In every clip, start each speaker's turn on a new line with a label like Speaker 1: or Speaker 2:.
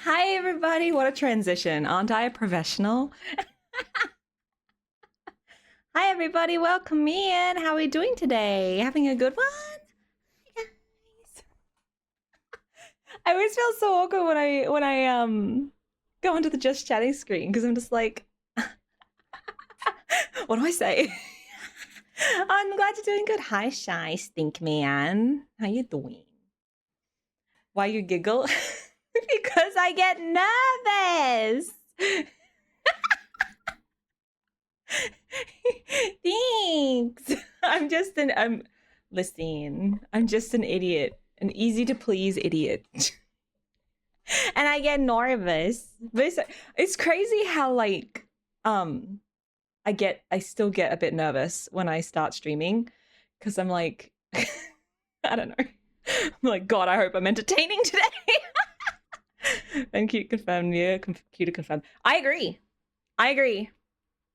Speaker 1: Hi, everybody. What a transition. Aren't I a professional? Hi, everybody. Welcome in. How are we doing today? Having a good one? Hi, guys. I always feel so awkward when I go onto the just chatting screen because I'm just like, what do I say? I'm glad you're doing good. Hi, shy stink man. How you doing? Why you giggle? Because I get nervous. Thanks. I'm just an idiot, an easy to please idiot. And I get nervous. But it's crazy how like um I still get a bit nervous when I start streaming because I'm like I don't know. I'm like, God, I hope I'm entertaining today. And cute confirmed, Nia, cuter confirmed. I agree. I agree.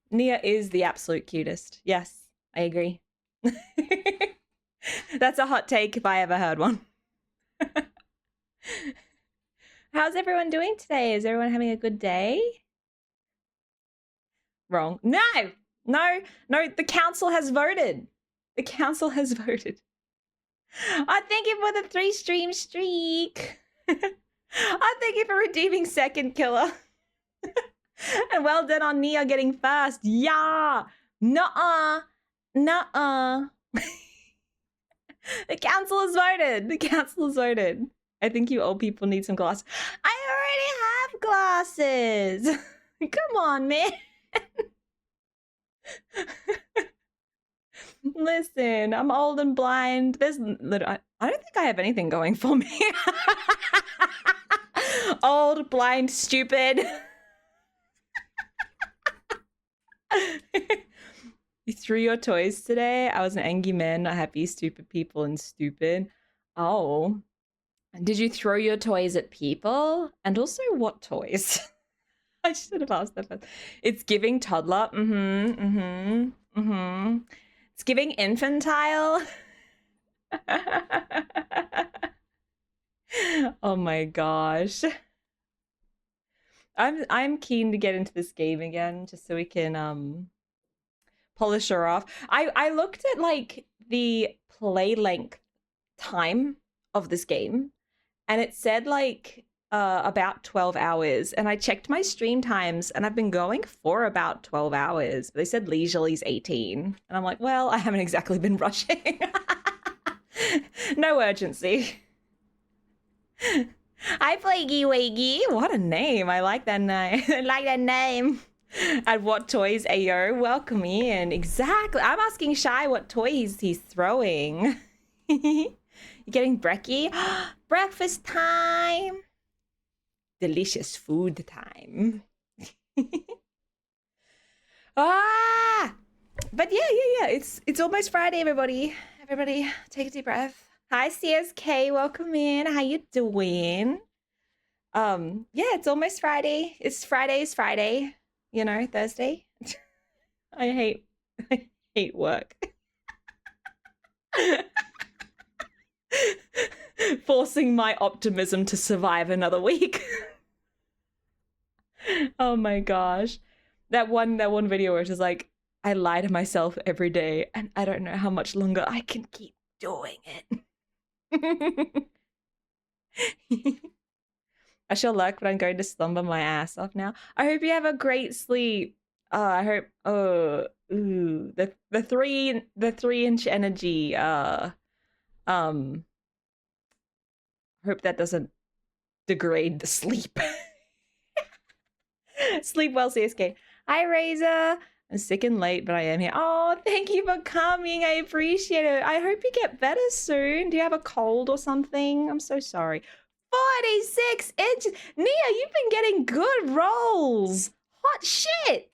Speaker 1: Nia is the absolute cutest. Yes, I agree. That's a hot take if I ever heard one. How's everyone doing today? Is everyone having a good day? Wrong. No, no, no. The council has voted. The council has voted. I thank you for the 3-stream streak. I thank you for redeeming second killer. And well done on Nia getting first. Yeah. Nuh-uh. Nuh-uh. The council has voted. The council has voted. I think you old people need some glasses. I already have glasses. Come on, man. Listen, I'm old and blind. I don't think I have anything going for me. Old, blind, stupid. You threw your toys today? I was an angry man, not happy, stupid people, and stupid. Oh. Did you throw your toys at people? And also, what toys? I should have asked that first. It's giving toddler. It's giving infantile. Oh my gosh. I'm keen to get into this game again just so we can polish her off. I looked at like the play length time of this game and it said like about 12 hours, and I checked my stream times and I've been going for about 12 hours. They said leisurely's 18 and I'm like, well, I haven't exactly been rushing. No urgency. Hi, Flaky Waggy. What a name. I like that name. I like that name. At what toys, Ayo? Welcome in. Exactly. I'm asking Shy what toys he's throwing. You getting brekkie? Breakfast time. Delicious food time. Ah! But yeah. It's almost Friday, everybody. Everybody, take a deep breath. Hi, CSK. Welcome in. How you doing? Yeah, it's almost Friday. It's Friday. You know, Thursday. I hate I hate work. Forcing my optimism to survive another week. Oh my gosh. That one video where it's just like, I lie to myself every day and I don't know how much longer I can keep doing it. I shall lurk, but I'm going to slumber my ass off now. I hope you have a great sleep. I hope the 3-inch energy. Hope that doesn't degrade the sleep. Sleep well, CSK. Hi, Razor. I'm sick and late, but I am here. Oh, thank you for coming. I appreciate it. I hope you get better soon. Do you have a cold or something? I'm so sorry. 46 inches. Nia, you've been getting good rolls. Hot shit.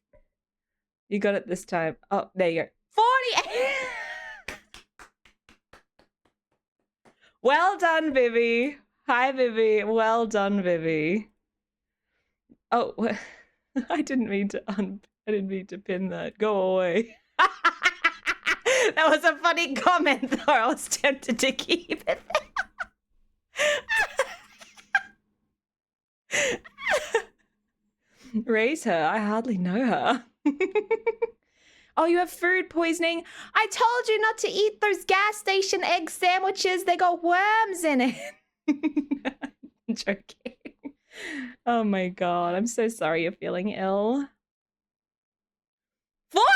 Speaker 1: You got it this time. Oh, there you go. 40. Well done, Vivi. Hi, Vivi. Well done, Vivi. Oh, I didn't mean to pin that. Go away. That was a funny comment, though. I was tempted to keep it. Raise her. I hardly know her. Oh, you have food poisoning? I told you not to eat those gas station egg sandwiches. They got worms in it. I'm joking. Oh my god. I'm so sorry you're feeling ill. 49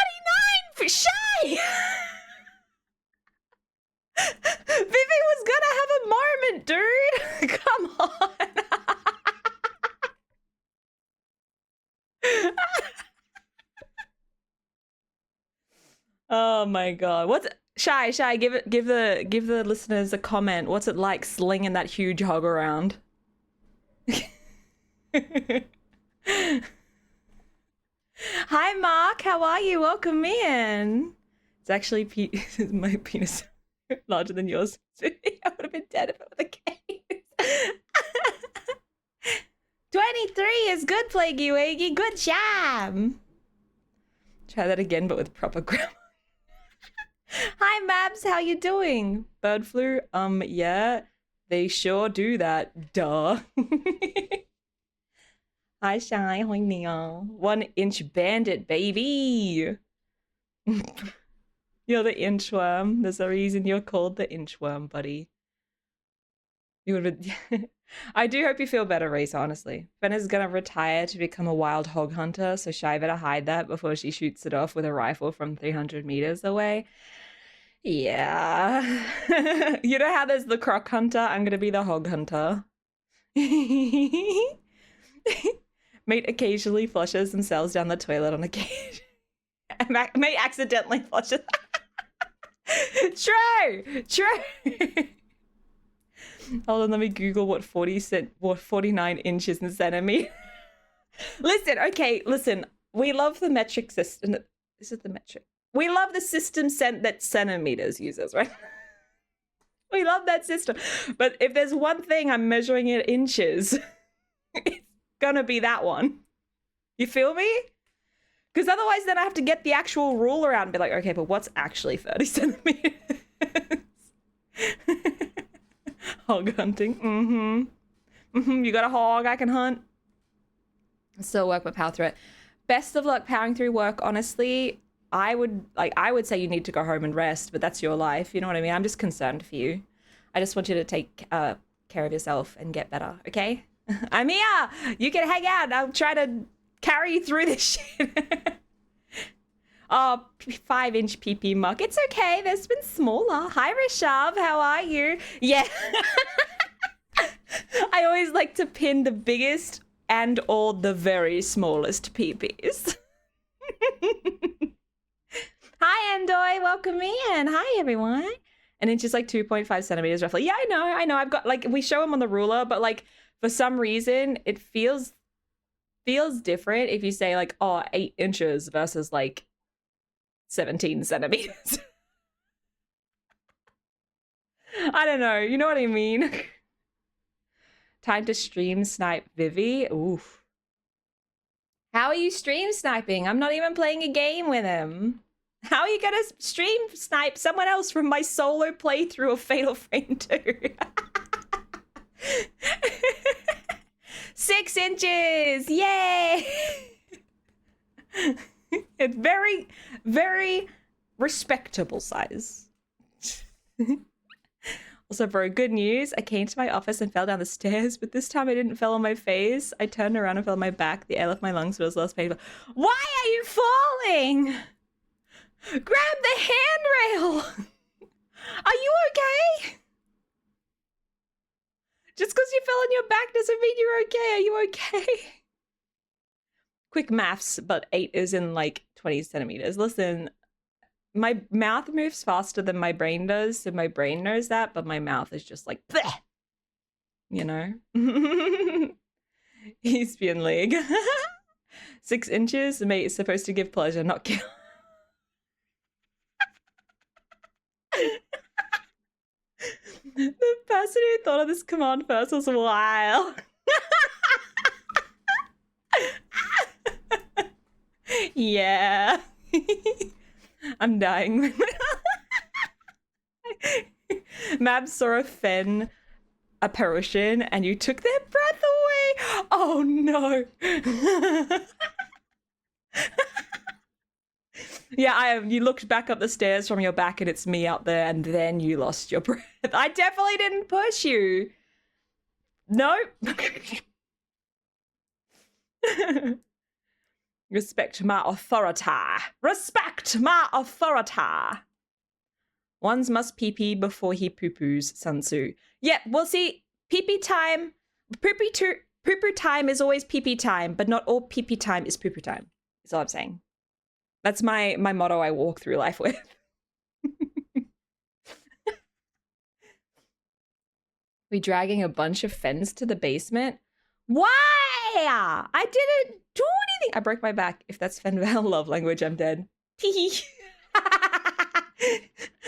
Speaker 1: for Shay! Vivi was gonna have a moment, dude. Come on. Oh my god. What's Shy, give the listeners a comment. What's it like slinging that huge hog around? Hi Mark, how are you? Welcome in. It's actually my penis larger than yours. I would have been dead if it were the case. 23 is good, Plaguey Waggy. Good job. Try that again, but with proper grammar. Hi Mabs, how you doing? Bird flu? Yeah, they sure do that. Duh. Hi Shy, hi Neil. 1-inch bandit, baby. You're the inchworm. There's a reason you're called the inchworm, buddy. You would. I do hope you feel better, Reese, honestly. Fenna's gonna retire to become a wild hog hunter, so Shy better hide that before she shoots it off with a rifle from 300 meters away. Yeah. You know how there's the croc hunter? I'm gonna be the hog hunter. Mate occasionally flushes and sells down the toilet on occasion. Mate accidentally flushes. True. Hold on, let me Google what 49 inches in centimeters. Listen. We love the metric system. Is it the metric? We love the system that centimeters uses, right? We love that system. But if there's one thing I'm measuring in inches, it's gonna be that one. You feel me? Because otherwise then I have to get the actual ruler out and be like, okay, but what's actually 30 centimeters? Hog hunting. You got a hog I can hunt? Still work my power through it. Best of luck powering through work, honestly. I would say you need to go home and rest, but that's your life. You know what I mean? I'm just concerned for you. I just want you to take care of yourself and get better, okay? I'm here! You can hang out. I'll try to carry you through this shit. Oh, 5-inch PP muck. It's okay. There's been smaller. Hi, Rishav. How are you? Yeah. I always like to pin the biggest and or the very smallest PPs. Hi, Andoy. Welcome in. Hi, everyone. And it's just like 2.5 centimeters roughly. Yeah, I know. I've got like, we show them on the ruler, but like for some reason it feels different if you say like, oh, 8 inches versus like 17 centimeters. I don't know. You know what I mean? Time to stream snipe Vivi. Oof. How are you stream sniping? I'm not even playing a game with him. How are you gonna stream snipe someone else from my solo playthrough of Fatal Frame 2? 6 inches! Yay! It's very, very respectable size. Also, bro, good news. I came to my office and fell down the stairs, but this time I didn't fall on my face. I turned around and fell on my back. The air left my lungs, but it was less painful. Why are you falling? Grab the handrail! Are you okay? Just because you fell on your back doesn't mean you're okay. Are you okay? Quick maths, but 8 is in like 20 centimeters. Listen, my mouth moves faster than my brain does, so my brain knows that, but my mouth is just like, bleh! You know? Espion League. 6 inches, mate, is supposed to give pleasure, not kill. The person who thought of this command first was wild. Yeah. I'm dying. Mab saw a fen apparition and you took their breath away. Oh no. Yeah, you looked back up the stairs from your back and it's me out there, and then you lost your breath. I definitely didn't push you. Nope. Respect my authority. Respect my authority. Ones must pee-pee before he poo-poos, Sun Tzu. Yeah, well, see, pee-pee time, poo-poo time is always pee-pee time, but not all pee-pee time is poo-poo time, is all I'm saying. That's my motto I walk through life with. We dragging a bunch of fens to the basement? Why? I didn't do anything. I broke my back. If that's Fenval love language, I'm dead.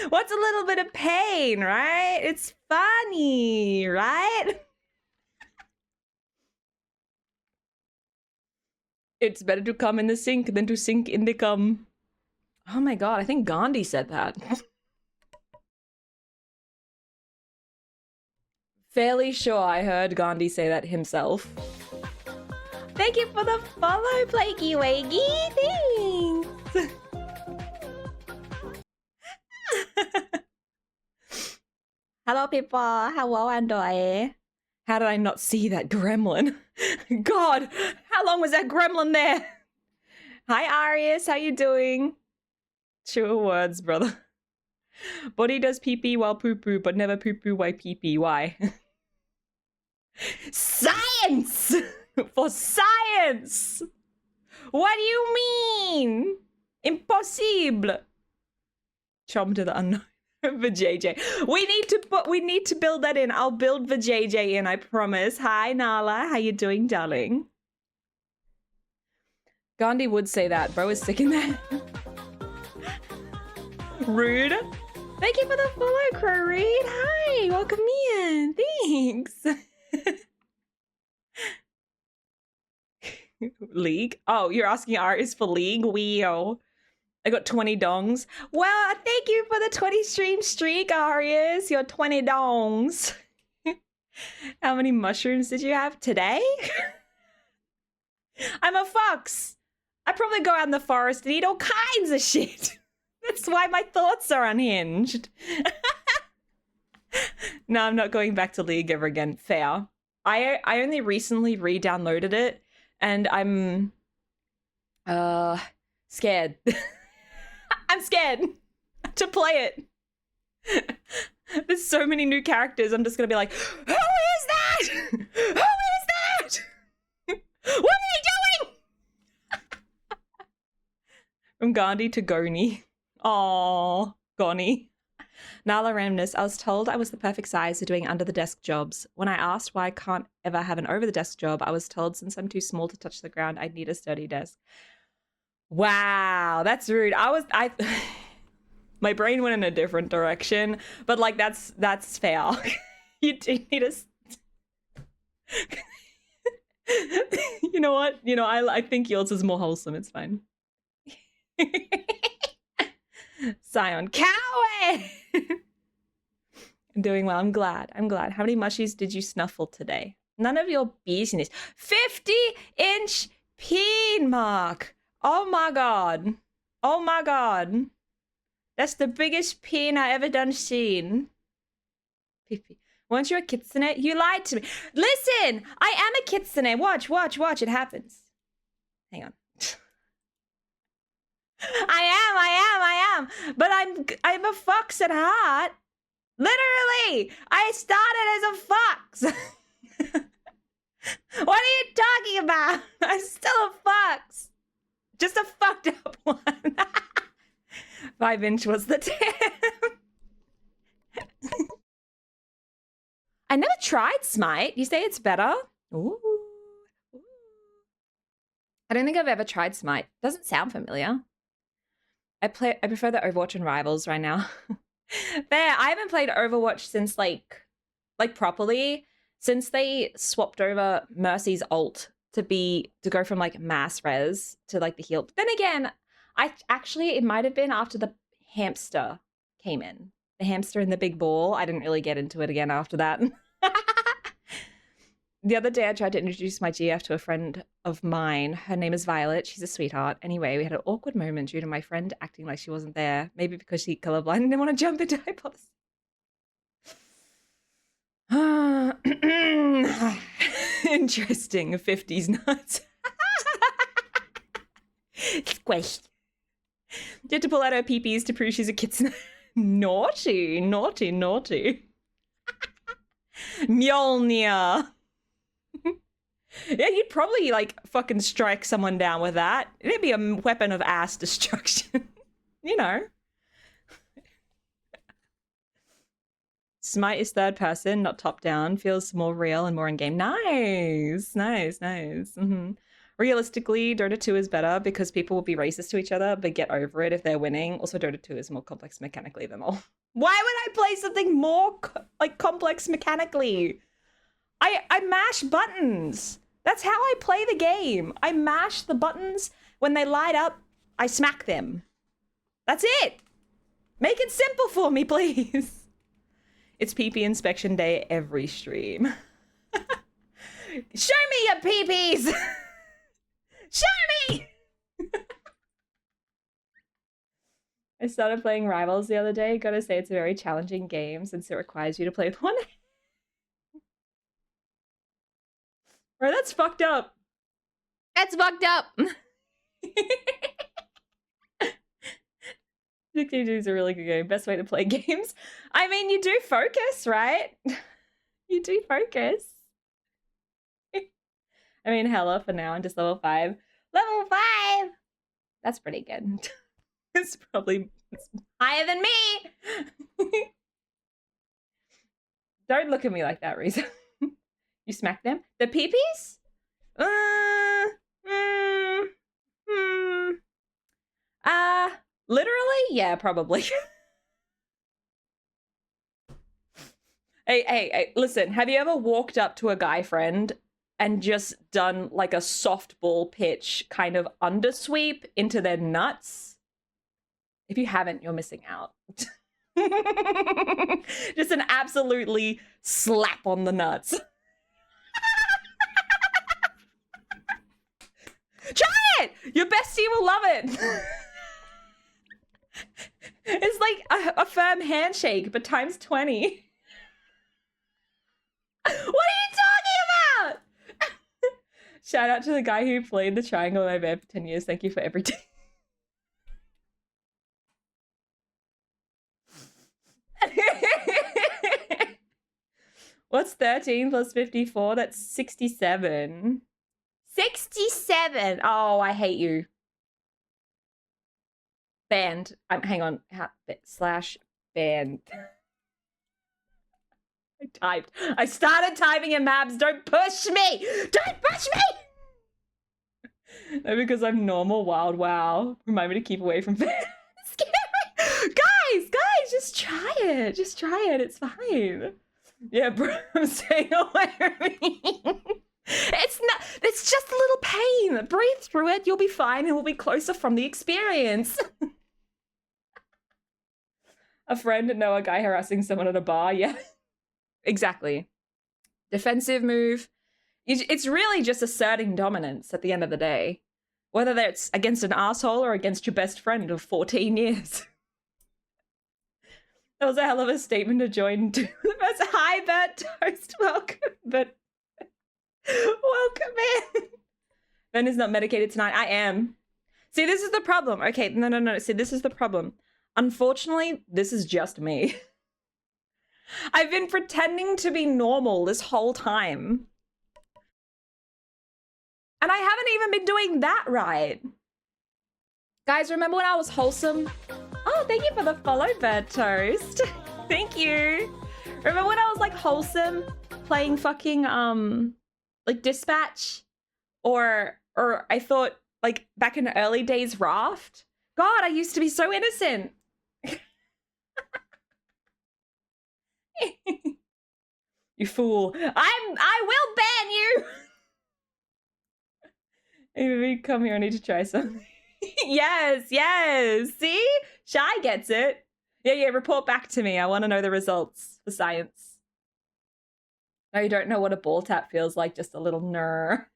Speaker 1: What's a little bit of pain, right? It's funny, right? It's better to come in the sink than to sink in the cum. Oh my god, I think Gandhi said that. Fairly sure I heard Gandhi say that himself. Thank you for the follow, Plakey Wakey. Thanks. Hello, people. Hello, Andoi. How did I not see that gremlin? God, how long was that gremlin there? Hi, Arius. How you doing? True words, brother. Body does pee-pee while poo-poo, but never poo-poo while pee-pee. Why? Science! For science! What do you mean? Impossible. Chom to the unknown. Vajayjay. We need to build that in. I'll build Vajayjay in, I promise. Hi, Nala. How you doing, darling? Gandhi would say that. Bro is sick in there. Rude. Thank you for the follow, Crow Reed. Hi, welcome in. Thanks. League? Oh, you're asking Arius for League? Weo. I got 20 dongs. Well, thank you for the 20 stream streak, Arius. Your 20 dongs. How many mushrooms did you have today? I'm a fox. I probably go out in the forest and eat all kinds of shit. That's why my thoughts are unhinged. No, I'm not going back to League ever again. Fair. I only recently re-downloaded it and I'm scared. I'm scared to play it. There's so many new characters. I'm just gonna be like, who is that? Who is that? What are you doing? From Gandhi to Goni. Aww, Goni. Nala Ramnus, I was told I was the perfect size for doing under the desk jobs. When I asked why I can't ever have an over the desk job, I was told since I'm too small to touch the ground, I'd need a sturdy desk. Wow, that's rude. My brain went in a different direction, but like that's fair. You do need a. You know what? You know, I think yours is more wholesome. It's fine. Scion Cowie. I'm doing well. I'm glad. How many mushies did you snuffle today? None of your business. 50-inch peen mark. Oh my god. Oh my god. That's the biggest peen I ever done seen. Pee-pee. Weren't you a kitsune? You lied to me. Listen, I am a kitsune. Watch. It happens. Hang on. I am. But I'm a fox at heart. Literally, I started as a fox. What are you talking about? I'm still a fox. Just a fucked up one. 5-inch was the 10. I never tried Smite. You say it's better? Ooh. I don't think I've ever tried Smite. Doesn't sound familiar. I prefer the Overwatch and Rivals right now. Fair. I haven't played Overwatch since like properly since they swapped over Mercy's ult to go from like mass res to like the heal. But then again, it might have been after the hamster came in. The hamster and the big ball. I didn't really get into it again after that. The other day I tried to introduce my GF to a friend of mine. Her name is Violet. She's a sweetheart. Anyway, we had an awkward moment due to my friend acting like she wasn't there. Maybe because she's colorblind and didn't want to jump into hypothesis. Interesting. 50s nuts. Squished. You had to pull out her peepees to prove she's a kitsune. Naughty, naughty, naughty. Mjolnir. Yeah, you'd probably like fucking strike someone down with that. It'd be a weapon of ass destruction. You know. Smite is third person, not top down. Feels more real and more in game. Nice, nice, nice. Realistically, Dota 2 is better because people will be racist to each other, but get over it if they're winning. Also, Dota 2 is more complex mechanically than all. Why would I play something more like complex mechanically? I mash buttons. That's how I play the game. I mash the buttons. When they light up, I smack them. That's it. Make it simple for me, please. It's PP inspection day every stream. Show me your PPs. Show me. I started playing Rivals the other day. Gotta say, it's a very challenging game since it requires you to play with one. Bro, that's fucked up. That's fucked up. 62 is a really good game. Best way to play games. I mean, you do focus, right? You do focus. I mean, hella for now. I'm just level 5. Level 5! That's pretty good. It's probably higher than me. Don't look at me like that, Reza. You smack them? The peepees? Literally? Yeah, probably. Hey, listen, have you ever walked up to a guy friend and just done like a softball pitch kind of undersweep into their nuts? If you haven't, you're missing out. Just an absolutely slap on the nuts. Try it! Your bestie will love it. It's like a firm handshake, but times 20. What are you talking about? Shout out to the guy who played the triangle in my bed for 10 years. Thank you for everything. What's 13 plus 54? That's 67. 67! Oh, I hate you. Banned. Hang on. Slash banned. I started typing in maps. Don't push me! Don't push me! No, because I'm normal. Wild wow. Remind me to keep away from banned. Guys, just try it. Just try it. It's fine. Yeah, bro, I'm staying away from me. It's just a little pain. Breathe through it. You'll be fine and we'll be closer from the experience. A friend know a guy harassing someone at a bar. Yeah, exactly. Defensive move. It's really just asserting dominance at the end of the day. Whether that's against an asshole or against your best friend of 14 years. That was a hell of a statement to join to. Hi, Bert Toast. Welcome, but welcome in. Ben is not medicated tonight. I am. See, this is the problem. Okay, no. See, this is the problem. Unfortunately, this is just me. I've been pretending to be normal this whole time. And I haven't even been doing that right. Guys, remember when I was wholesome? Oh, thank you for the follow, Bird Toast. Thank you. Remember when I was like wholesome, playing fucking like Dispatch, or I thought like back in the early days Raft. God, I used to be so innocent. You fool! I will ban you. Maybe come here. I need to try something. Yes. See? Shy gets it. Yeah, report back to me. I want to know the results for science. Oh, you don't know what a ball tap feels like, just a little ner.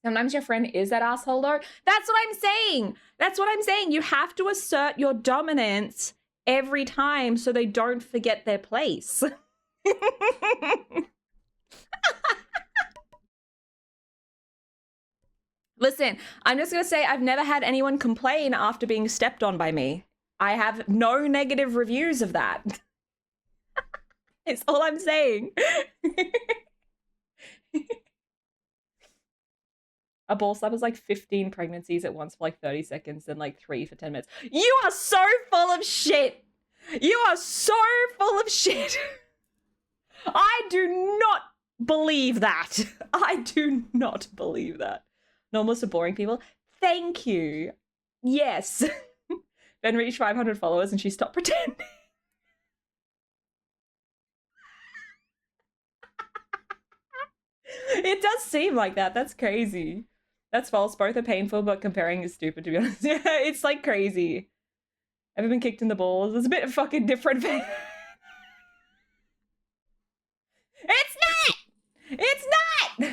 Speaker 1: Sometimes your friend is that asshole though. That's what I'm saying. That's what I'm saying. You have to assert your dominance every time so they don't forget their place. Listen, I'm just going to say I've never had anyone complain after being stepped on by me. I have no negative reviews of that. It's all I'm saying. A ball slap is like 15 pregnancies at once for like 30 seconds and like 3 for 10 minutes. You are so full of shit. You are so full of shit. I do not believe that. I do not believe that. Normal to boring people. Thank you. Yes. Ben reached 500 followers and she stopped pretending. It does seem like that. That's crazy. That's false. Both are painful, but comparing is stupid, to be honest. Yeah, it's like crazy. Ever been kicked in the balls? It's a bit fucking different. It's not! It's not!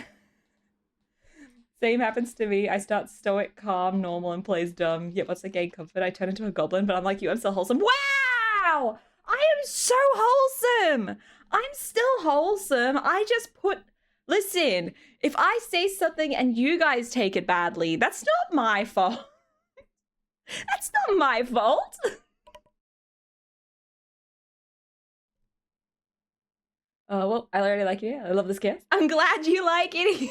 Speaker 1: Same happens to me. I start stoic, calm, normal, and plays dumb. Yet once I gain comfort, I turn into a goblin, but I'm like you, I'm still wholesome. Wow! I am so wholesome! I'm still wholesome. I just put... Listen, if I say something and you guys take it badly, that's not my fault. That's not my fault. Oh, well, I already like it. Yeah, I love this cast. I'm glad you like it.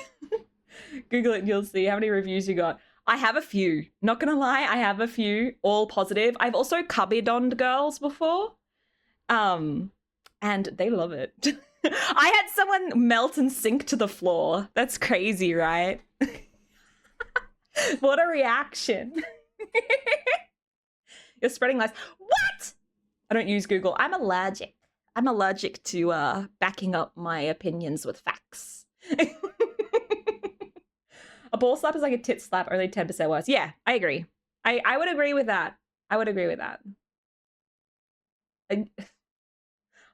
Speaker 1: Google it and you'll see how many reviews you got. I have a few. Not gonna lie, I have a few, all positive. I've also cubby-donned girls before. And they love it. I had someone melt and sink to the floor. That's crazy, right? What a reaction. You're spreading lies. What? I don't use Google. I'm allergic. I'm allergic to backing up my opinions with facts. A ball slap is like a tit slap, only 10% worse. Yeah, I agree. I would agree with that. I would agree with that.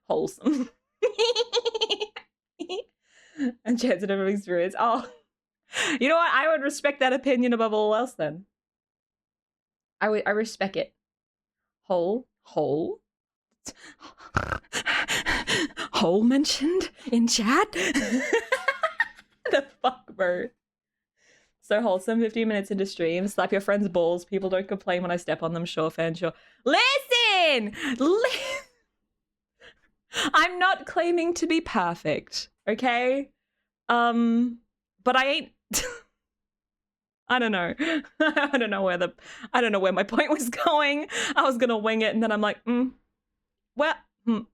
Speaker 1: Wholesome. And chance of never experience. Oh, you know what? I would respect that opinion above all else then. I respect it. Hole mentioned in chat? The fuck, bro? So wholesome. 15 minutes into stream. Slap your friend's balls. People don't complain when I step on them. Sure, fan, sure. Listen! I'm not claiming to be perfect, okay? But I ain't... I don't know. I don't know where my point was going. I was gonna wing it and then I'm like, well, I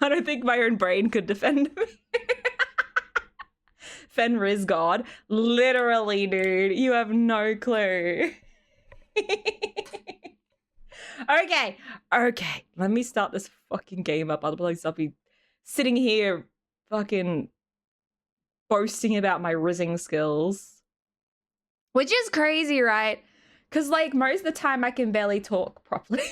Speaker 1: don't think my own brain could defend me. Fenris God. Literally, dude. You have no clue. Okay. Let me start this fucking game up. Otherwise I'll be sitting here fucking boasting about my rizzing skills. Which is crazy, right? Because, like, most of the time I can barely talk properly.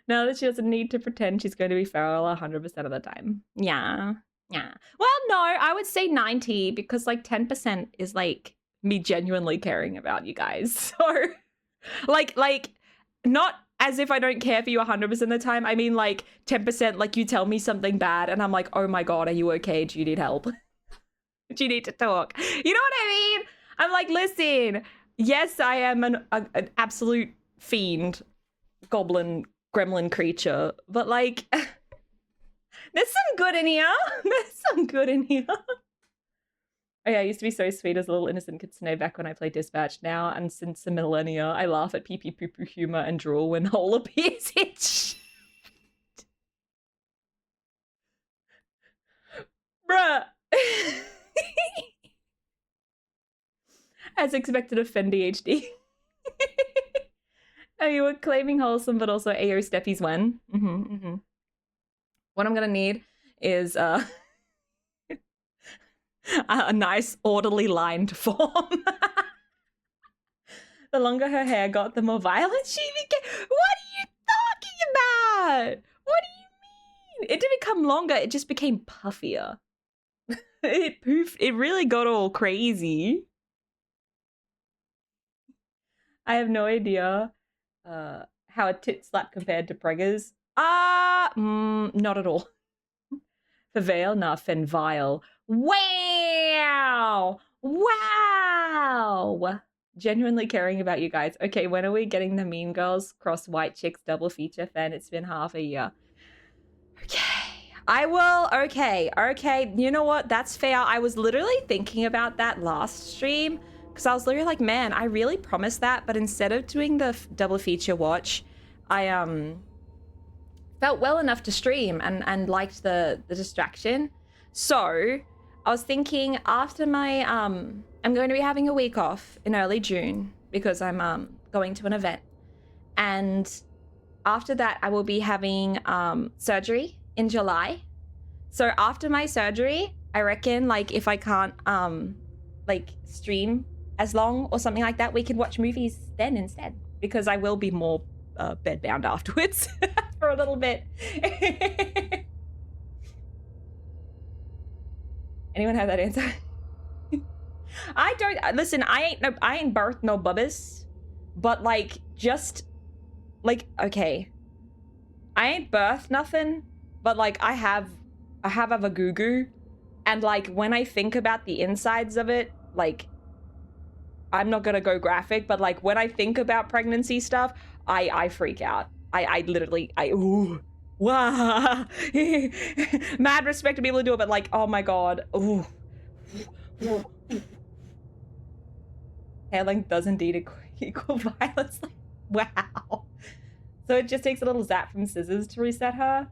Speaker 1: Now that she doesn't need to pretend she's going to be feral 100% of the time. Yeah. Well, no, I would say 90 because, like, 10% is, like, me genuinely caring about you guys. So, like, not as if I don't care for you 100% of the time. I mean, like, 10%, like, you tell me something bad and I'm like, oh my God, are you okay? Do you need help? Do you need to talk? You know what I mean? I'm like, listen, yes, I am an absolute fiend, goblin, gremlin creature, but like, there's some good in here. Oh yeah, I used to be so sweet as a little innocent kitsune back when I played Dispatch. Now, and since a millennia, I laugh at pee-pee poo-poo humor and drool when Hole appears in shit. Bruh. As expected of Fendi HD. Oh, you were claiming wholesome, but also AO steppies when. What I'm gonna need is a nice orderly lined form. The longer her hair got, the more violent she became. What are you talking about? What do you mean? It didn't become longer, it just became puffier. It poofed. It really got all crazy. I have no idea how a tit slap compared to preggers. Not at all. Favale, nah, Fenvile. Wow! Wow! Genuinely caring about you guys. Okay, when are we getting the Mean Girls cross White Chicks double feature fan? It's been half a year. Okay. I will. Okay. You know what? That's fair. I was literally thinking about that last stream because I was literally like, man, I really promised that, but instead of doing the double feature watch, I felt well enough to stream and liked the distraction. So I was thinking after my I'm going to be having a week off in early June because I'm going to an event, and after that I will be having surgery in July. So after my surgery, I reckon like if I can't like stream as long or something like that, we could watch movies then instead, because I will be more bedbound afterwards for a little bit. Anyone have that answer? I don't listen. I ain't birthed no bubbas, but like just like okay, I ain't birthed nothing, but like I have a vagoo, and like when I think about the insides of it, like I'm not gonna go graphic, but like when I think about pregnancy stuff, I freak out. I literally ooh. Wow. Mad respect to people who do it, but like, oh my god. Ooh. Hair length does indeed equal violence. Wow. So it just takes a little zap from scissors to reset her?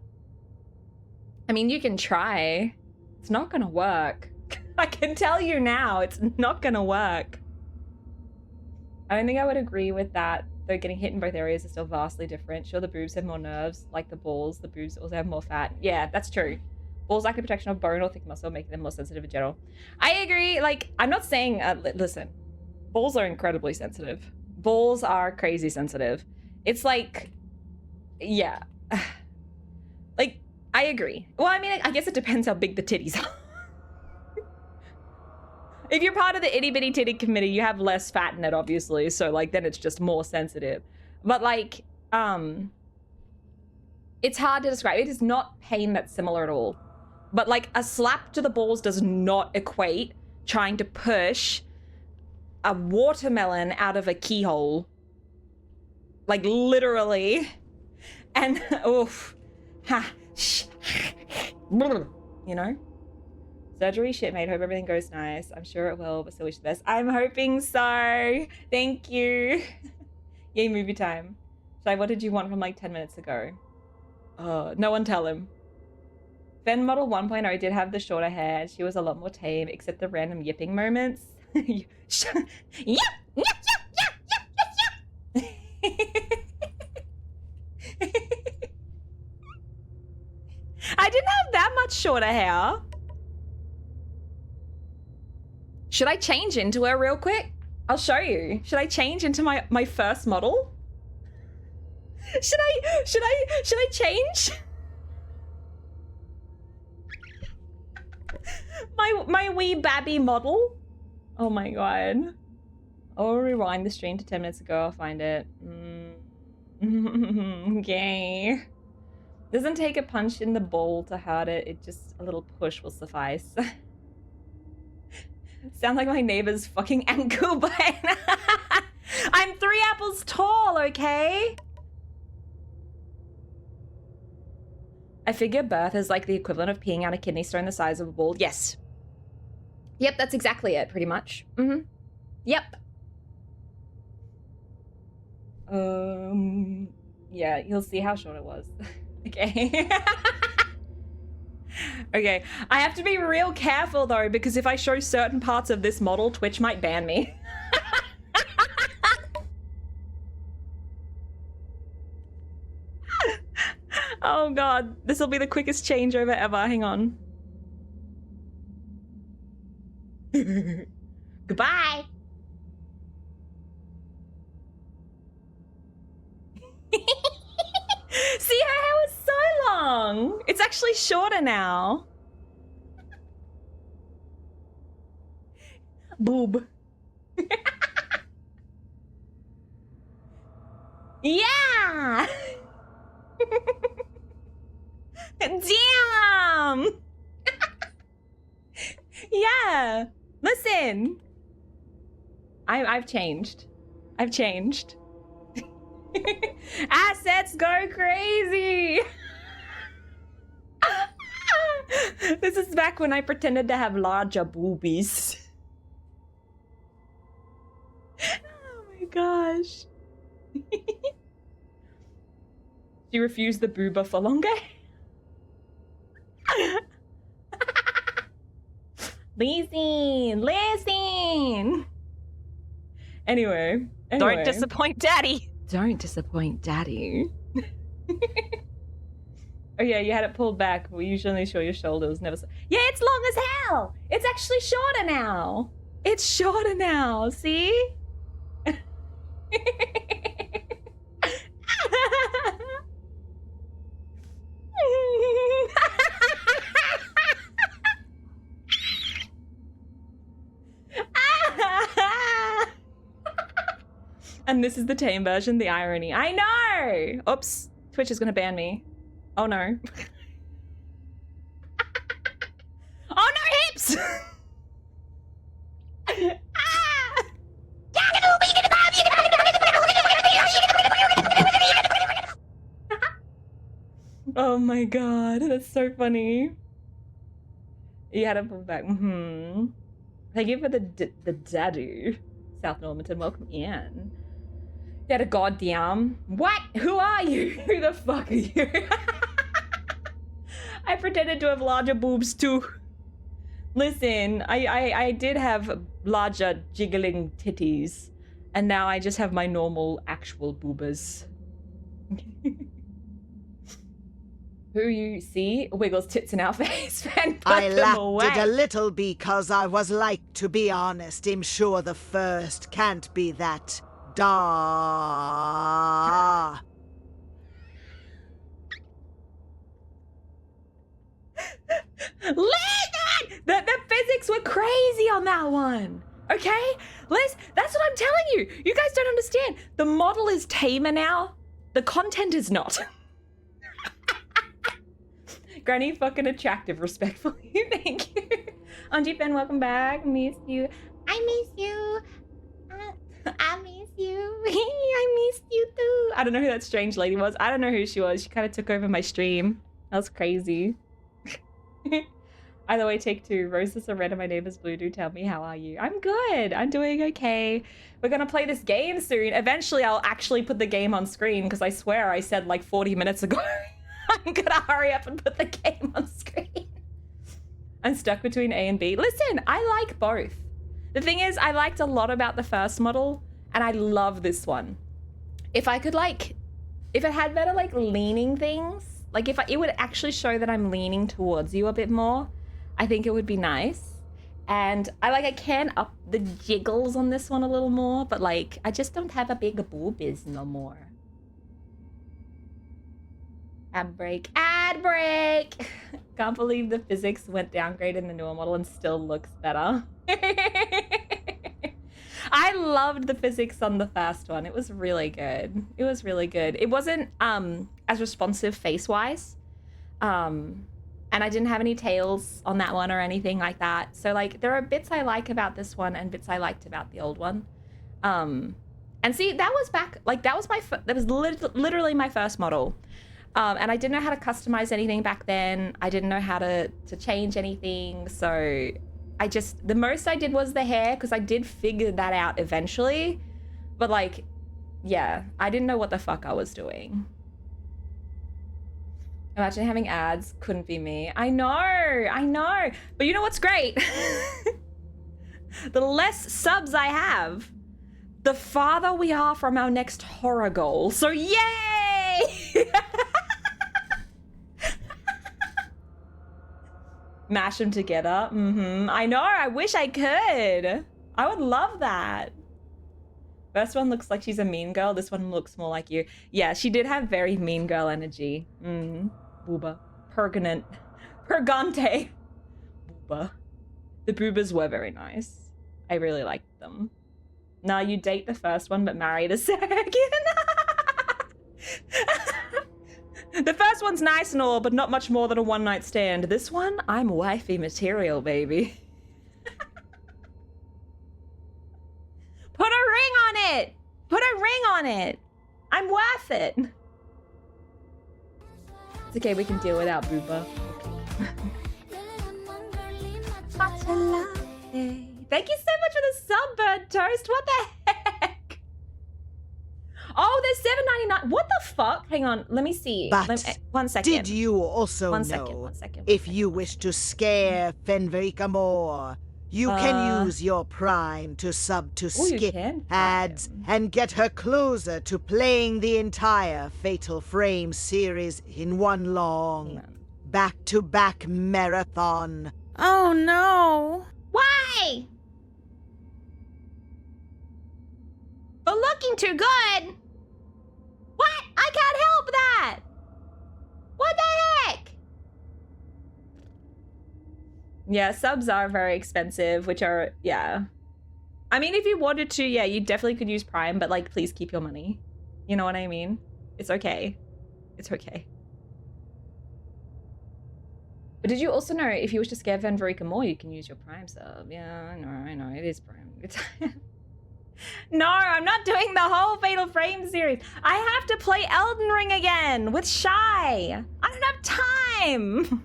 Speaker 1: I mean, you can try. It's not gonna work. I can tell you now, it's not gonna work. I don't think I would agree with that, though getting hit in both areas is still vastly different. Sure, the boobs have more nerves, like the balls. The boobs also have more fat. Yeah, that's true. Balls lack the protection of bone or thick muscle, making them more sensitive in general. I agree. Like, I'm not saying, listen, balls are incredibly sensitive. Balls are crazy sensitive. It's like, yeah. Like, I agree. Well, I mean, I guess it depends how big the titties are. If you're part of the itty bitty titty committee, you have less fat in it, obviously. So like, then it's just more sensitive. But like, it's hard to describe. It is not pain that's similar at all. But like a slap to the balls does not equate trying to push a watermelon out of a keyhole. Like literally. And oof. Ha. You know? Surgery shit, mate. Hope everything goes nice. I'm sure it will, but still wish the best. I'm hoping so. Thank you. Yay, movie time. Shai, what did you want from like 10 minutes ago? No one tell him. Fen Model 1.0 did have the shorter hair. She was a lot more tame, except the random yipping moments. Yep, yep, yep, yep, yep, yep. I didn't have that much shorter hair. Should I change into her real quick? I'll show you. Should I change into my first model? Should I change? my wee babby model? Oh my god. I'll rewind the stream to 10 minutes ago. I'll find it. Okay. Doesn't take a punch in the ball to hurt it. It just a little push will suffice. Sound like my neighbor's fucking ankle bite. I'm 3 apples tall, okay? I figure birth is like the equivalent of peeing out a kidney stone the size of a ball. Yes. Yep, that's exactly it, pretty much. Mm-hmm. Yep. Yeah, you'll see how short it was. Okay. Okay, I have to be real careful though, because if I show certain parts of this model, Twitch might ban me. Oh god, this will be the quickest changeover ever. Hang on. Goodbye. long. It's actually shorter now. Boob. Yeah. Damn. Yeah. Listen. I've changed. I've changed. Assets go crazy. This is back when I pretended to have larger boobies. Oh my gosh. She refused the booba for longer. Listen. Anyway.
Speaker 2: Don't disappoint daddy.
Speaker 1: Don't disappoint daddy. Oh yeah, you had it pulled back. We usually only show your shoulders. Never. Yeah, it's long as hell. It's actually shorter now. It's shorter now. See? And this is the tame version, the irony. I know! Oops, Twitch is gonna ban me. Oh no. Oh no, hips! Oh my god, that's so funny. You had to pull back. Thank you for the daddy. South Normanton, welcome in. You had a goddamn. What? Who are you? Who the fuck are you? I pretended to have larger boobs too. Listen, I did have larger jiggling titties, and now I just have my normal actual boobas. Who you see wiggles tits in our face and put
Speaker 3: I
Speaker 1: them
Speaker 3: laughed
Speaker 1: away.
Speaker 3: it a little because I was like, to be honest, I'm sure the first can't be that da.
Speaker 1: Listen! The physics were crazy on that one. Okay? Liz, that's what I'm telling you. You guys don't understand. The model is tamer now. The content is not. Granny fucking attractive, respectfully. Thank you. Auntie Ben, welcome back. Miss you. I miss you. I miss you. I missed you too. I don't know who that strange lady was. I don't know who she was. She kind of took over my stream. That was crazy. Either way, take two. Roses are red and my name is blue. Do tell me, how are you? I'm good. I'm doing okay. We're gonna play this game soon. Eventually, I'll actually put the game on screen because I swear I said like 40 minutes ago. I'm gonna hurry up and put the game on screen. I'm stuck between A and B. Listen, I like both. The thing is, I liked a lot about the first model, and I love this one. If I could if it had better leaning things, if it would actually show that I'm leaning towards you a bit more, I think it would be nice. And I can up the jiggles on this one a little more, but I just don't have a big boobies no more. Ad break. Can't believe the physics went downgrade in the newer model and still looks better. I loved the physics on the first one. It was really good. It wasn't as responsive face-wise. And I didn't have any tails on that one or anything like that. So there are bits I like about this one and bits I liked about the old one. And see, that was back, that was literally my first model. And I didn't know how to customize anything back then. I didn't know how to change anything. So the most I did was the hair, because I did figure that out eventually. But yeah, I didn't know what the fuck I was doing. Imagine having ads. Couldn't be me. I know. But you know what's great? The less subs I have, the farther we are from our next horror goal. So yay! Mash them together. I know. I wish I could. I would love that. First one looks like she's a mean girl. This one looks more like you. Yeah, she did have very mean girl energy. Booba. Pergante. Booba. The boobas were very nice. I really liked them. Now you date the first one, but marry the second. The first one's nice and all, but not much more than a one-night stand. This one, I'm wifey material, baby. Put a ring on it! Put a ring on it! I'm worth it! It's okay, we can deal without Booba. Thank you so much for the sub, Bird Toast. What the heck? Oh, there's $7.99. What the fuck? Hang on, let me see.
Speaker 3: But
Speaker 1: 1 second.
Speaker 3: did you also
Speaker 1: One
Speaker 3: know,
Speaker 1: second.
Speaker 3: if you wish to scare Fenrika more, you can use your Prime to sub to skip ads and get her closer to playing the entire Fatal Frame series in one long, back-to-back marathon.
Speaker 4: Oh no.
Speaker 2: Why? For looking too good. What? I can't help that. What the heck?
Speaker 1: Yeah, subs are very expensive, which are, yeah. I mean, if you wanted to, yeah, you definitely could use Prime, but like, please keep your money. You know what I mean? It's okay. It's okay. But did you also know if you wish to scare Fenrika more, you can use your Prime sub? Yeah, I know, it is Prime. No, I'm not doing the whole Fatal Frame series. I have to play Elden Ring again with Shy. I don't have time.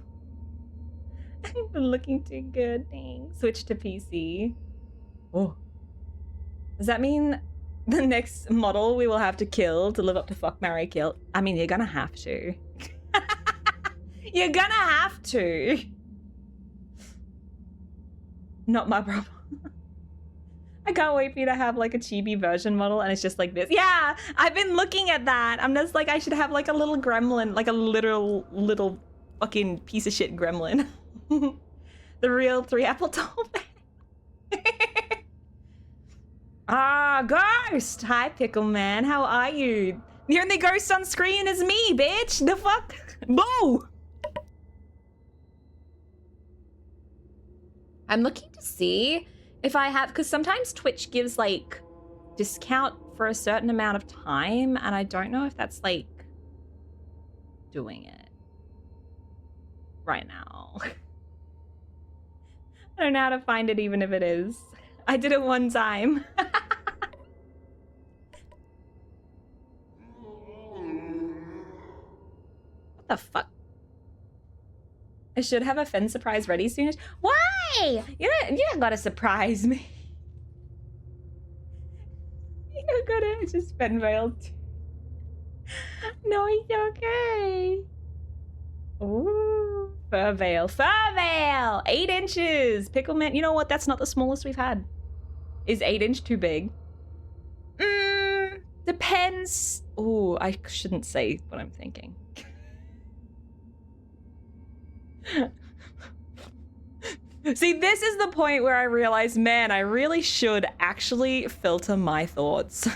Speaker 1: Looking too good, dang. Switch to PC. Oh. Does that mean the next model we will have to kill to live up to fuck, marry, kill? I mean, you're gonna have to. You're gonna have to. Not my problem. I can't wait for you to have like a chibi version model and it's just like this. Yeah, I've been looking at that. I'm just like, I should have like a little gremlin, like a literal little fucking piece of shit gremlin. The real 3-apple doll. Ah, Ghost! Hi, Pickle Man. How are you? The only ghost on screen is me, bitch! The fuck? Boo! I'm looking to see if I have, because sometimes Twitch gives like discount for a certain amount of time, and I don't know if that's like doing it right now. I don't know how to find it even if it is. I did it one time. What the fuck? I should have a Fen surprise ready soon. Why? You don't gotta surprise me. You don't gotta, it's just Fen veiled. No, it's okay. Ooh, fur veil. 8 inches. Pickleman, you know what? That's not the smallest we've had. Is 8-inch too big? Depends. Ooh, I shouldn't say what I'm thinking. See, this is the point where I realize, man, I really should actually filter my thoughts.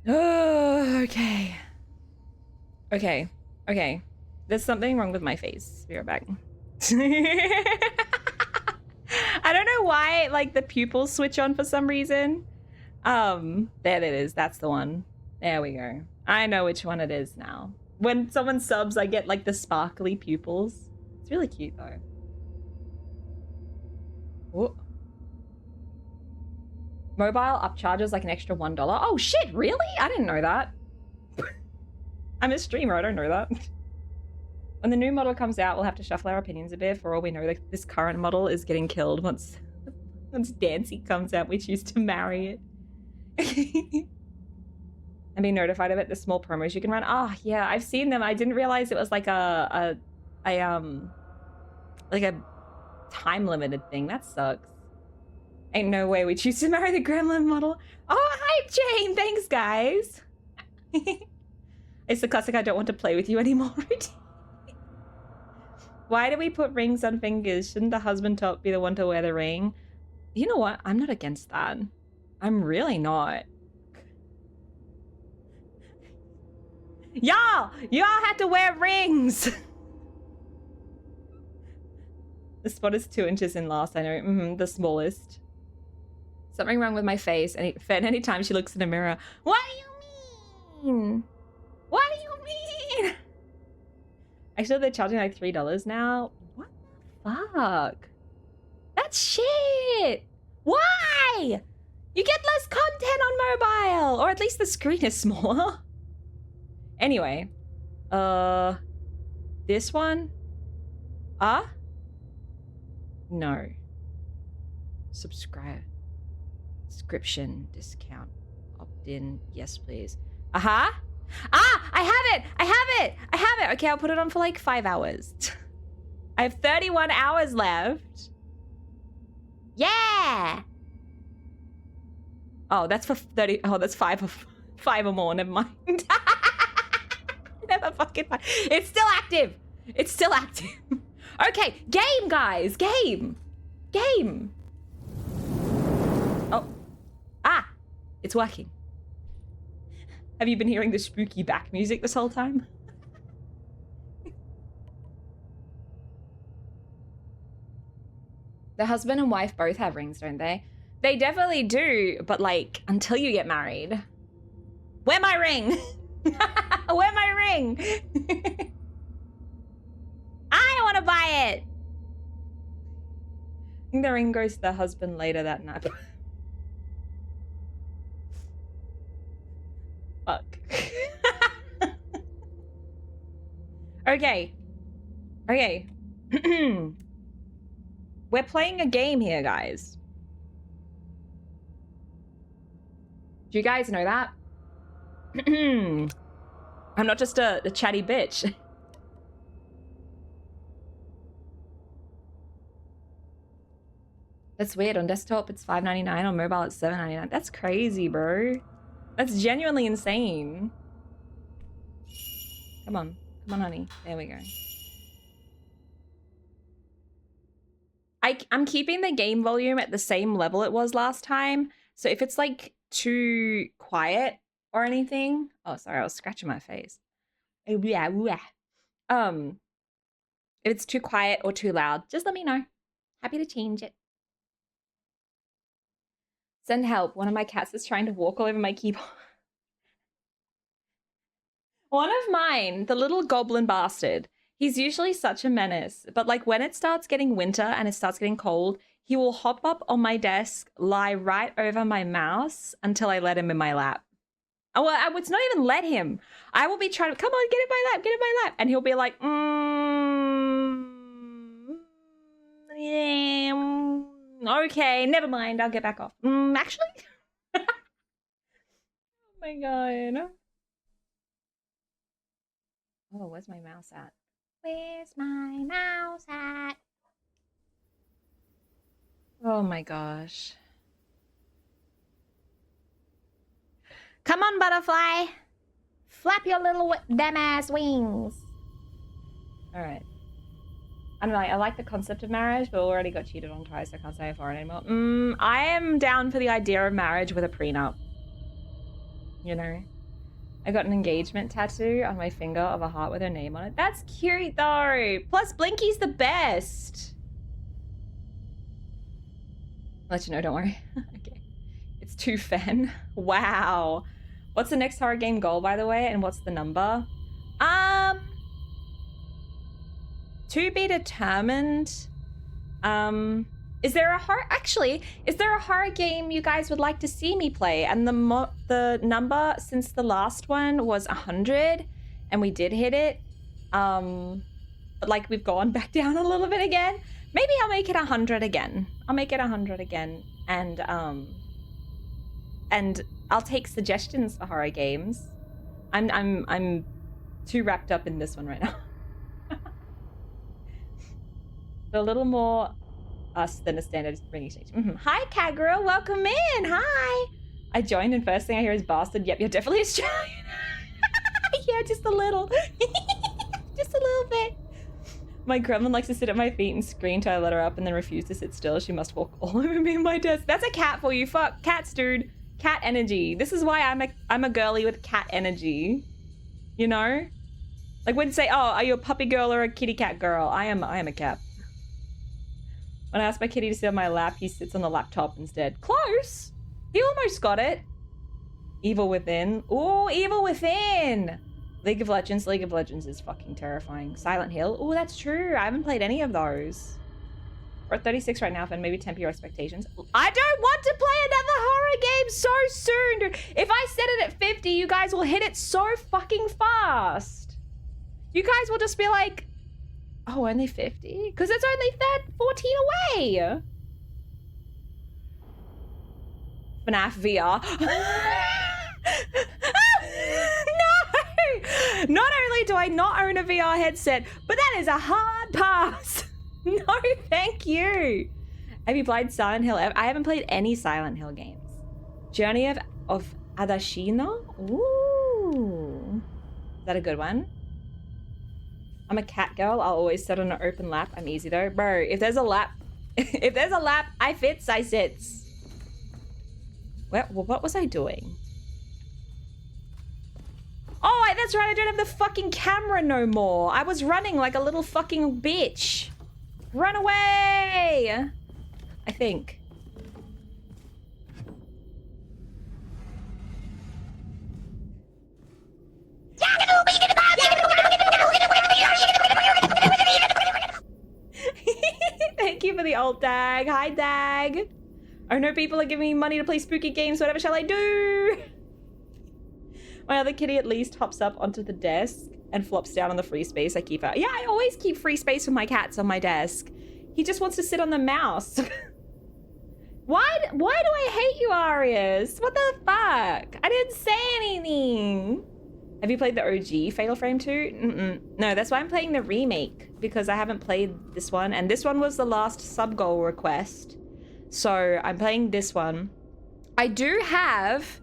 Speaker 1: Oh, okay. Okay. There's something wrong with my face. Be right back. I don't know why, like, the pupils switch on for some reason. There it is. That's the one. There we go. I know which one it is now. When someone subs, I get, like, the sparkly pupils. It's really cute, though. Oh. Mobile upcharges like an extra $1. Oh, shit, really? I didn't know that. I'm a streamer, I don't know that. When the new model comes out, we'll have to shuffle our opinions a bit. For all we know, this current model is getting killed once Dancy comes out. We choose to marry it. And be notified of it. The small promos you can run. Oh, yeah, I've seen them. I didn't realize it was like a time limited thing. That sucks. Ain't no way we choose to marry the gremlin model. Oh, hi, Jane. Thanks, guys. It's the classic I don't want to play with you anymore. Why do we put rings on fingers? Shouldn't the husband top be the one to wear the ring? You know what? I'm not against that. I'm really not. Y'all have to wear rings. The spot is 2 inches in last, I know. The smallest. Something wrong with my face. And anytime she looks in a mirror, what do you mean? What do you mean? Actually, they're charging like $3 now. What the fuck? That's shit. Why? You get less content on mobile, or at least the screen is smaller. Anyway, this one? No. Subscription discount. Opt in. Yes, please. I have it. Okay, I'll put it on for like 5 hours. I have 31 hours left.
Speaker 2: Yeah.
Speaker 1: Oh, that's for 30. Oh, that's 5 or more. Never mind. Never fucking mind. It's still active. It's still active. Okay, game, guys. Game. Oh. It's working. Have you been hearing the spooky back music this whole time? The husband and wife both have rings, don't they? They definitely do, but like, until you get married. Wear my ring! Wear my ring! I want to buy it! I think the ring goes to the husband later that night. Fuck. Okay. We're playing a game here, guys. Do you guys know that? I'm not just a chatty bitch. That's weird. On desktop, it's $5.99. On mobile, it's $7.99. That's crazy, bro. That's genuinely insane. Come on, honey. There we go. I'm keeping the game volume at the same level it was last time. So if it's like too quiet or anything, oh sorry, I was scratching my face. If it's too quiet or too loud, just let me know. Happy to change it. Send help. One of my cats is trying to walk all over my keyboard. One of mine, the little goblin bastard, he's usually such a menace, but like when it starts getting winter and it starts getting cold, he will hop up on my desk, lie right over my mouse until I let him in my lap. Oh, well, I would not even let him. I will be trying to, come on, get in my lap. And he'll be like, yeah, okay, never mind, I'll get back off. Actually? Oh my God. Oh, where's my mouse at?
Speaker 2: Where's my mouse at?
Speaker 1: Oh my gosh.
Speaker 2: Come on, butterfly. Flap your little damn ass wings.
Speaker 1: All right. I don't know, I like the concept of marriage, but already got cheated on twice, so I can't say for it anymore. I am down for the idea of marriage with a prenup. You know? I got an engagement tattoo on my finger of a heart with her name on it. That's cute though. Plus Blinky's the best. I'll let you know, don't worry. Okay. It's 2 Fen. Wow. What's the next horror game goal, by the way? And what's the number? To be determined. Is there a horror game you guys would like to see me play? And the number since the last one was 100, and we did hit it. But like we've gone back down a little bit again. Maybe I'll make it 100 again. I'll make it 100 again, and I'll take suggestions for horror games. I'm too wrapped up in this one right now. A little more us than a standard ringing stage. Hi, Kagura, welcome in. Hi. I joined, and first thing I hear is bastard. Yep, you're definitely Australian. Yeah, just a little. Just a little bit. My gremlin likes to sit at my feet and scream till I let her up and then refuse to sit still. She must walk all over me and my desk. That's a cat for you. Fuck cats, dude. Cat energy. This is why I'm a girly with cat energy. You know? Like when say, oh, are you a puppy girl or a kitty cat girl? I am a cat. When I ask my kitty to sit on my lap, he sits on the laptop instead. Close! He almost got it. Evil Within. Ooh, Evil Within! League of Legends. League of Legends is fucking terrifying. Silent Hill. Ooh, that's true. I haven't played any of those. We're at 36 right now, and maybe temper your expectations. I don't want to play another horror game so soon. If I set it at 50, you guys will hit it so fucking fast. You guys will just be like, oh, only 50? Because it's only 14 away. FNAF VR. No! Not only do I not own a VR headset, but that is a hard pass. No, thank you. Have you played Silent Hill? I haven't played any Silent Hill games. Journey of Adashino? Ooh. Is that a good one? I'm a cat girl. I'll always sit on an open lap. I'm easy though. Bro, if there's a lap, I fits, I sits. What was I doing? Oh, that's right. I don't have the fucking camera no more. I was running like a little fucking bitch. Run away! I think. Thank you for the old Dag. Hi, Dag. I know people are giving me money to play spooky games. Whatever shall I do? My other kitty at least hops up onto the desk and flops down on the free space I keep out. Yeah, I always keep free space for my cats on my desk. He just wants to sit on the mouse. Why do I hate you, Arius? What the fuck? I didn't say anything. Have you played the OG Fatal Frame 2? No, that's why I'm playing the remake, because I haven't played this one, and this one was the last sub-goal request. So I'm playing this one. I do have,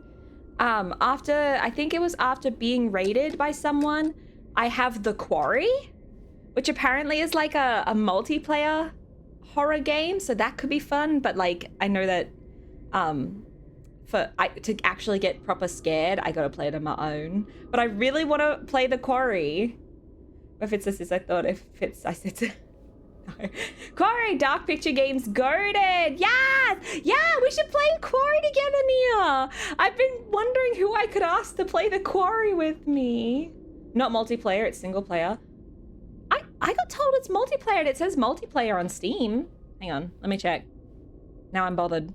Speaker 1: I think it was after being raided by someone, I have The Quarry, which apparently is like a multiplayer horror game, so that could be fun, but like, I know that to actually get proper scared, I gotta play it on my own. But I really want to play The Quarry. If it's this, I thought if it's, I said to... No. Quarry, Dark Picture Games, goated! Yes! Yeah, we should play Quarry together, Nia! I've been wondering who I could ask to play The Quarry with me. Not multiplayer, it's single player. I got told it's multiplayer, and it says multiplayer on Steam. Hang on, let me check. Now I'm bothered.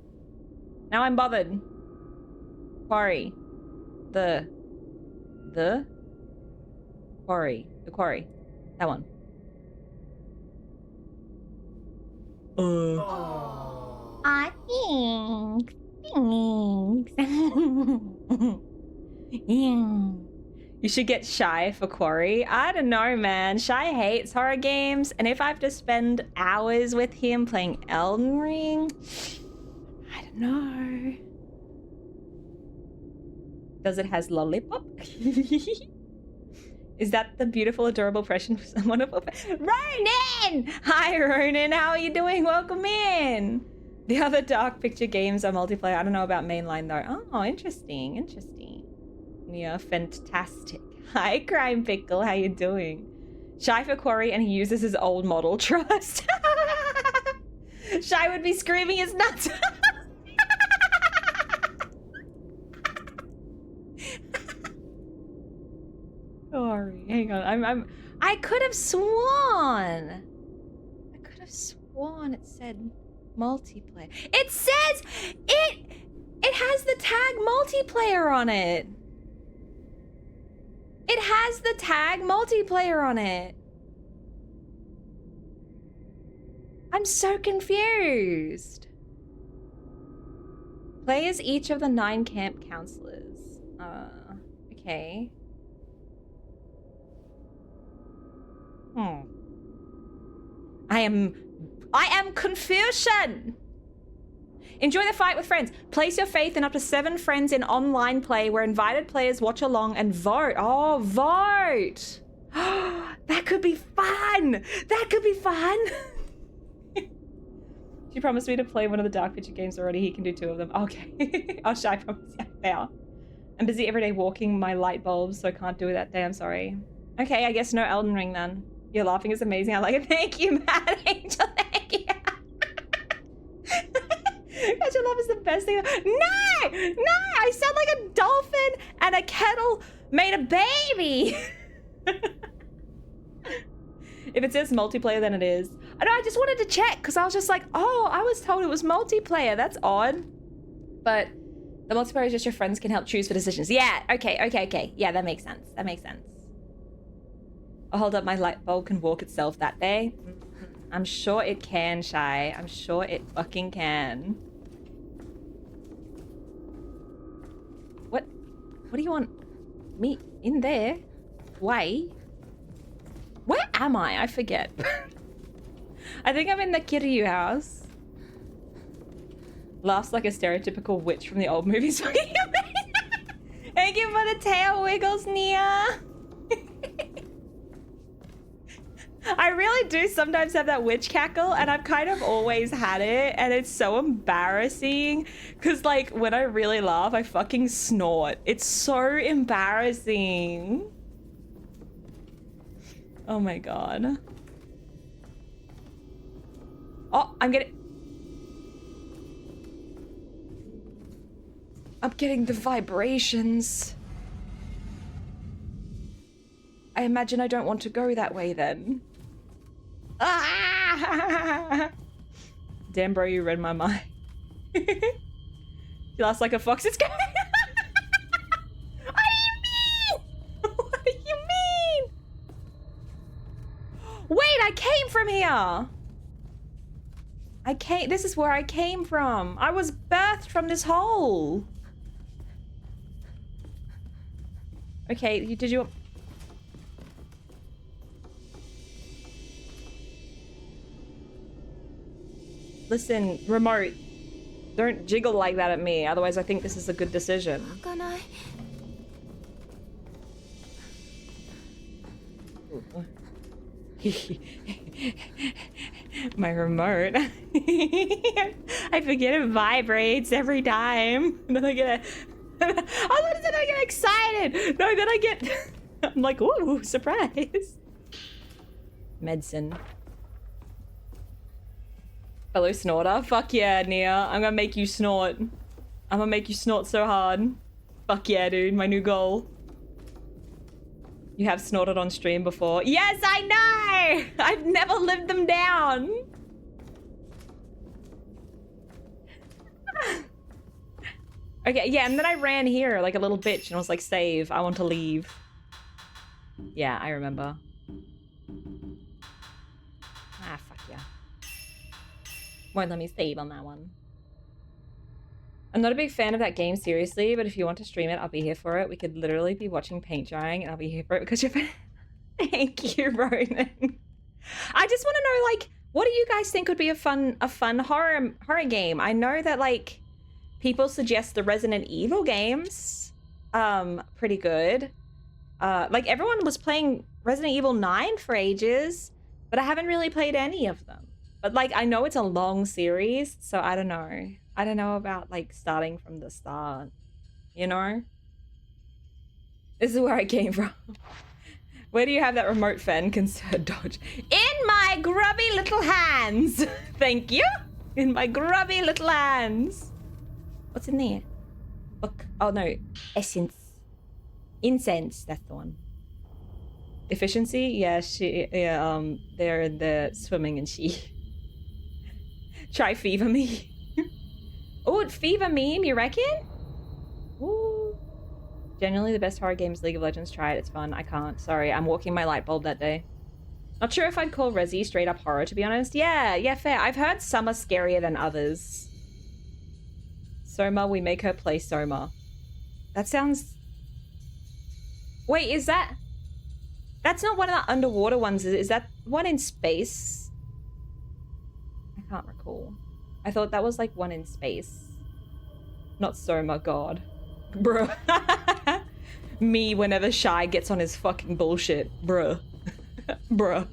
Speaker 1: Quarry. The Quarry. The Quarry. That one.
Speaker 2: Aw, thanks.
Speaker 1: Yeah. You should get Shy for Quarry. I don't know, man. Shy hates horror games, and if I have to spend hours with him playing Elden Ring, I don't know. Does it has lollipop? Is that the beautiful, adorable impression for someone of Ronan? Hi, Ronan. How are you doing? Welcome in. The other Dark Picture games are multiplayer. I don't know about mainline though. Oh, interesting. Yeah, fantastic. Hi, Crime Pickle. How you doing? Shy for Quarry, and he uses his old model trust. Shy would be screaming his nuts. Sorry, hang on. I could have sworn it said multiplayer. It says it has the tag multiplayer on it. It has the tag multiplayer on it. I'm so confused. Play as each of the 9 camp counselors. Okay. I am confusion. Enjoy the fight with friends. Place your faith in up to 7 friends in online play where invited players watch along and vote. Oh, vote. That could be fun. She promised me to play one of the Dark Picture games already. He can do 2 of them. Okay. I'll Shy promise. Yeah, they are. I'm busy every day walking my light bulbs, so I can't do it that day. I'm sorry. Okay, I guess no Elden Ring then. Your laughing is amazing. I like it. Thank you, Mad Angel. Thank you. God, your laugh is the best thing. No! No! I sound like a dolphin and a kettle made a baby. If it says multiplayer, then it is. I know, I just wanted to check because I was just like, oh, I was told it was multiplayer. That's odd. But the multiplayer is just your friends can help choose for decisions. Yeah, okay. Yeah, that makes sense. That makes sense. I'll hold up, my light bulb can walk itself that day. I'm sure it can, Shy. I'm sure it fucking can. What? What do you want? Me in there? Why? Where am I? I forget. I think I'm in the Kiryu house. Laughs like a stereotypical witch from the old movies. Thank you for the tail wiggles, Nia. I really do sometimes have that witch cackle, and I've kind of always had it, and it's so embarrassing because, like, when I really laugh, I fucking snort. It's so embarrassing. Oh my god. Oh, I'm getting the vibrations. I imagine I don't want to go that way then. Ah! Damn, bro, you read my mind. You laugh like a fox. It's going. What do you mean? What do you mean? Wait, I came from here. This is where I came from. I was birthed from this hole. Okay, did you... Listen, remote, don't jiggle like that at me, otherwise I think this is a good decision. My remote. I forget it vibrates every time. And then I get then I get excited. No, then I get... I'm like, ooh, surprise. Medicine. Fellow snorter? Fuck yeah, Nia. I'm gonna make you snort. I'm gonna make you snort so hard. Fuck yeah, dude. My new goal. You have snorted on stream before. Yes, I know! I've never lived them down. Okay, yeah, and then I ran here like a little bitch and I was like, save. I want to leave. Yeah, I remember. Ah, fuck yeah. Won't let me save on that one. I'm not a big fan of that game, seriously, but if you want to stream it, I'll be here for it. We could literally be watching paint drying and I'll be here for it because you're... Thank you, Ronan. I just want to know, like, what do you guys think would be a fun horror game? I know that, like, people suggest the Resident Evil games. Pretty good. Like, everyone was playing Resident Evil 9 for ages, but I haven't really played any of them. But, like, I know it's a long series, so I don't know. I don't know about, like, starting from the start, you know? This is where I came from. Where do you have that remote fan concern dodge? In my grubby little hands! Thank you! In my grubby little hands! What's in there? Book. Oh, no. Essence. Incense. That's the one. Efficiency? Yeah, they're in the swimming and she... Try fever me. Oh, fever meme, you reckon? Ooh. Generally, the best horror game is League of Legends. Try it, it's fun. I can't. Sorry, I'm walking my light bulb that day. Not sure if I'd call Resi straight up horror, to be honest. Yeah, fair. I've heard some are scarier than others. Soma, we make her play Soma. That sounds... Wait, is that... That's not one of the underwater ones, is that one in space? I can't recall. I thought that was like one in space. Not Soma, God. Bruh. Me whenever Shy gets on his fucking bullshit. Bruh. Bruh.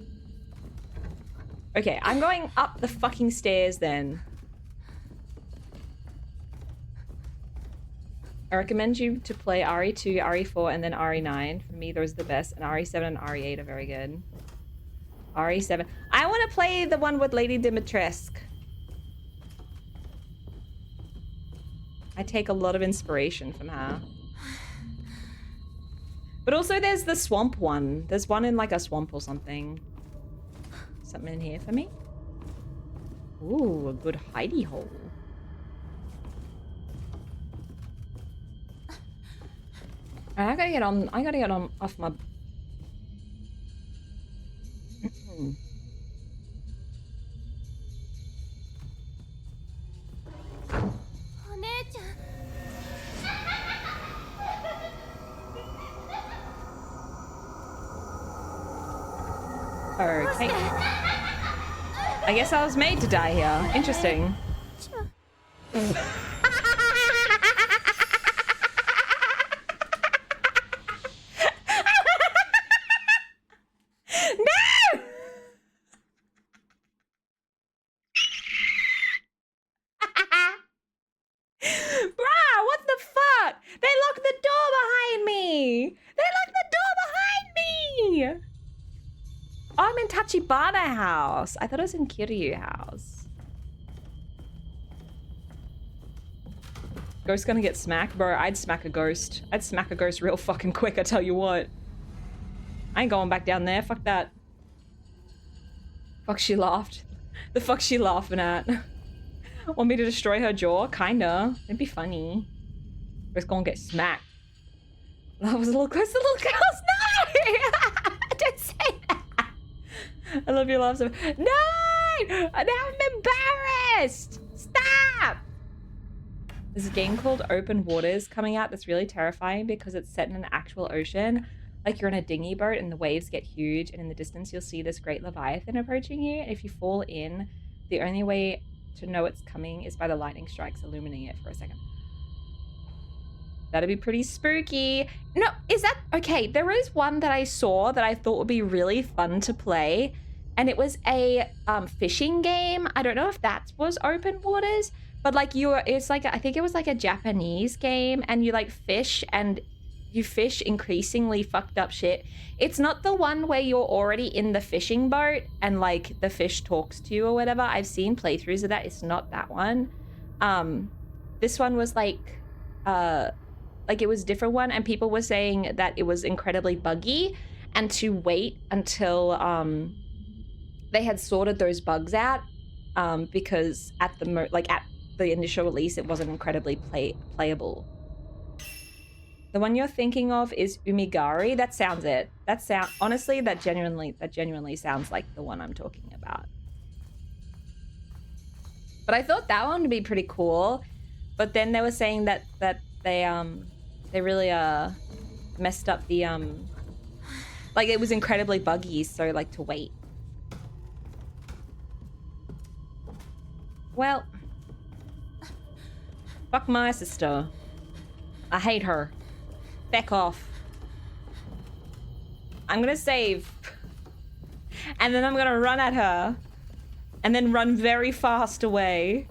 Speaker 1: Okay, I'm going up the fucking stairs then. I recommend you to play RE2, RE4, and then RE9. For me, those are the best. And RE7 and RE8 are very good. RE7. I want to play the one with Lady Dimitrescu. I take a lot of inspiration from her. But also there's the swamp one. There's one in like a swamp or something. Something in here for me? Ooh, a good hidey hole. I gotta get on off my... Okay. I guess I was made to die here. Interesting. No! Bruh, what the fuck? They locked the door behind me! They locked the door behind me! Oh, I'm in Tachibana house. I thought it was in Kiryu house. Ghost gonna get smacked? Bro, I'd smack a ghost. I'd smack a ghost real fucking quick, I tell you what. I ain't going back down there. Fuck that. Fuck, she laughed. The fuck she laughing at? Want me to destroy her jaw? Kinda. It'd be funny. Ghost gonna get smacked. That was a little close to little girls. No! Don't say that. I love your laugh so much. No! Now I'm embarrassed! Stop! There's a game called Open Waters coming out that's really terrifying because it's set in an actual ocean. Like you're on a dinghy boat and the waves get huge, and in the distance you'll see this great leviathan approaching you. And if you fall in, the only way to know it's coming is by the lightning strikes illuminating it for a second. That'd be pretty spooky. No, is that... Okay, there is one that I saw that I thought would be really fun to play. And it was a fishing game. I don't know if that was Open Waters. But like it's like, I think it was like a Japanese game. And you like fish and you fish increasingly fucked up shit. It's not the one where you're already in the fishing boat and like the fish talks to you or whatever. I've seen playthroughs of that. It's not that one. This one was like it was a different one, and people were saying that it was incredibly buggy and to wait until they had sorted those bugs out because at the initial release it wasn't incredibly playable. The one you're thinking of is Umigari. That sounds it. Honestly, that genuinely sounds like the one I'm talking about. But I thought that one would be pretty cool. But then they were saying that they really messed up the like it was incredibly buggy, so like to wait. Well, fuck my sister. I hate her. Back off. I'm gonna save. And then I'm gonna run at her. And then run very fast away.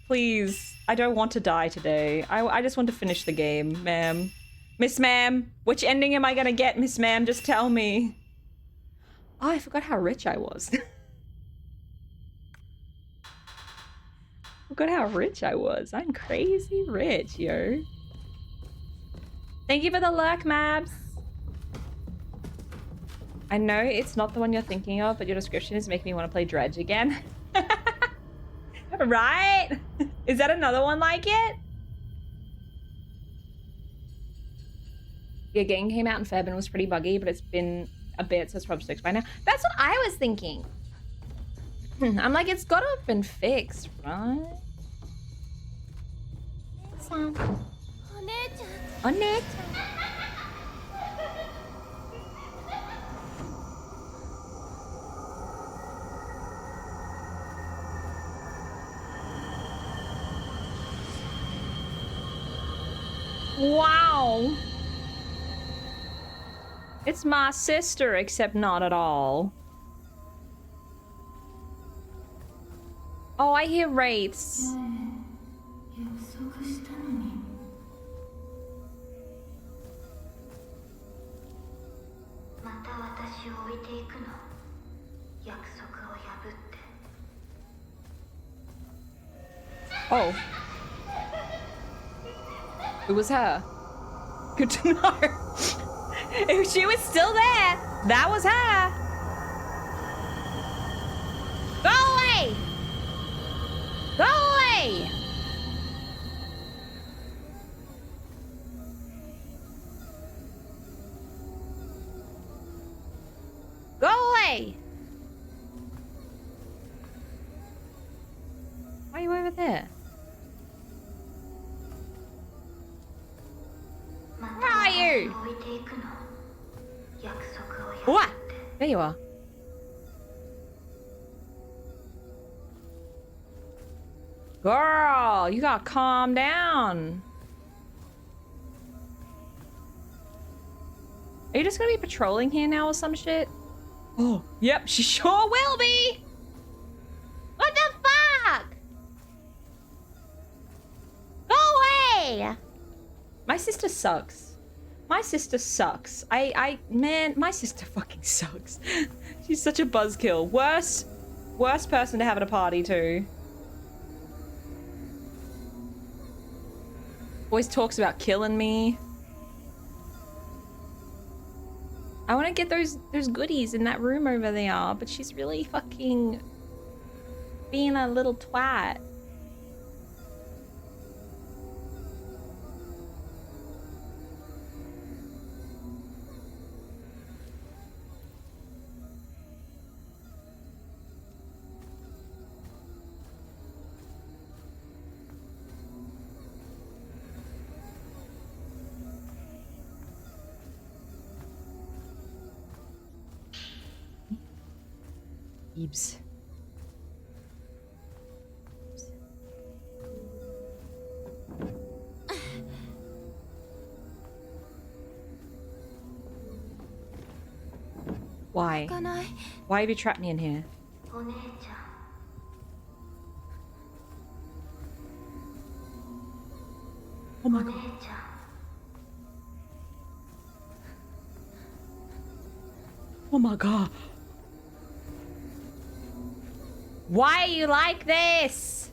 Speaker 1: Please. I don't want to die today. I just want to finish the game, ma'am. Miss Ma'am, which ending am I gonna get, Miss Ma'am? Just tell me. Oh, I forgot how rich I was. Forgot how rich I was. I'm crazy rich, yo. Thank you for the lurk, Mabs. I know it's not the one you're thinking of, but your description is making me want to play Dredge again. Right? Is that another one like it? Yeah, game came out in Feb and was pretty buggy, but it's been a bit, so it's probably fixed by now. That's what I was thinking. I'm like, it's gotta have been fixed, right? Onet. Wow. It's my sister, except not at all. Oh, I hear wraiths. Oh. It was her. Good to know. If she was still there, that was her.
Speaker 2: Go away! Go away! Go away!
Speaker 1: Why are you over there?
Speaker 2: Where are you?
Speaker 1: What? There you are. Girl, you gotta calm down. Are you just gonna be patrolling here now or some shit? Oh, yep, she sure will be.
Speaker 2: What the fuck? Go away!
Speaker 1: My sister sucks. My sister sucks. Man, my sister fucking sucks. She's such a buzzkill. Worst person to have at a party too. Always talks about killing me. I want to get those goodies in that room over there, but she's really fucking being a little twat. Eebs. Why? Why have you trapped me in here? Oh my god. Oh my god.
Speaker 2: Why are you like this?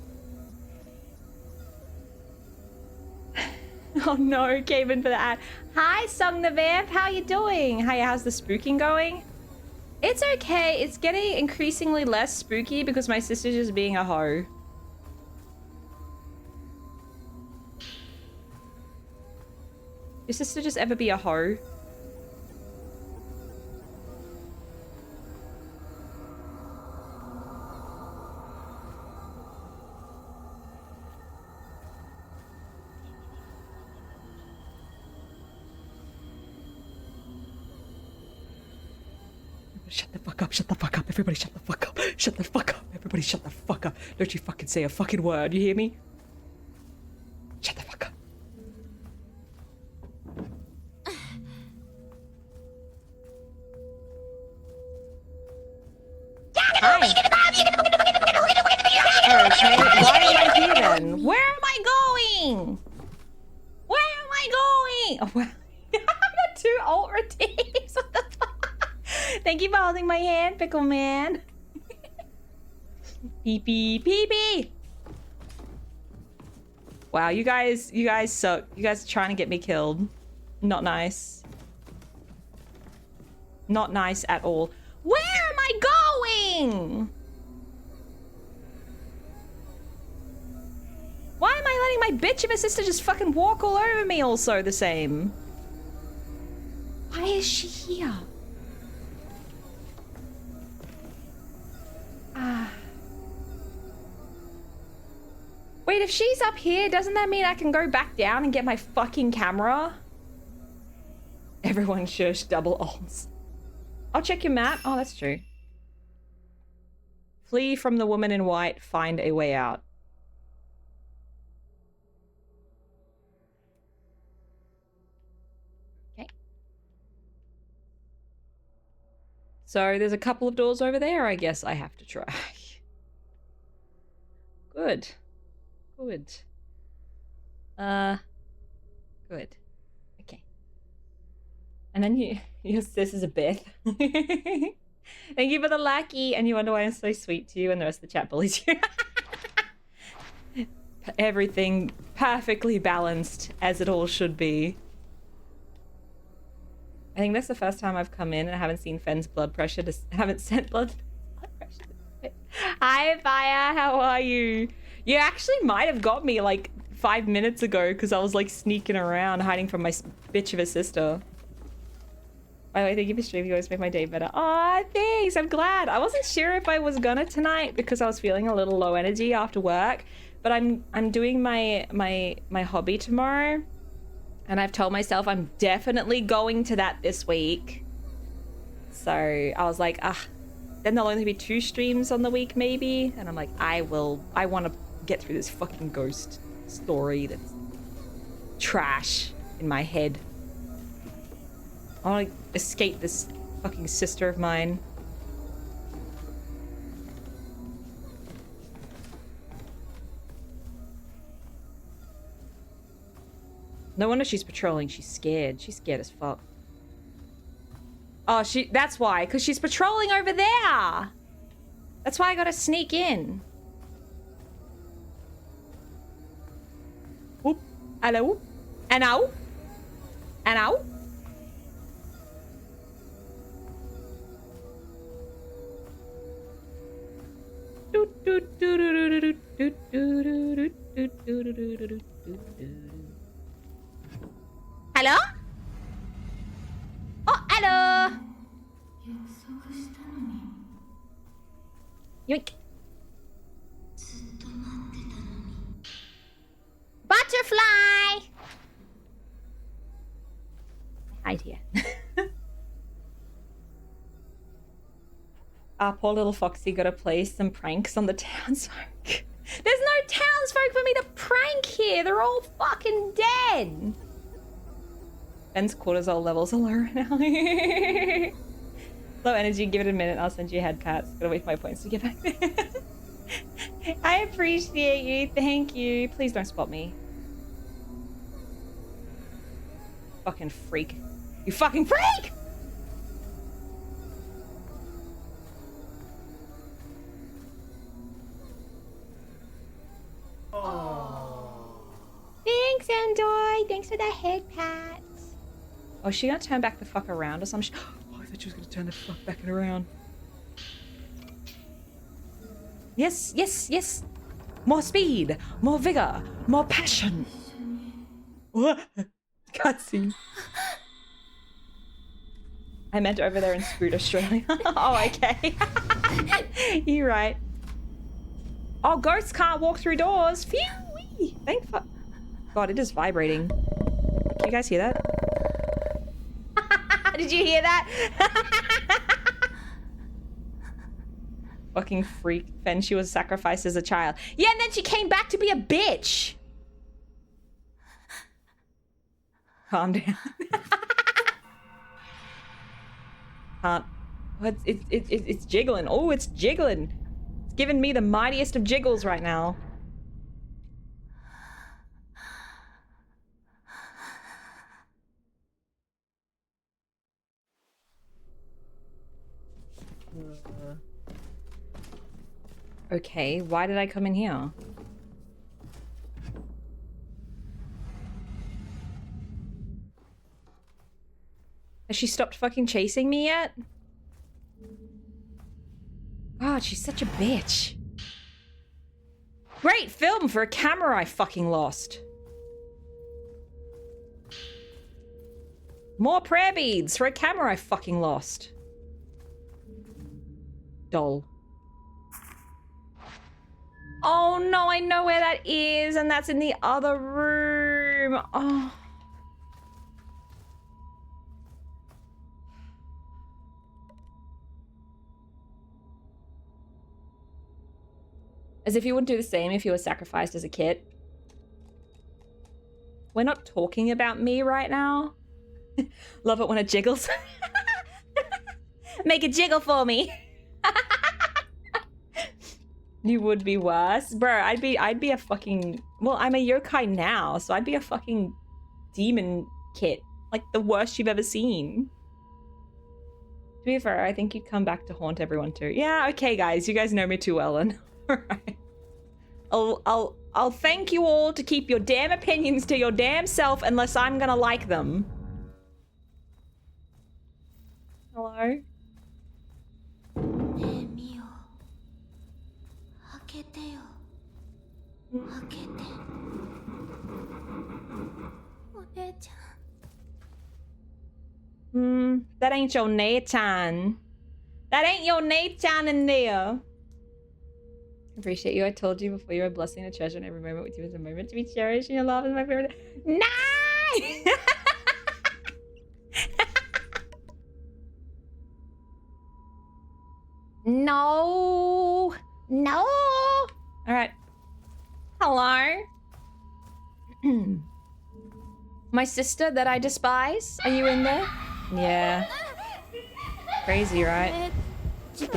Speaker 1: Oh no, came in for the ad. Hi, Song the Vamp. How you doing? Hi, how's the spooking going? It's okay. It's getting increasingly less spooky because my sister's just being a hoe. Your sister just ever be a hoe? Shut the fuck up, shut the fuck up, everybody shut the fuck up, shut the fuck up, everybody shut the fuck up. Don't you fucking say a fucking word, you hear me? Shut the fuck up. Hi. Okay, why am I here then? Where am I going? Where am I going? Oh, well, I got 2 alt redeems. What the fuck? Thank you for holding my hand, Pickle Man. Pee pee pee pee. Wow, you guys suck. You guys are trying to get me killed. Not nice. Not nice at all. Where am I going? Why am I letting my bitch of a sister just fucking walk all over me also the same? Why is she here? Wait, if she's up here, doesn't that mean I can go back down and get my fucking camera? Everyone shush, double alts. I'll check your map. Oh, that's true. Flee from the woman in white, find a way out. Okay. So there's a couple of doors over there. I guess I have to try. Good. Good. Good. Okay. And then this is a Beth. Thank you for the lucky. And you wonder why I'm so sweet to you and the rest of the chat bullies you. Everything perfectly balanced as it all should be. I think that's the first time I've come in and I haven't seen Fenn's blood pressure. Haven't sent blood pressure. Hi, Fire. How are you? You actually might have got me like 5 minutes ago because I was like sneaking around, hiding from my bitch of a sister. By the way, thank you for streaming. You always make my day better. Aw, thanks. I'm glad. I wasn't sure if I was gonna tonight because I was feeling a little low energy after work. But I'm doing my hobby tomorrow. And I've told myself I'm definitely going to that this week. So I was like, then there'll only be 2 streams on the week maybe. And I'm like, I want to get through this fucking ghost story that's trash in my head. I want to escape this fucking sister of mine. No wonder she's patrolling. She's scared. She's scared as fuck. Oh, that's why. Because she's patrolling over there. That's why I gotta sneak in. Whoop. Hello. And now. And now.
Speaker 2: Hello? Oh, hello. Yoink. Butterfly. Hide here.
Speaker 1: Poor little Foxy gotta play some pranks on the townsfolk. There's no townsfolk for me to prank here. They're all fucking dead. Ben's cortisol levels are low right now. Low energy, give it a minute. I'll send you head pats. Gotta wait for my points to get back there. I appreciate you. Thank you. Please don't spot me. Fucking freak. You fucking freak!
Speaker 2: Thanks, Andoy. Thanks for the head pat.
Speaker 1: Oh, is she gonna turn back the fuck around or something? Oh, I thought she was gonna turn the fuck back and around. Yes, yes, yes. More speed, more vigor, more passion. What? Cutscene. I meant over there in Scoot, Australia. Oh, okay. You're right. Oh, ghosts can't walk through doors. Phew! Thank fuck. God, it is vibrating. Can you guys hear that? Did you hear that? Fucking freak. Fen, she was sacrificed as a child. Yeah, and then she came back to be a bitch. Calm down. Can't. It's jiggling. Oh, it's jiggling. It's giving me the mightiest of jiggles right now. Okay, why did I come in here? Has she stopped fucking chasing me yet? God, she's such a bitch. Great film for a camera I fucking lost. More prayer beads for a camera I fucking lost. Doll. Oh no, I know where that is, and that's in the other room. Oh. As if you wouldn't do the same if you were sacrificed as a kid. We're not talking about me right now. Love it when it jiggles. Make it jiggle for me. You would be worse. Bro, I'd be a fucking... Well, I'm a yokai now, so I'd be a fucking demon kit. Like, the worst you've ever seen. To be fair, I think you'd come back to haunt everyone too. Yeah, okay, guys. You guys know me too well, and alright. I'll thank you all to keep your damn opinions to your damn self unless I'm gonna like them. Hello? That ain't your Nathan. That ain't your Nathan in there. Appreciate you. I told you before, you're a blessing and a treasure, and every moment with you is a moment to be cherished, and your love is my favorite. Nice! No. No. All right. Hello. My sister that I despise. Are you in there? Yeah. Crazy, right? No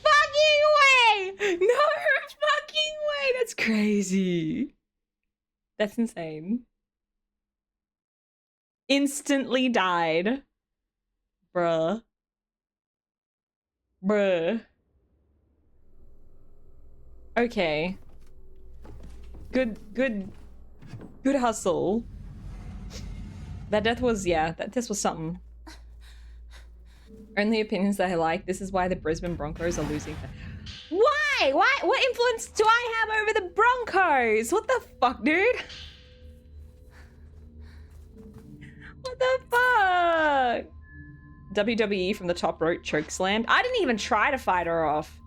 Speaker 1: fucking way! No fucking way! That's crazy. That's insane. Instantly died. Bruh. Bruh. Okay. Good hustle. That death was, yeah, this was something. Only opinions that I like. This is why the Brisbane Broncos are losing. Why? Why? What influence do I have over the Broncos? What the fuck, dude? What the fuck? WWE from the top rope choke slammed. I didn't even try to fight her off.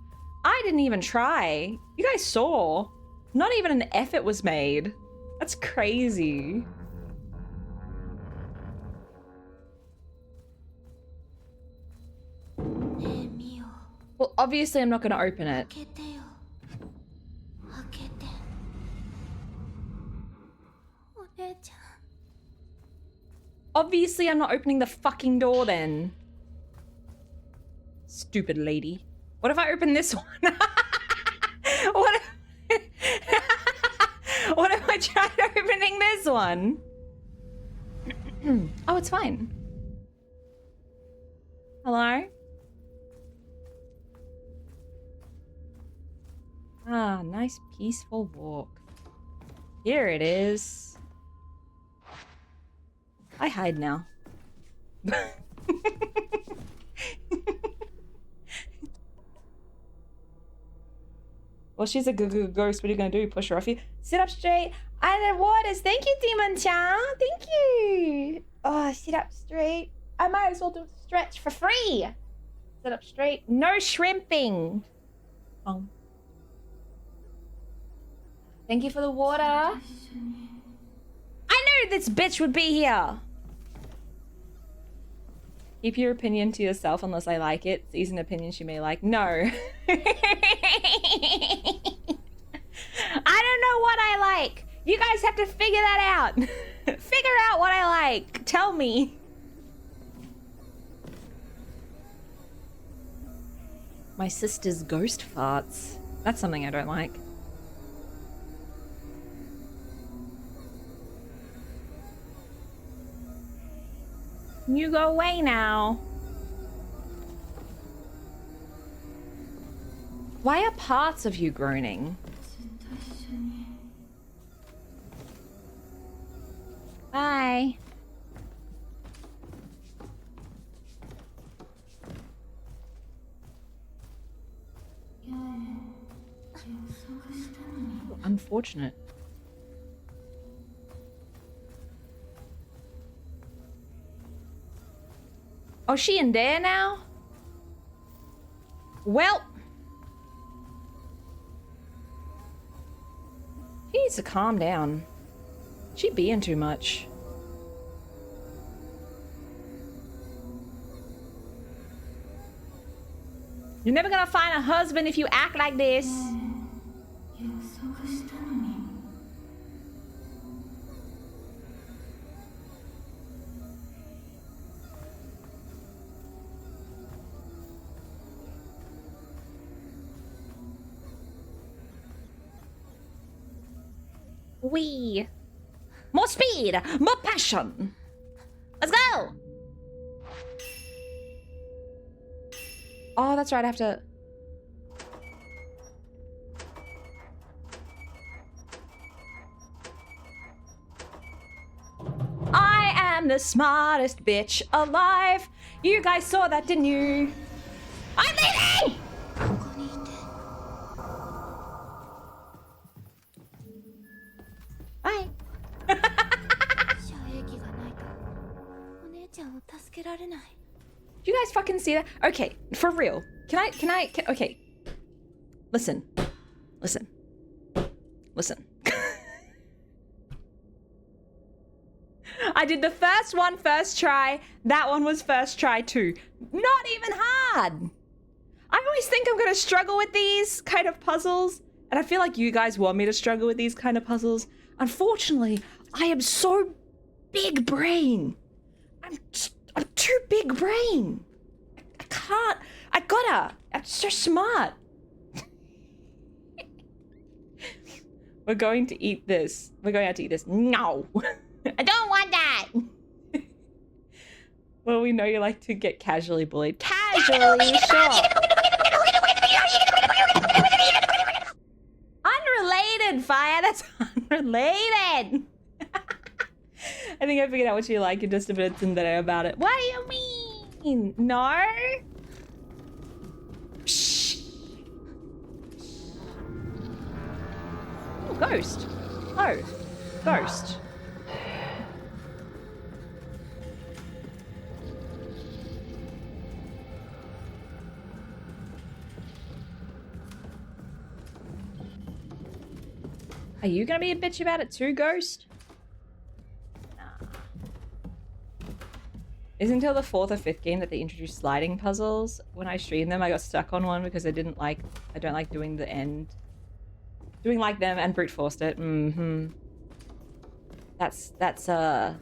Speaker 1: I didn't even try. You guys saw. Not even an effort was made. That's crazy. Well, obviously I'm not going to open it. Obviously I'm not opening the fucking door then. Stupid lady. What if I open this one? What if I tried opening this one? Oh, it's fine. Hello? Ah, nice peaceful walk. Here it is. I hide now. Well, she's a good ghost. What are you gonna do? Push her off you? Sit up straight. Under waters. Thank you, Demon-chan. Thank you. Oh, sit up straight. I might as well do a stretch for free. Sit up straight. No shrimping. Thank you for the water. I knew this bitch would be here. Keep your opinion to yourself unless I like it. These an opinion she may like. No. I don't know what I like. You guys have to figure that out. Figure out what I like. Tell me. My sister's ghost farts. That's something I don't like. You go away now. Why are parts of you groaning? Bye. Unfortunate. Oh, she in there now? Well. She needs to calm down. She being too much. You're never gonna find a husband if you act like this. Wee. More speed! More passion! Let's go! Oh, that's right, I have to... I am the smartest bitch alive. You guys saw that, didn't you? I'm leaving! Bye. Do you guys fucking see that? Okay, for real. Okay. Listen. I did the first one first try. That one was first try too. Not even hard. I always think I'm gonna struggle with these kind of puzzles. And I feel like you guys want me to struggle with these kind of puzzles. Unfortunately, I am so big brain. I'm too big brain. I can't. I'm so smart. We're going to eat this. We're going out to eat this. No.
Speaker 2: I don't want that.
Speaker 1: Well, we know you like to get casually bullied. Casually, sure. Unrelated, Fire. That's unrelated. I think I figured out what you like. You're just a bit tsundere about it. What do you mean? No? Shh. Oh, ghost. Oh, ghost. Are you gonna be a bitch about it too, Ghost? Nah. It's until the 4th or 5th game that they introduced sliding puzzles. When I streamed them, I got stuck on one because I don't like doing the end. Doing like them and brute forced it. Mm-hmm. That's a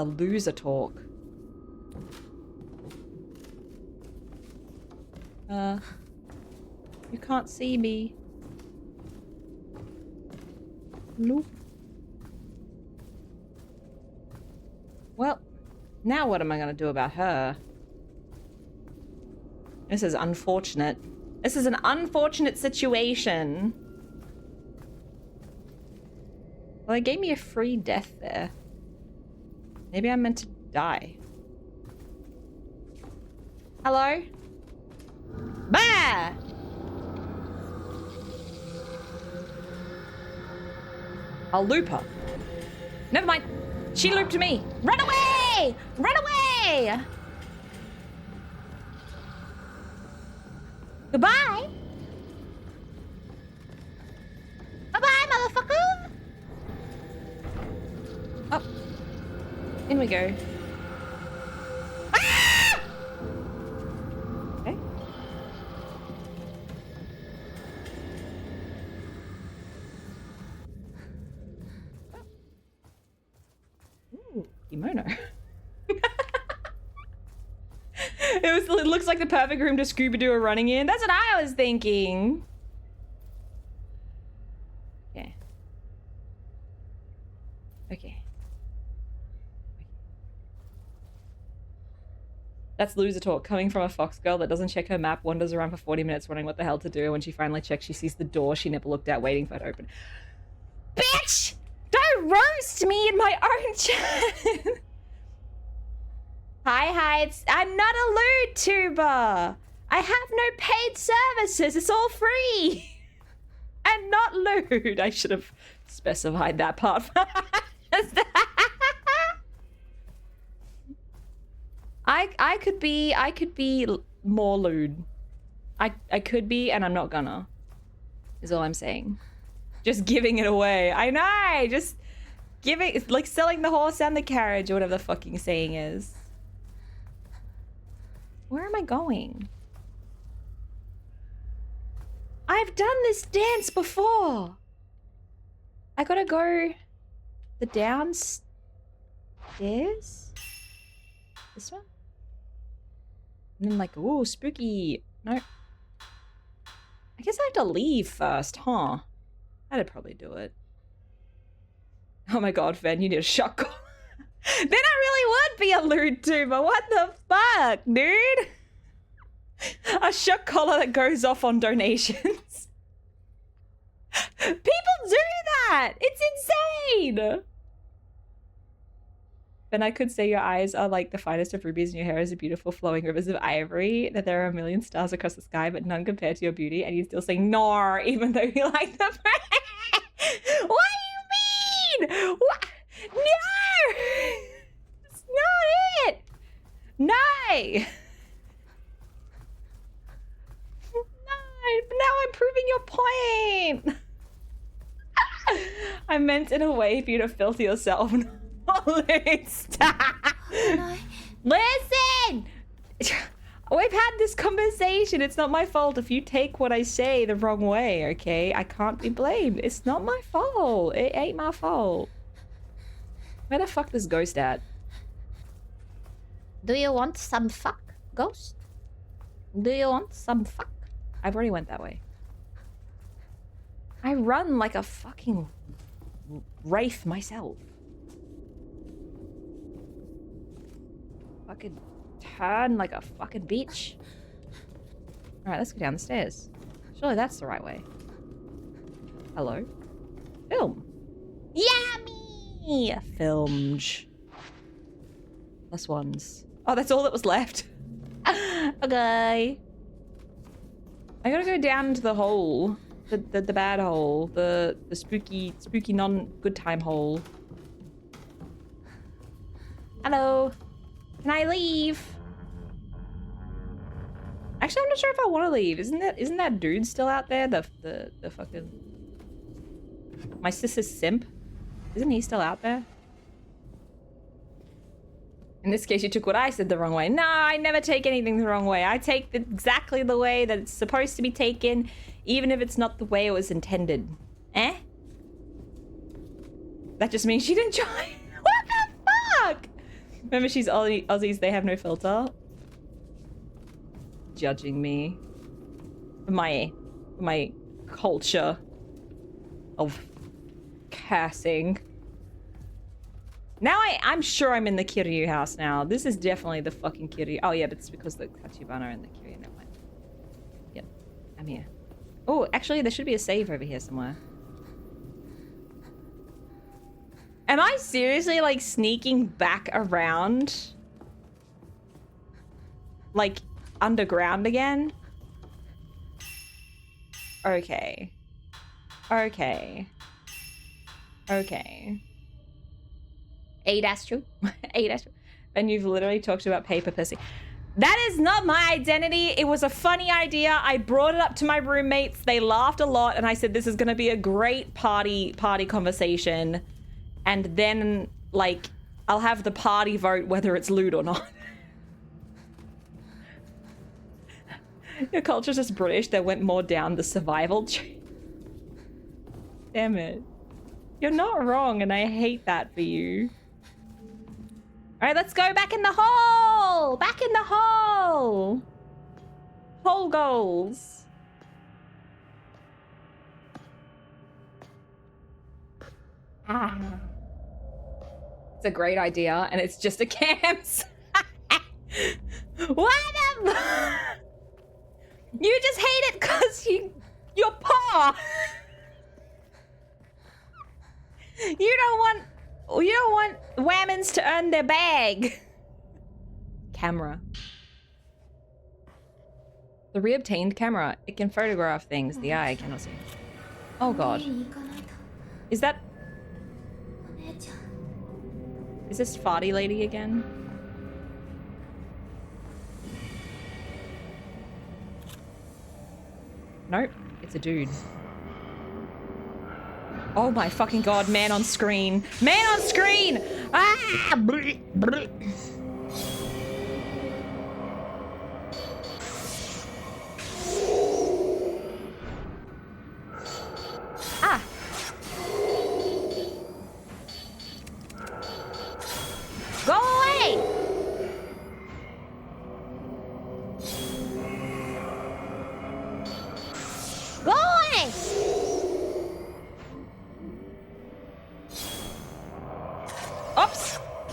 Speaker 1: loser talk. You can't see me. Nope. Well, now what am I gonna do about her? This is unfortunate. This is an unfortunate situation. Well, they gave me a free death there. Maybe I'm meant to die. Hello? Bah! I'll loop her. Never mind. She looped me. Run away! Run away! Goodbye. Bye-bye, motherfucker. Oh. In we go. Ah! Okay. Kimono. It looks like the perfect room to Scooby-Doo are running in. That's what I was thinking. Okay. Okay. That's loser talk coming from a fox girl that doesn't check her map, wanders around for 40 minutes wondering what the hell to do. When she finally checks, she sees the door she never looked at waiting for it to open. Bitch! Don't roast me in my own chat. Hi, I'm not a lewd tuber. I have no paid services. It's all free. And not lewd. I should have specified that part first. I could be more lewd. I could be, and I'm not gonna. Is all I'm saying. Just giving it away. I know. Just giving. It's like selling the horse and the carriage, or whatever the fucking saying is. Where am I going? I've done this dance before. I gotta go the downstairs. This one? And then like, ooh, spooky. No. I guess I have to leave first, huh? That'd probably do it. Oh my god, Fen, you need a shot collar. Then I really would be a lewd tuber. What the fuck, dude? A shot collar that goes off on donations. People do that! It's insane! Then I could say your eyes are like the finest of rubies and your hair is a beautiful flowing rivers of ivory, that there are a million stars across the sky, but none compared to your beauty, and you still say "nar" even though you like the What do you mean? What? No! It's not it! No! No, now I'm proving your point! I meant in a way for you to filter yourself. Stop! Listen! We've had this conversation. It's not my fault if you take what I say the wrong way, okay? I can't be blamed. It's not my fault. It ain't my fault. Where the fuck is Ghost at?
Speaker 2: Do you want some fuck, Ghost? Do you want some fuck?
Speaker 1: I've already went that way. I run like a fucking wraith myself. Fucking turn like a fucking bitch. Alright, let's go down the stairs. Surely that's the right way. Hello? Film.
Speaker 2: Yummy!
Speaker 1: Filmed. Plus ones. Oh, that's all that was left. Okay. I gotta go down into the hole. The bad hole. The spooky non-good time hole. Hello. Can I leave? Actually, I'm not sure if I want to leave. Isn't that dude still out there? The fucking... My sister's simp? Isn't he still out there? In this case, you took what I said the wrong way. No, I never take anything the wrong way. I take exactly the way that it's supposed to be taken, even if it's not the way it was intended. Eh? That just means she didn't try. What the fuck? Remember, she's Aussies, they have no filter. Judging me. For my culture of cursing. Now I'm sure I'm in the Kiryu house now. This is definitely the fucking Kiryu. Oh yeah, but it's because the Tachibana and the Kiryu. Never mind. Yep, I'm here. Oh, actually, there should be a save over here somewhere. Am I seriously like sneaking back around? Like underground again? Okay. Okay. Okay.
Speaker 2: That's true.
Speaker 1: That's true. And you've literally talked about paper pussy. That is not my identity. It was a funny idea. I brought it up to my roommates. They laughed a lot, and I said this is going to be a great party conversation. And then, like, I'll have the party vote whether it's lewd or not. Your culture's just British. They went more down the survival tree. Damn it. You're not wrong, and I hate that for you. All right, let's go back in the hole. Back in the hole. Hole goals. Ah. It's a great idea, and it's just a campsite. What the? You just hate it because your paw. You don't want whammons to earn their bag. Camera. The reobtained camera. It can photograph things the eye cannot see. Oh god. Is this farty lady again? Nope, it's a dude. Oh my fucking god, man on screen. Man on screen! Ah! Ah! Go away! Go away!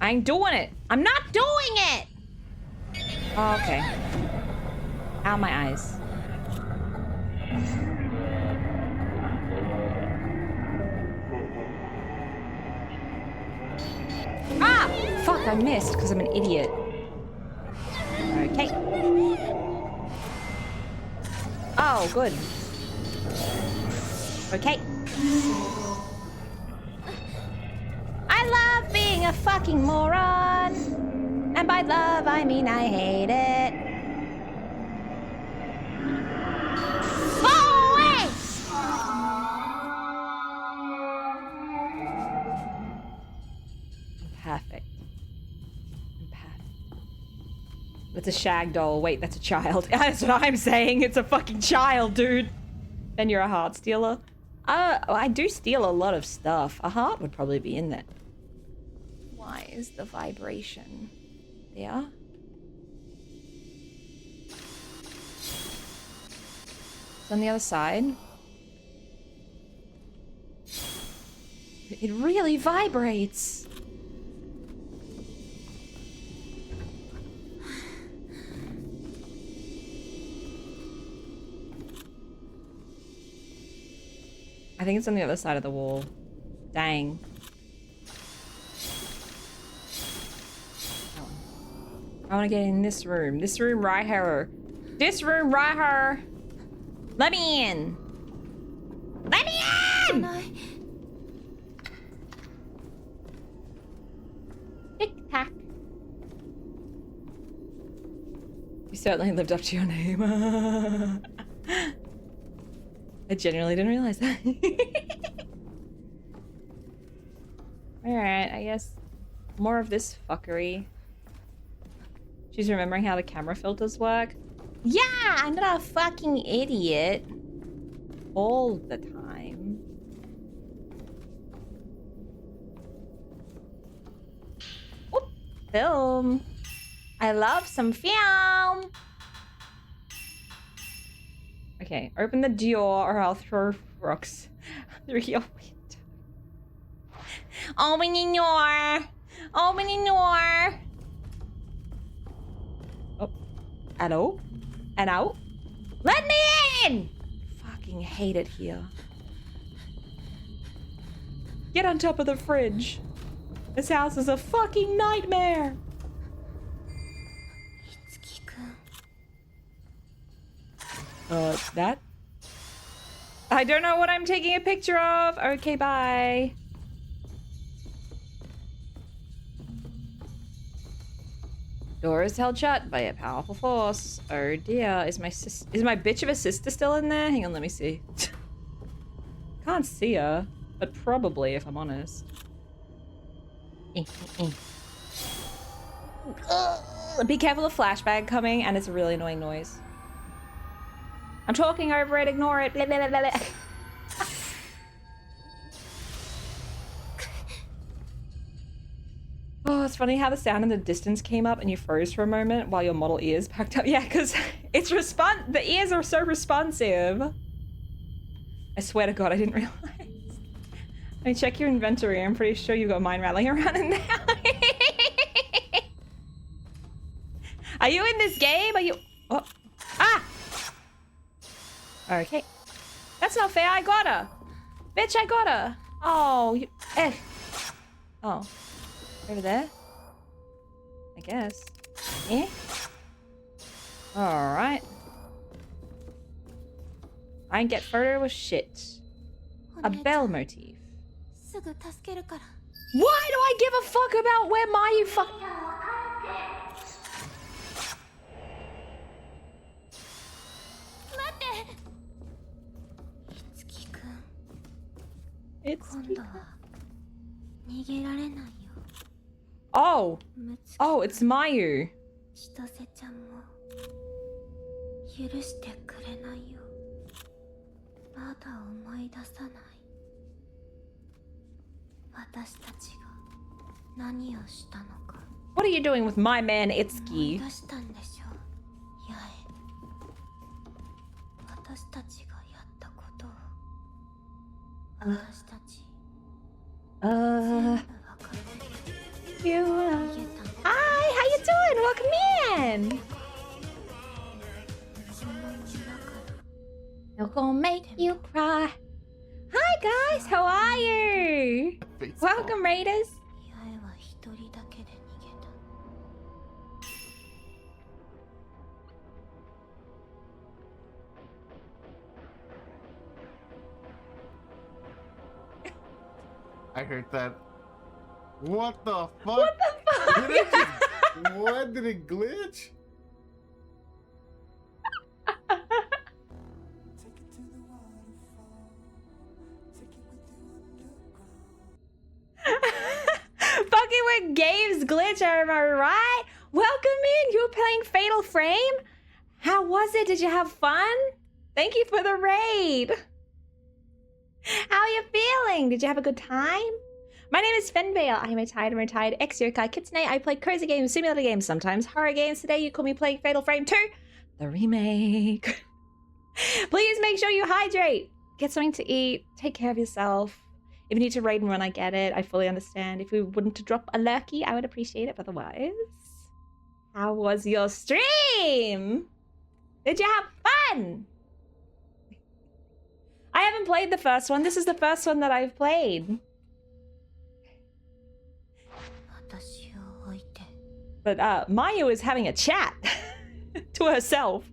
Speaker 1: I ain't doing it.
Speaker 2: I'm not doing it!
Speaker 1: Oh, okay. Ow, my eyes. Ah! Fuck, I missed because I'm an idiot. Okay. Oh, good. Okay.
Speaker 2: I love being a fucking moron. And by love, I mean I hate it. Go away!
Speaker 1: Perfect. That's a shag doll. Wait, that's a child. That's what I'm saying. It's a fucking child, dude. Then you're a heart stealer. I do steal a lot of stuff. A heart would probably be in there. Why is the vibration there? It's on the other side. It really vibrates. I think it's on the other side of the wall. Dang. Oh. I want to get in this room. This room right here. This room right here. Let me in. Let me in!
Speaker 2: Tic-tac.
Speaker 1: You certainly lived up to your name. I genuinely didn't realize that. Alright, I guess more of this fuckery. She's remembering how the camera filters work.
Speaker 2: Yeah, I'm not a fucking idiot.
Speaker 1: All the time.
Speaker 2: Oop, film. I love some film.
Speaker 1: Okay, open the door or I'll throw rocks through your window.
Speaker 2: Open the door. Open the door.
Speaker 1: Oh, hello? And out?
Speaker 2: Let me in!
Speaker 1: Fucking hate it here. Get on top of the fridge. This house is a fucking nightmare. That? I don't know what I'm taking a picture of. Okay, bye. Door is held shut by a powerful force. Oh dear, is my bitch of a sister still in there? Hang on, let me see. Can't see her, but probably if I'm honest. Be careful of flashbang coming, and it's a really annoying noise. I'm talking over it, ignore it. Blah, blah, blah, blah. Oh, it's funny how the sound in the distance came up and you froze for a moment while your model ears packed up. Yeah, because it's the ears are so responsive. I swear to God, I didn't realize. I mean, check your inventory. I'm pretty sure you've got mine rattling around in there. Are you in this game? Are you... Oh. Ah! Okay. That's not fair. I got her. Bitch, I got her. Oh, you... Eh. Oh. Over there? I guess. Eh? Alright. I ain't get further with shit. A bell motif. Why do I give a fuck about where Mayu fuck... It's... Oh! Oh, it's Mayu. What are you doing with my man, Itsuki? you. Hi, how you doing? Welcome in. No gonna make you cry. Hi guys, how are you? Welcome, Raiders.
Speaker 5: I heard that. What the fuck?
Speaker 1: What the fuck?
Speaker 5: What did it glitch?
Speaker 1: Fucking with Gabe's glitch, am I right? Welcome in. You were playing Fatal Frame? How was it? Did you have fun? Thank you for the raid. How are you feeling? Did you have a good time? My name is Fenvale. I am a retired ex-yokai kitsune. I play cozy games, simulator games, sometimes horror games. Today you call me playing Fatal Frame 2, the remake. Please make sure you hydrate. Get something to eat. Take care of yourself. If you need to raid and run, I get it. I fully understand. If you wouldn't to drop a lurky, I would appreciate it. But otherwise, how was your stream? Did you have fun? I haven't played the first one. This is the first one that I've played. But Mayu is having a chat to herself.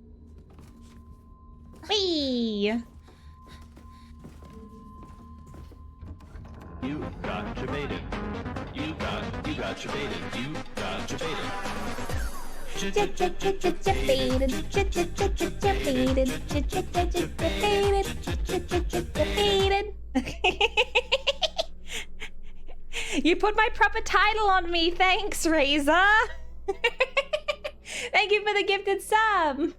Speaker 1: Whee!
Speaker 6: You got debated. You got debated. You got debated.
Speaker 1: You put my proper title on me. Thanks, Razor. Thank you for the gifted sub.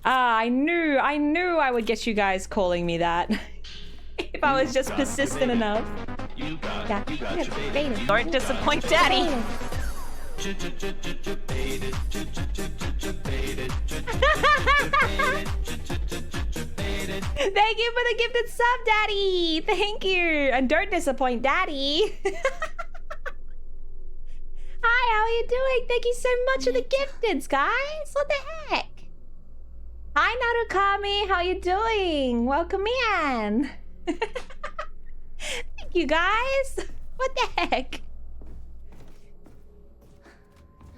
Speaker 1: I knew I would get you guys calling me that. If I was just persistent enough.
Speaker 6: You got debated.
Speaker 1: Don't disappoint Daddy. Thank you for the gifted sub, Daddy. Thank you. And don't disappoint Daddy. Hi, how are you doing? Thank you so much for the gifteds, guys. What the heck? Hi, Narukami. How you doing? Welcome in. Thank you, guys. What the heck?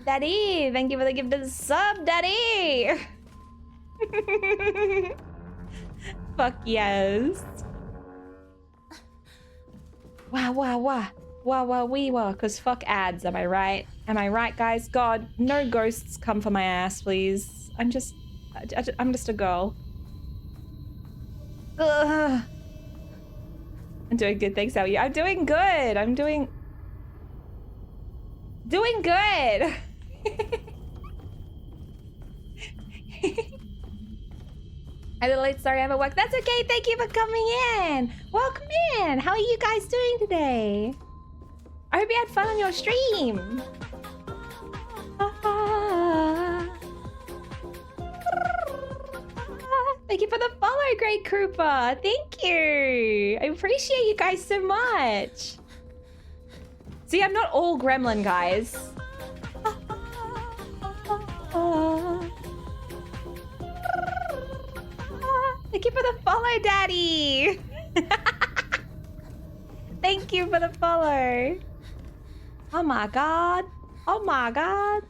Speaker 1: Daddy, thank you for the gifted sub, Daddy. Fuck yes. Wah, cause fuck ads, am I right? Am I right, guys? God, no ghosts come for my ass, please. I'm just a girl. Ugh. I'm doing good, thanks, how are you? I'm doing good, I'm doing good. A little late, sorry, I'm at work. That's okay, thank you for coming in. Welcome in. How are you guys doing today? I hope you had fun on your stream. Thank you for the follow, Great Krupa. Thank you. I appreciate you guys so much. See, I'm not all gremlin, guys. Thank you for the follow, Daddy. Thank you for the follow. Oh my god. Oh my god.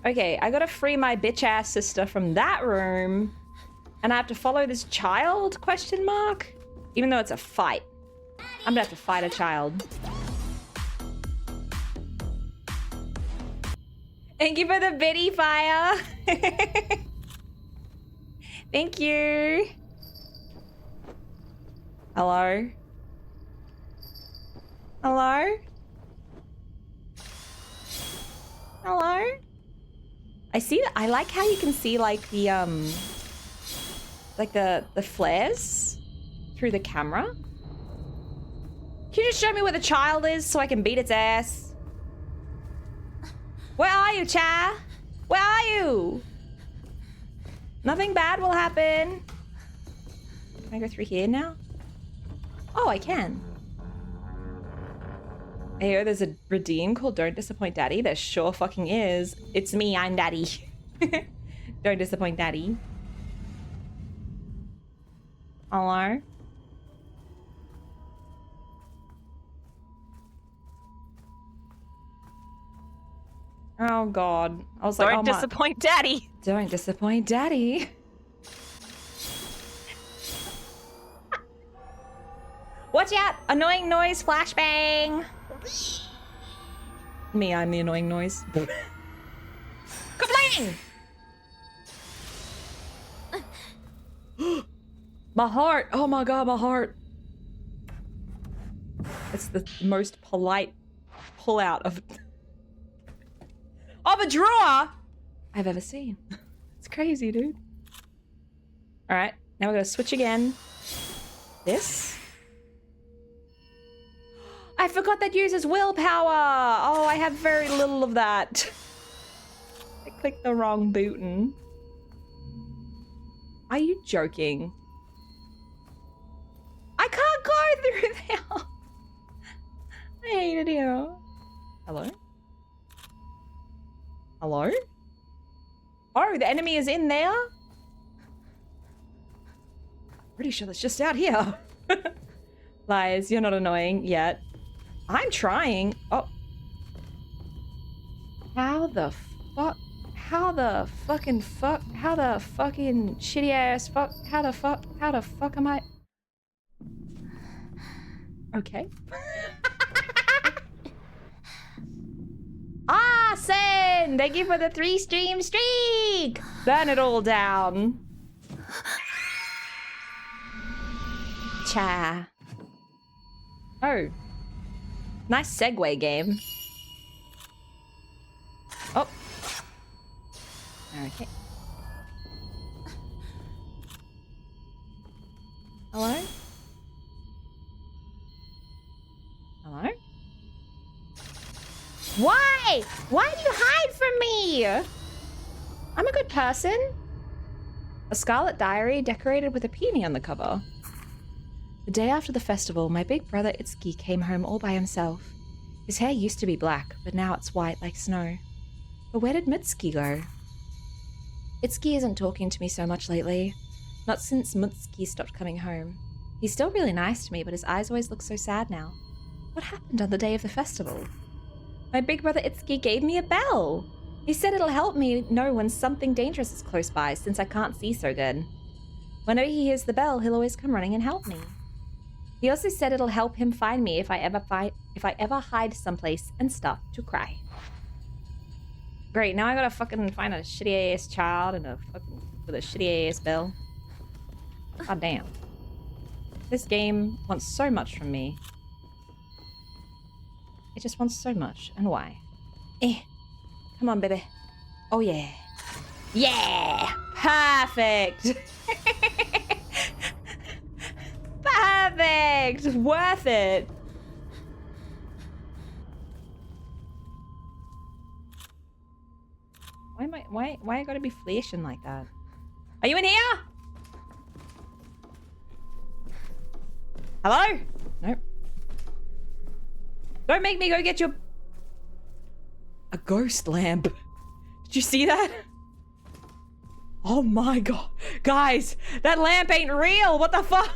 Speaker 1: Okay, I gotta free my bitch ass sister from that room. And I have to follow this child? Question mark? Even though it's a fight. I'm gonna have to fight a child. Thank you for the biddy fire. Thank you. Hello? Hello? Hello? I see that. I like how you can see like the flares through the camera. Can you just show me where the child is so I can beat its ass? Where are you, Cha? Where are you? Nothing bad will happen. Can I go through here now? Oh, I can. Hey, there's a redeem called Don't Disappoint Daddy. There sure fucking is. It's me, I'm Daddy. Don't disappoint Daddy. Hello? Oh god. I was like,
Speaker 2: Don't disappoint Daddy.
Speaker 1: Don't disappoint Daddy. Watch out! Annoying noise, flashbang! Me, I'm the annoying noise. Kabling! My heart! Oh my god, my heart! It's the most polite pull-out of a drawer I've ever seen. It's crazy, dude. Alright, now we're gonna switch again. This. I forgot that uses willpower! Oh, I have very little of that. I clicked the wrong button. Are you joking? I can't go through there! I hate it here. Hello? Hello? Oh, the enemy is in there? Pretty sure that's just out here. Lies, you're not annoying yet. I'm trying. Oh. How the fuck? How the fucking fuck? How the fucking shitty ass fuck? How the fuck am I? Okay. Awesome! Thank you for the 3-stream streak! Burn it all down. Cha. Oh. Nice segue game. Oh. Okay. Hello? Hello? Why? Why do you hide from me? I'm a good person. A scarlet diary decorated with a peony on the cover. The day after the festival, my big brother Itsuki came home all by himself. His hair used to be black, but now it's white like snow. But where did Mitsuki go? Itsuki isn't talking to me so much lately. Not since Mitsuki stopped coming home. He's still really nice to me, but his eyes always look so sad now. What happened on the day of the festival? My big brother Itsuki gave me a bell. He said it'll help me know when something dangerous is close by, since I can't see so good. Whenever he hears the bell, he'll always come running and help me. He also said it'll help him find me if I ever hide someplace and start to cry. Great, now I gotta fucking find a shitty ass child and with a shitty ass bell. God damn. This game wants so much from me. It just wants so much. And why? Come on, baby. Oh yeah. Yeah! Perfect! Perfect! Worth it! Why I gotta be flashing like that? Are you in here? Hello? Nope. Don't make me go get your... A ghost lamp. Did you see that? Oh my god. Guys, that lamp ain't real. What the fuck?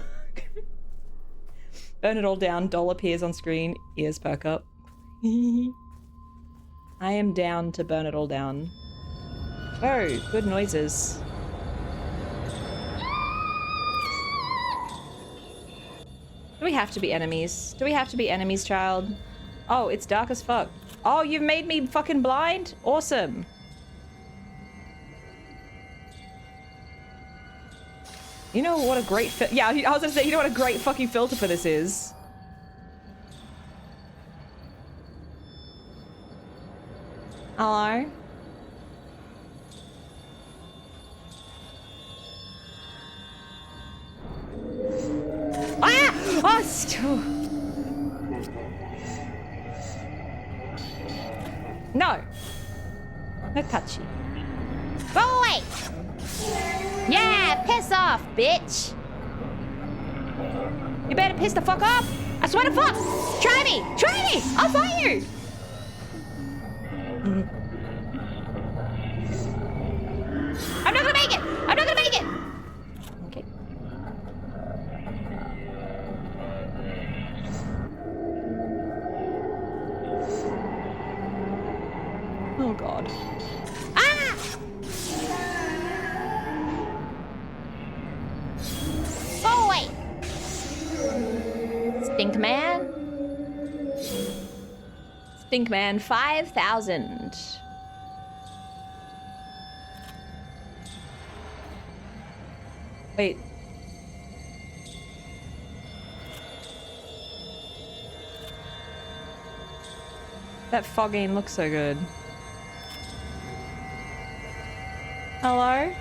Speaker 1: Burn it all down. Doll appears on screen. Ears perk up. I am down to burn it all down. Oh, good noises. Do we have to be enemies? Do we have to be enemies, child? Oh, it's dark as fuck. Oh, you've made me fucking blind? Awesome. You know what a great yeah, I was gonna say, you know what a great fucking filter for this is? Hello? Ah! Oh, no. No touchy.
Speaker 2: Go away! Yeah, piss off, bitch!
Speaker 1: You better piss the fuck off!
Speaker 2: I swear to fuck! Try me! Try me! I'll fight you! I'm not gonna make it! I'm not gonna make it! Okay.
Speaker 1: Oh god.
Speaker 2: Ah! Go away! Stink man.
Speaker 1: Stink man 5,000. Wait. That fogging looks so good. Hello?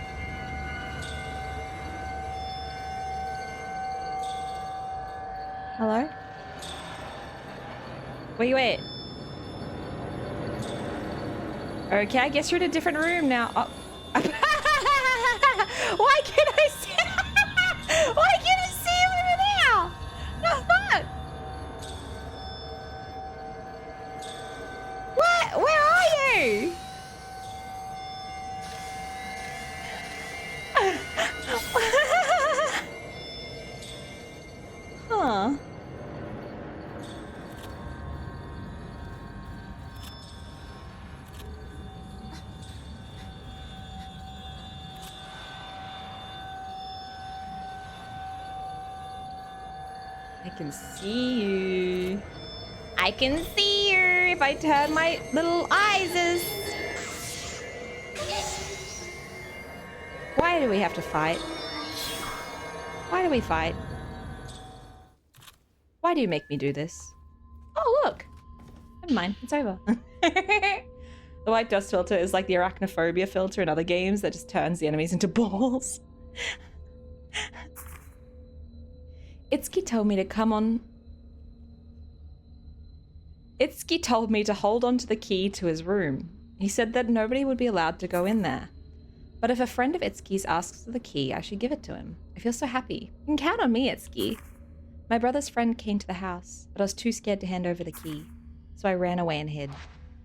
Speaker 1: Hello? Where you at? Okay, I guess you're in a different room now. Oh. Why can't I see? Why can't I see him over there? The fuck? What? Where are you? Huh. I can see you. I can see you if I turn my little eyes. Why do we have to fight? Why do we fight? Why do you make me do this? Oh, look. Never mind. It's over. The white dust filter is like the arachnophobia filter in other games that just turns the enemies into balls. Itsuki told me to come on. Itsuki told me to hold on to the key to his room. He said that nobody would be allowed to go in there. But if a friend of Itsuki's asks for the key, I should give it to him. I feel so happy. You can count on me, Itsuki. My brother's friend came to the house, but I was too scared to hand over the key. So I ran away and hid.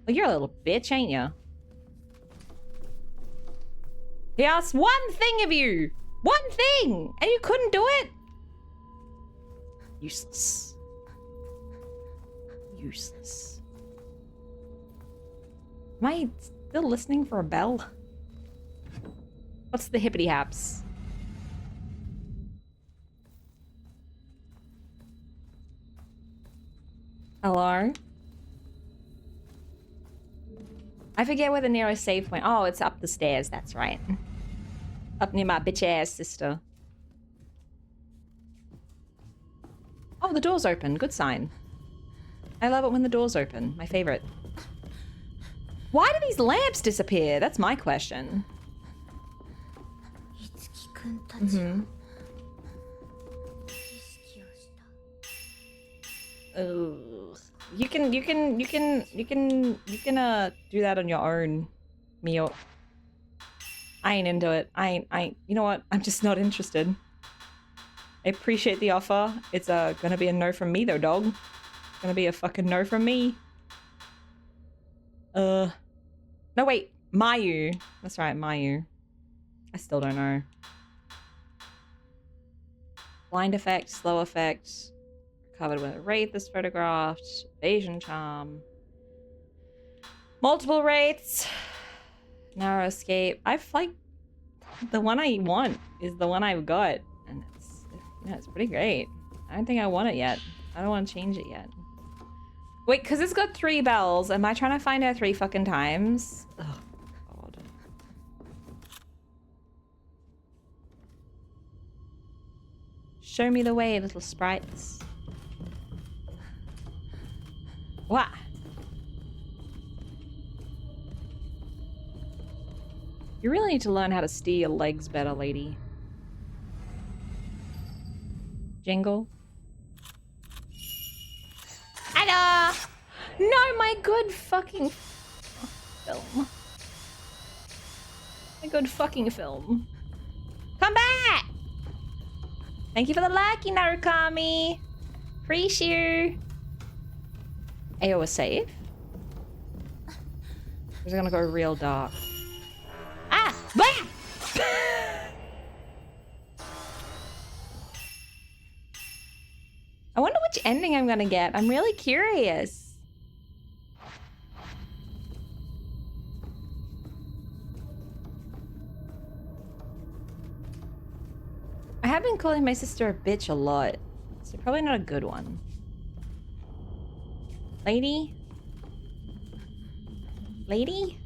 Speaker 1: Well, you're a little bitch, ain't you? He asked one thing of you! One thing! And you couldn't do it? Useless. Useless. Am I still listening for a bell? What's the hippity haps? Hello? I forget where the nearest save point. Oh, it's up the stairs, that's right. Up near my bitch ass sister. Oh, the door's open. Good sign. I love it when the door's open. My favorite. Why do these lamps disappear? That's my question. Mm-hmm. Oh, you can do that on your own, Mio. I ain't into it. I ain't. You know what? I'm just not interested. I appreciate the offer. It's gonna be a no from me though, dog. It's gonna be a fucking no from me. No wait, Mayu. That's right, Mayu. I still don't know. Blind effect, slow effect. Covered with a wraith is photographed. Evasion charm. Multiple wraiths. Narrow escape. I've like the one I want is the one I've got. And it's pretty great. I don't think I want it yet. I don't want to change it yet. Wait, because it's got 3 bells. Am I trying to find her 3 fucking times? Oh, God. Show me the way, little sprites. What? You really need to learn how to steer your legs better, lady. Jingle. Hello! No, my good fucking film. My good fucking film. Come back! Thank you for the lucky, Narukami. Appreciate you. AO is safe. Or is it gonna go real dark? Ah! Blah! I wonder which ending I'm gonna get. I'm really curious. I have been calling my sister a bitch a lot, so probably not a good one. Lady? Lady?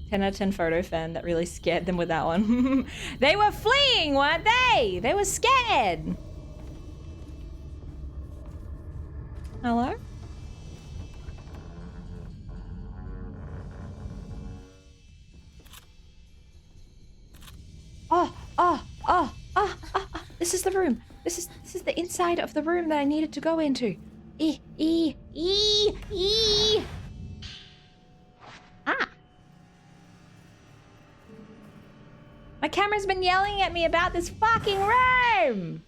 Speaker 1: 10 out of 10 photo fan that really scared them with that one. They were fleeing, weren't they? They were scared. Hello? Oh. This is the room. This is the inside of the room that I needed to go into. Ah. My camera's been yelling at me about this fucking room.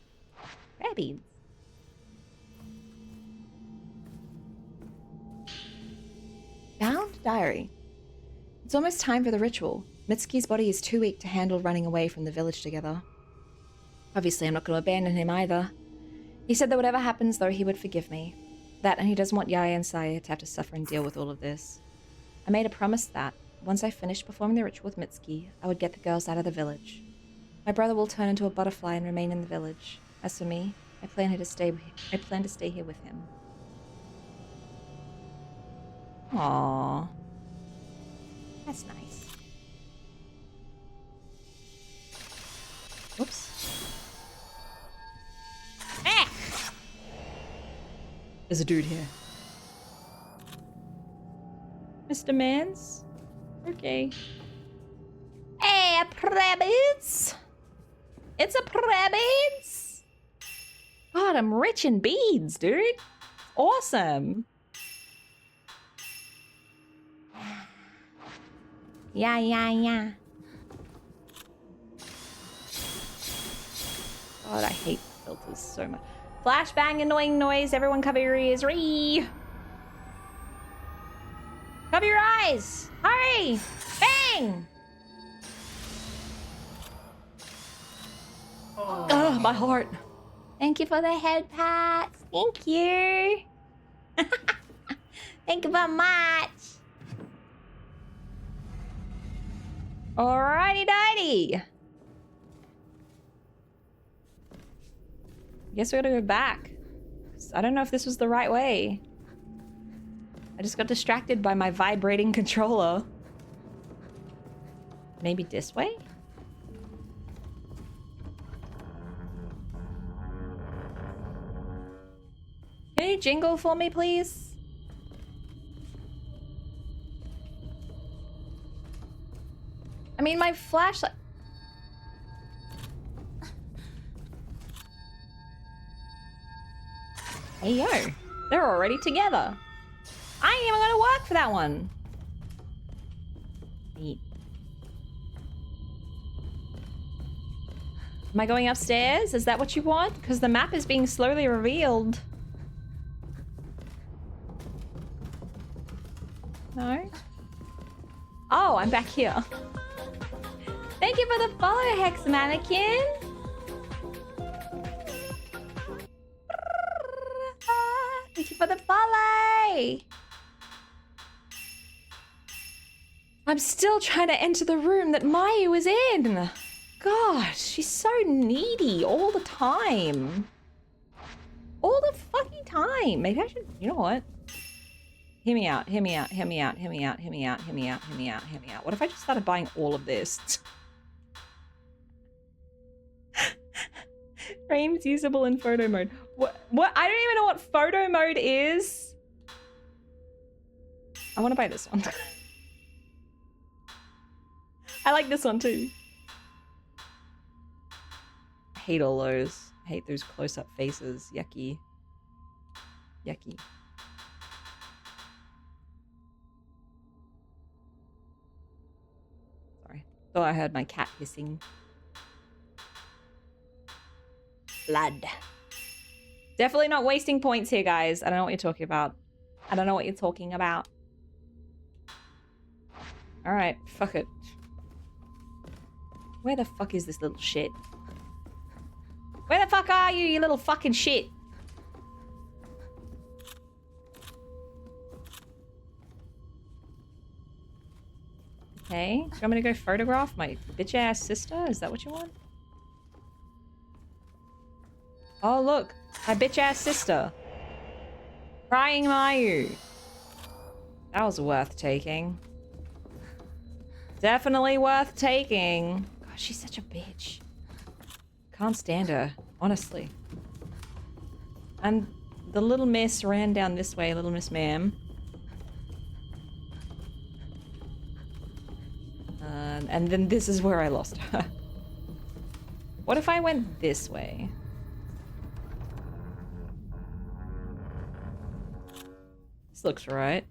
Speaker 1: Rabbids. Bound diary. It's almost time for the ritual. Mitsuki's body is too weak to handle running away from the village together. Obviously, I'm not going to abandon him either. He said that whatever happens, though, he would forgive me. That, and he doesn't want Yaya and Saya to have to suffer and deal with all of this. I made a promise that, once I finished performing the ritual with Mitsuki, I would get the girls out of the village. My brother will turn into a butterfly and remain in the village. As for me, I plan to stay here with him. Aww. That's nice. Oops. Ah! There's a dude here. Mr. Mans? Okay. Hey, Prabbits! It's a Prabbits! God, I'm rich in beads, dude. Awesome. Yeah. God, I hate filters so much. Flashbang, annoying noise. Everyone cover your ears. Ree! Cover your eyes! Hurry! Bang! Oh, my heart. Thank you for the head pats. Thank you. Thank you very much. Alrighty dighty. Guess we gotta go back. I don't know if this was the right way. I just got distracted by my vibrating controller. Maybe this way? Can you jingle for me, please? I mean, my flashlight... Hey, yo. They're already together. I ain't even gonna work for that one. Neat. Am I going upstairs? Is that what you want? Because the map is being slowly revealed. No? Oh, I'm back here. Thank you for the follow, Hex Mannequin. Thank you for the follow. I'm still trying to enter the room that Mayu was in. Gosh, she's so needy all the time. All the fucking time. Maybe I should, you know what? Hear me out, hear me out, hear me out, hear me out, hear me out, hear me out, hear me out, hear me out. What if I just started buying all of this? Frames usable in photo mode. What? I don't even know what photo mode is. I want to buy this one. I like this one too. I hate all those. I hate those close-up faces. Yucky. Yucky. Sorry. Thought I heard my cat hissing. Blood. Definitely not wasting points here, guys. I don't know what you're talking about. I don't know what you're talking about. Alright, fuck it. Where the fuck is this little shit? Where the fuck are you, you little fucking shit? Okay, do you want me to go photograph my bitch-ass sister? Is that what you want? Oh, look. My bitch-ass sister. Crying Mayu. That was worth taking. Definitely worth taking. God, she's such a bitch. Can't stand her, honestly. And the little miss ran down this way, little miss ma'am. And then this is where I lost her. What if I went this way? This looks right.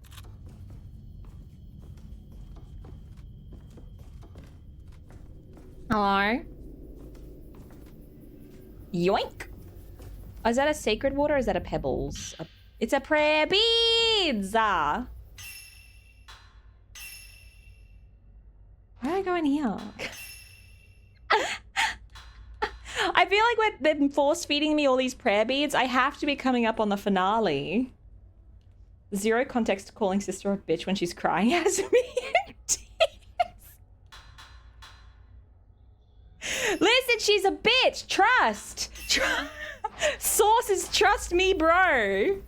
Speaker 1: Hello? Yoink! Oh, is that a sacred water or is that a pebbles? It's a prayer beads! Why did I go in here? I feel like when they're force feeding me all these prayer beads, I have to be coming up on the finale. Zero context to calling sister a bitch when she's crying has me in tears. Listen, she's a bitch. Trust. Sources trust me, bro.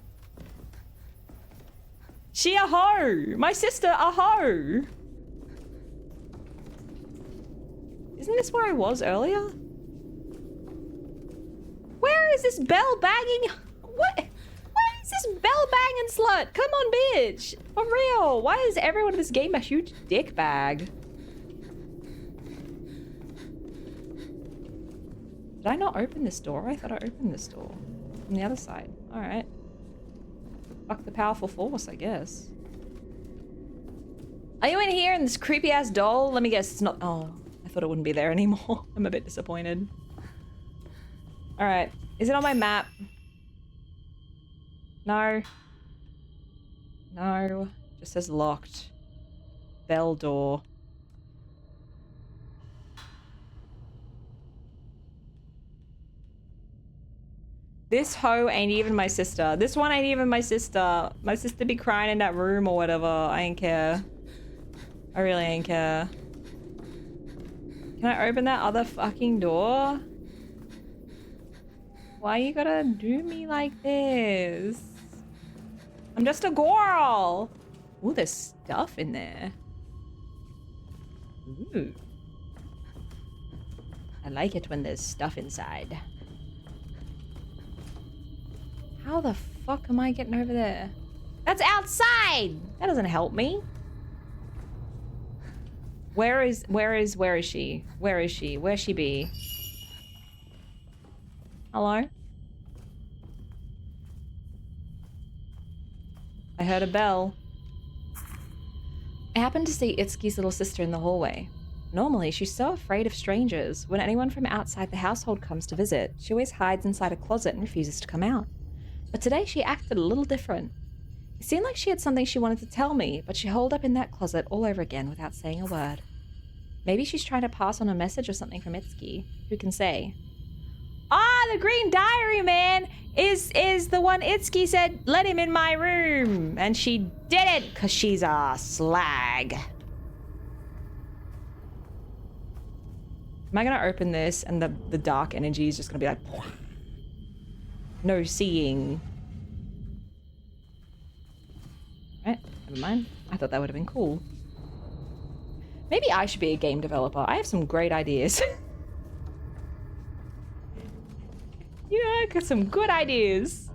Speaker 1: She a hoe. My sister a hoe. Isn't this where I was earlier? Where is this bell banging? What? Where is this bell banging slut? Come on, bitch. For real. Why is everyone in this game a huge dick bag? Did I not open this door? I thought I opened this door. From the other side. Alright. Fuck the powerful force, I guess. Are you in here in this creepy ass doll? Let me guess, it's not. Oh, I thought it wouldn't be there anymore. I'm a bit disappointed. Alright. Is it on my map? No. No. Just says locked. Bell door. This hoe ain't even my sister. This one ain't even my sister. My sister be crying in that room or whatever. I ain't care. I really ain't care. Can I open that other fucking door? Why you gotta do me like this? I'm just a girl. Ooh, there's stuff in there. Ooh. I like it when there's stuff inside. How the fuck am I getting over there? That's outside! That doesn't help me. Where is she? Where is she? Where she be? Hello? I heard a bell. I happened to see Itsuki's little sister in the hallway. Normally, she's so afraid of strangers. When anyone from outside the household comes to visit, she always hides inside a closet and refuses to come out. But today she acted a little different. It seemed like she had something she wanted to tell me, but she holed up in that closet all over again without saying a word. Maybe she's trying to pass on a message or something from Itsuki. Who can say? Ah, the green diary man is the one Itsuki said, let him in my room. And she did it because she's a slag. Am I going to open this and the dark energy is just going to be like... No seeing. Right, never mind. I thought that would have been cool. Maybe I should be a game developer. I have some great ideas. You know, I got some good ideas.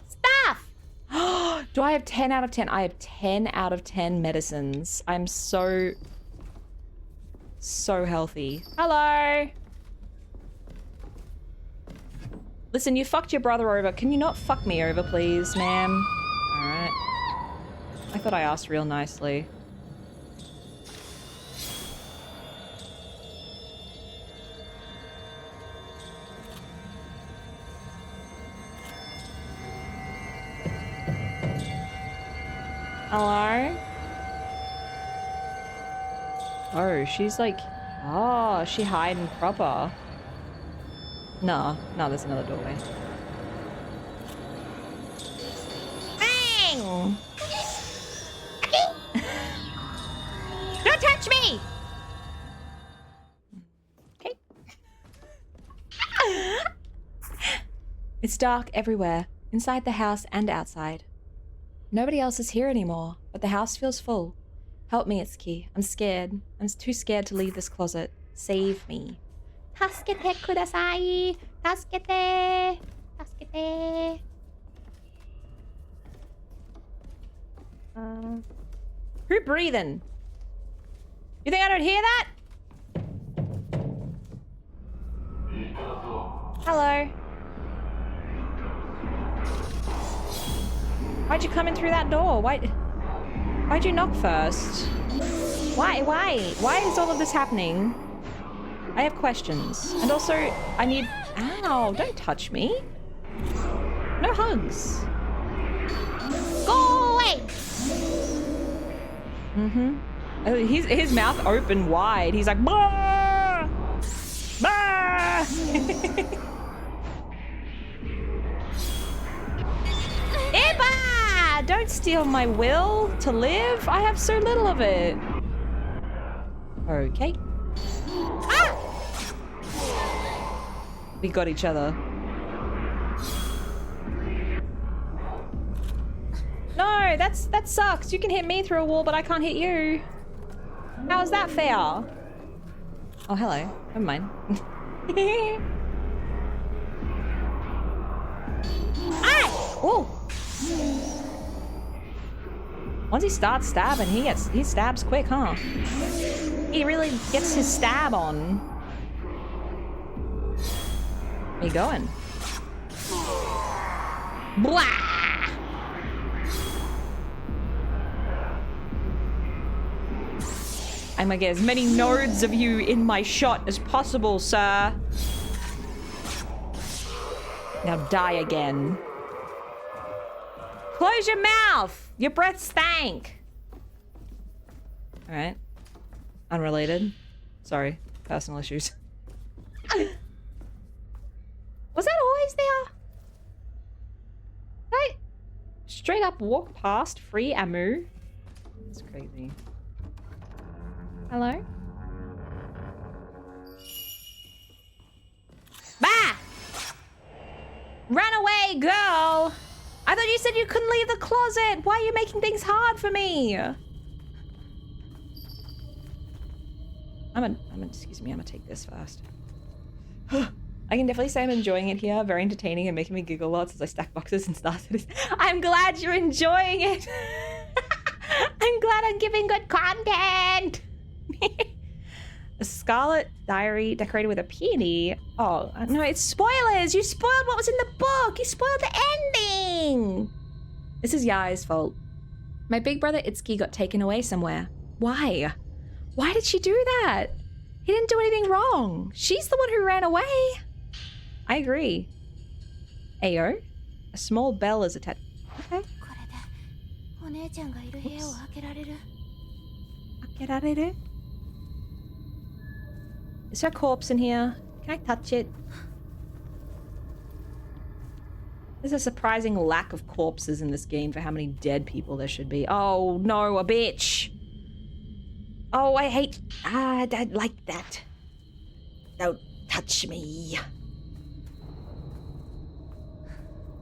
Speaker 1: Stuff! Do I have 10 out of 10? I have 10 out of 10 medicines. I'm so healthy. Hello! Listen, you fucked your brother over. Can you not fuck me over, please, ma'am? Alright. I thought I asked real nicely. Hello? Oh, she's like... Oh, she hiding proper. No, there's another doorway.
Speaker 2: Bang! Don't touch me!
Speaker 1: Okay. It's dark everywhere, inside the house and outside. Nobody else is here anymore, but the house feels full. Help me, Itsuki. I'm scared. I'm too scared to leave this closet. Save me.
Speaker 2: 助けてください。助けて。助けて。
Speaker 1: Who breathing? You think I don't hear that? Hello. Why'd you come in through that door? Why'd you knock first? Why is all of this happening? I have questions. And also, I need... Ow, don't touch me. No hugs.
Speaker 2: Go away!
Speaker 1: His mouth open wide. He's like, bah! Bah! Eba! Don't steal my will to live. I have so little of it. Okay. Ah! We got each other. No, that sucks. You can hit me through a wall, but I can't hit you. How is that fair? Oh, hello. Never mind. Ah! Oh! Once he starts stabbing, he stabs quick, huh? He really gets his stab on. Where you going? Blah! I'm gonna get as many nodes of you in my shot as possible, sir. Now die again. Close your mouth! Your breath stank! Alright. Unrelated. Sorry. Personal issues. Was that always there? Did I straight up walk past free Amu? That's crazy. Hello? Bah! Run away, girl! I thought you said you couldn't leave the closet! Why are you making things hard for me? Excuse me, I'm gonna take this first. I can definitely say I'm enjoying it here. Very entertaining and making me giggle a lot as I stack boxes and starters. I'm glad you're enjoying it! I'm glad I'm giving good content! A scarlet diary decorated with a peony. Oh, no, it's spoilers! You spoiled what was in the book! You spoiled the ending! This is Yai's fault. My big brother Itsuki got taken away somewhere. Why? Why did she do that? He didn't do anything wrong. She's the one who ran away. I agree. Ayo? A small bell is attached. Okay. Is there a corpse in here? Can I touch it? There's a surprising lack of corpses in this game for how many dead people there should be. Oh no, a bitch! Oh, I hate... I don't like that. Don't touch me.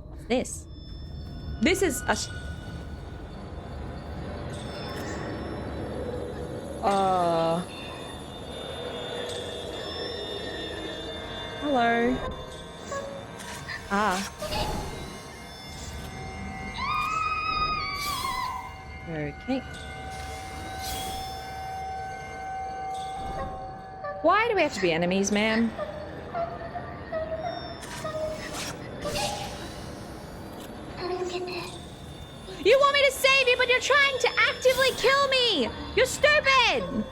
Speaker 1: What's this? This is a... Hello. Ah. Okay. Why do we have to be enemies, ma'am? You want me to save you, but you're trying to actively kill me! You're stupid!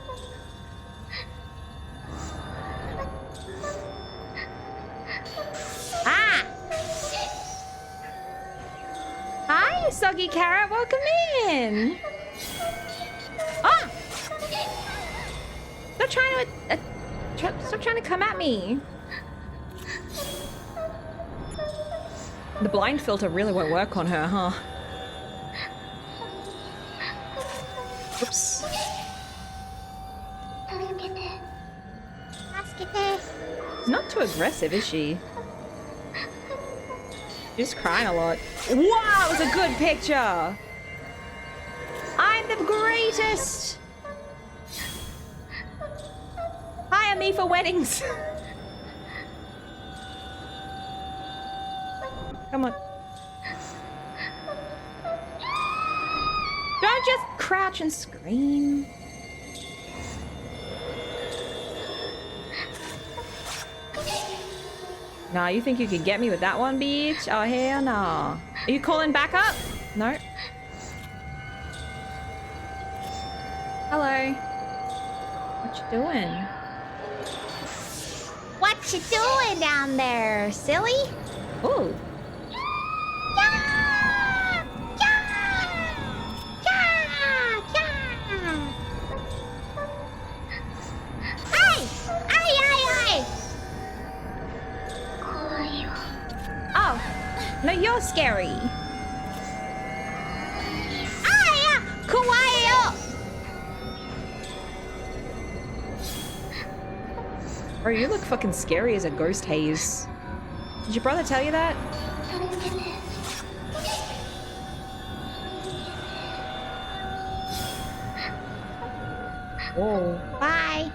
Speaker 1: Ah! Hi, Soggy Carrot. Welcome in. Ah! Stop trying to come at me. The blind filter really won't work on her, huh? Oops. She's not too aggressive, is she? She's crying a lot. Wow, it was a good picture. I'm the greatest. Hire me for weddings. Come on. Don't just crouch and scream. Nah, you think you could get me with that one, bitch? Oh, hell no. Are you calling back up? No. Hello. What you doing?
Speaker 2: What you doing down there, silly?
Speaker 1: Ooh.
Speaker 2: Oh, no, you're scary. Kawaii!
Speaker 1: Bro, you look fucking scary as a ghost haze. Did your brother tell you that? Whoa.
Speaker 2: Bye.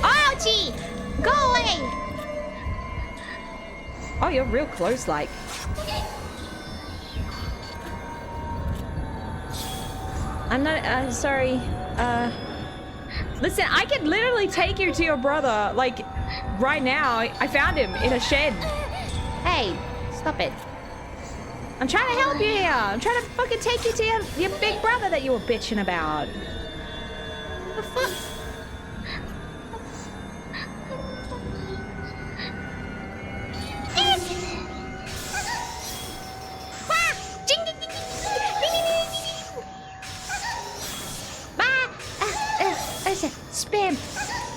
Speaker 2: Ouchie! Go away!
Speaker 1: Oh, you're real close, like. I'm not, sorry. Listen, I could literally take you to your brother, like, right now. I found him in a shed.
Speaker 2: Hey, stop it.
Speaker 1: I'm trying to help you here. I'm trying to fucking take you to your big brother that you were bitching about. What the fuck?
Speaker 2: Spam.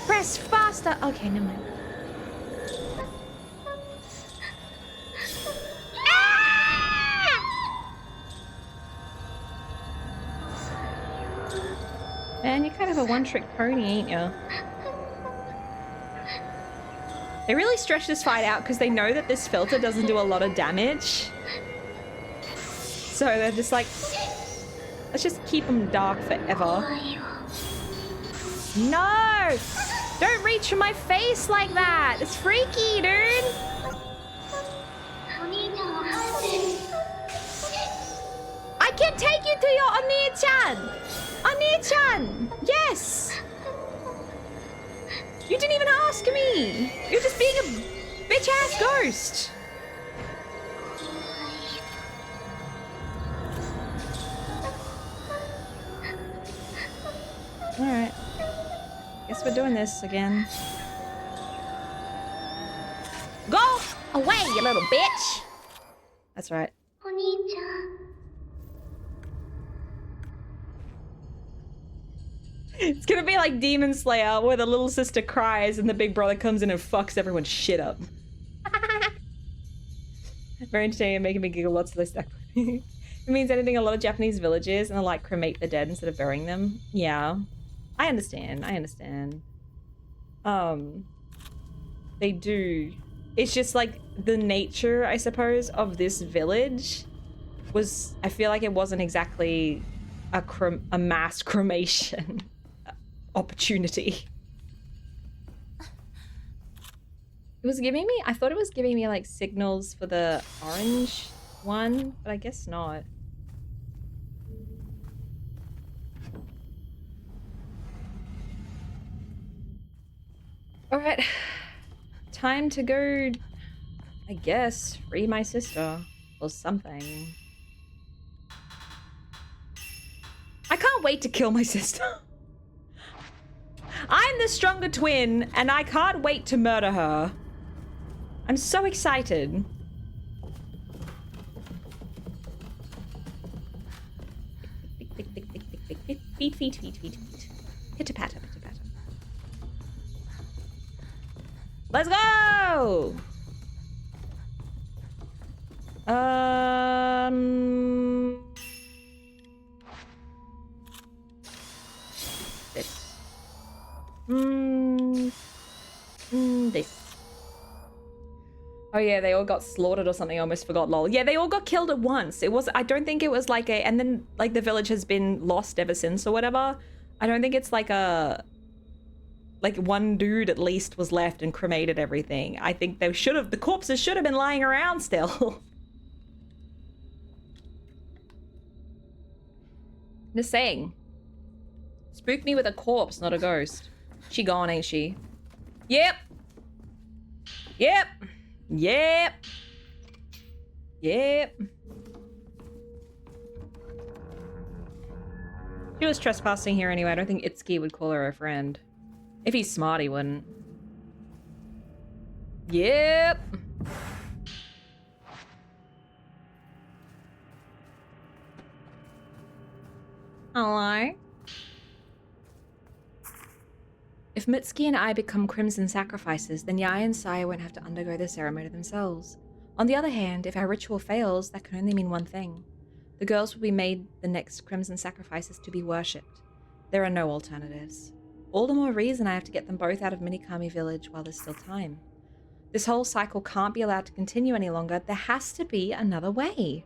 Speaker 2: Press faster. Okay, never mind.
Speaker 1: Man, you're kind of a one-trick pony, ain't you? They really stretch this fight out because they know that this filter doesn't do a lot of damage. So they're just like, let's just keep them dark forever. No! Don't reach for my face like that! It's freaky, dude! I can take you to your Oni-chan! Oni-chan! Yes! You didn't even ask me! You're just being a bitch-ass ghost! Alright. Guess we're doing this again.
Speaker 2: Go away, you little bitch!
Speaker 1: That's right. It's gonna be like Demon Slayer, where the little sister cries and the big brother comes in and fucks everyone's shit up. Very entertaining and making me giggle lots of this stuff. It means anything a lot of Japanese villages and they like cremate the dead instead of burying them. Yeah. I understand. They do. It's just like the nature, I suppose, of this village was, I feel like it wasn't exactly a mass cremation opportunity. It was giving me, I thought it was giving me like signals for the orange one, but I guess not. All right, time to go, I guess, free my sister or something. I can't wait to kill my sister. I'm the stronger twin and I can't wait to murder her. I'm so excited. Feet. Pitter-patter, pitter-patter. Let's go! This. This. Oh yeah, they all got slaughtered or something. I almost forgot, lol. Yeah, they all got killed at once. It was, I don't think it was like a, and then like the village has been lost ever since or whatever. I don't think it's like a, like one dude at least was left and cremated everything. I think they should have, the corpses should have been lying around still. Just saying. Spook me with a corpse, not a ghost. She gone, ain't she? Yep. Yep. Yep. Yep. She was trespassing here anyway. I don't think Itsuki would call her a friend. If he's smart, he wouldn't. Yep. Hello? If Mitsuki and I become Crimson Sacrifices, then Yai and Saya won't have to undergo the ceremony themselves. On the other hand, if our ritual fails, that can only mean one thing. The girls will be made the next Crimson Sacrifices to be worshipped. There are no alternatives. All the more reason I have to get them both out of Minikami Village while there's still time. This whole cycle can't be allowed to continue any longer. There has to be another way.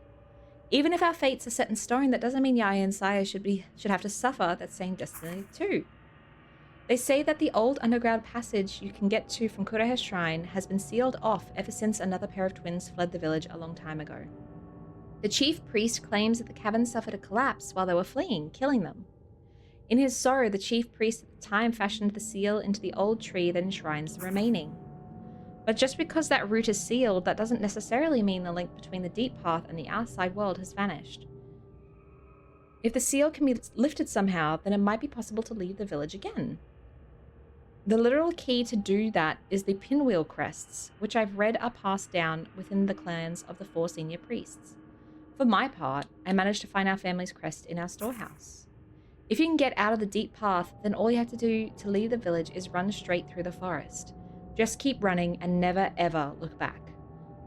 Speaker 1: Even if our fates are set in stone, that doesn't mean Yaya and Saya should have to suffer that same destiny too. They say that the old underground passage you can get to from Kurohe's shrine has been sealed off ever since another pair of twins fled the village a long time ago. The chief priest claims that the cavern suffered a collapse while they were fleeing, killing them. In his sorrow, the chief priest at the time fashioned the seal into the old tree that enshrines the remaining. But just because that route is sealed, that doesn't necessarily mean the link between the deep path and the outside world has vanished. If the seal can be lifted somehow, then it might be possible to leave the village again. The literal key to do that is the pinwheel crests, which I've read are passed down within the clans of the 4 senior priests. For my part, I managed to find our family's crest in our storehouse. If you can get out of the deep path, then all you have to do to leave the village is run straight through the forest. Just keep running and never ever look back.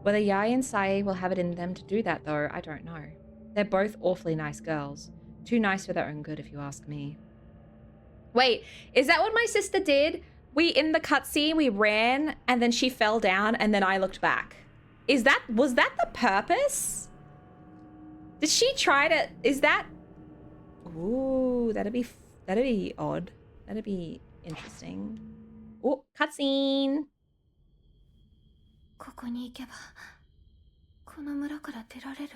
Speaker 1: Whether Yai and Sae will have it in them to do that though, I don't know. They're both awfully nice girls. Too nice for their own good if you ask me. Wait, is that what my sister did? In the cutscene, we ran and then she fell down and then I looked back. Was that the purpose? Did she try to, is that? Ooh, that'd be odd. That'd be interesting. Oh, cutscene.
Speaker 2: ここに行けばこの村から出られる。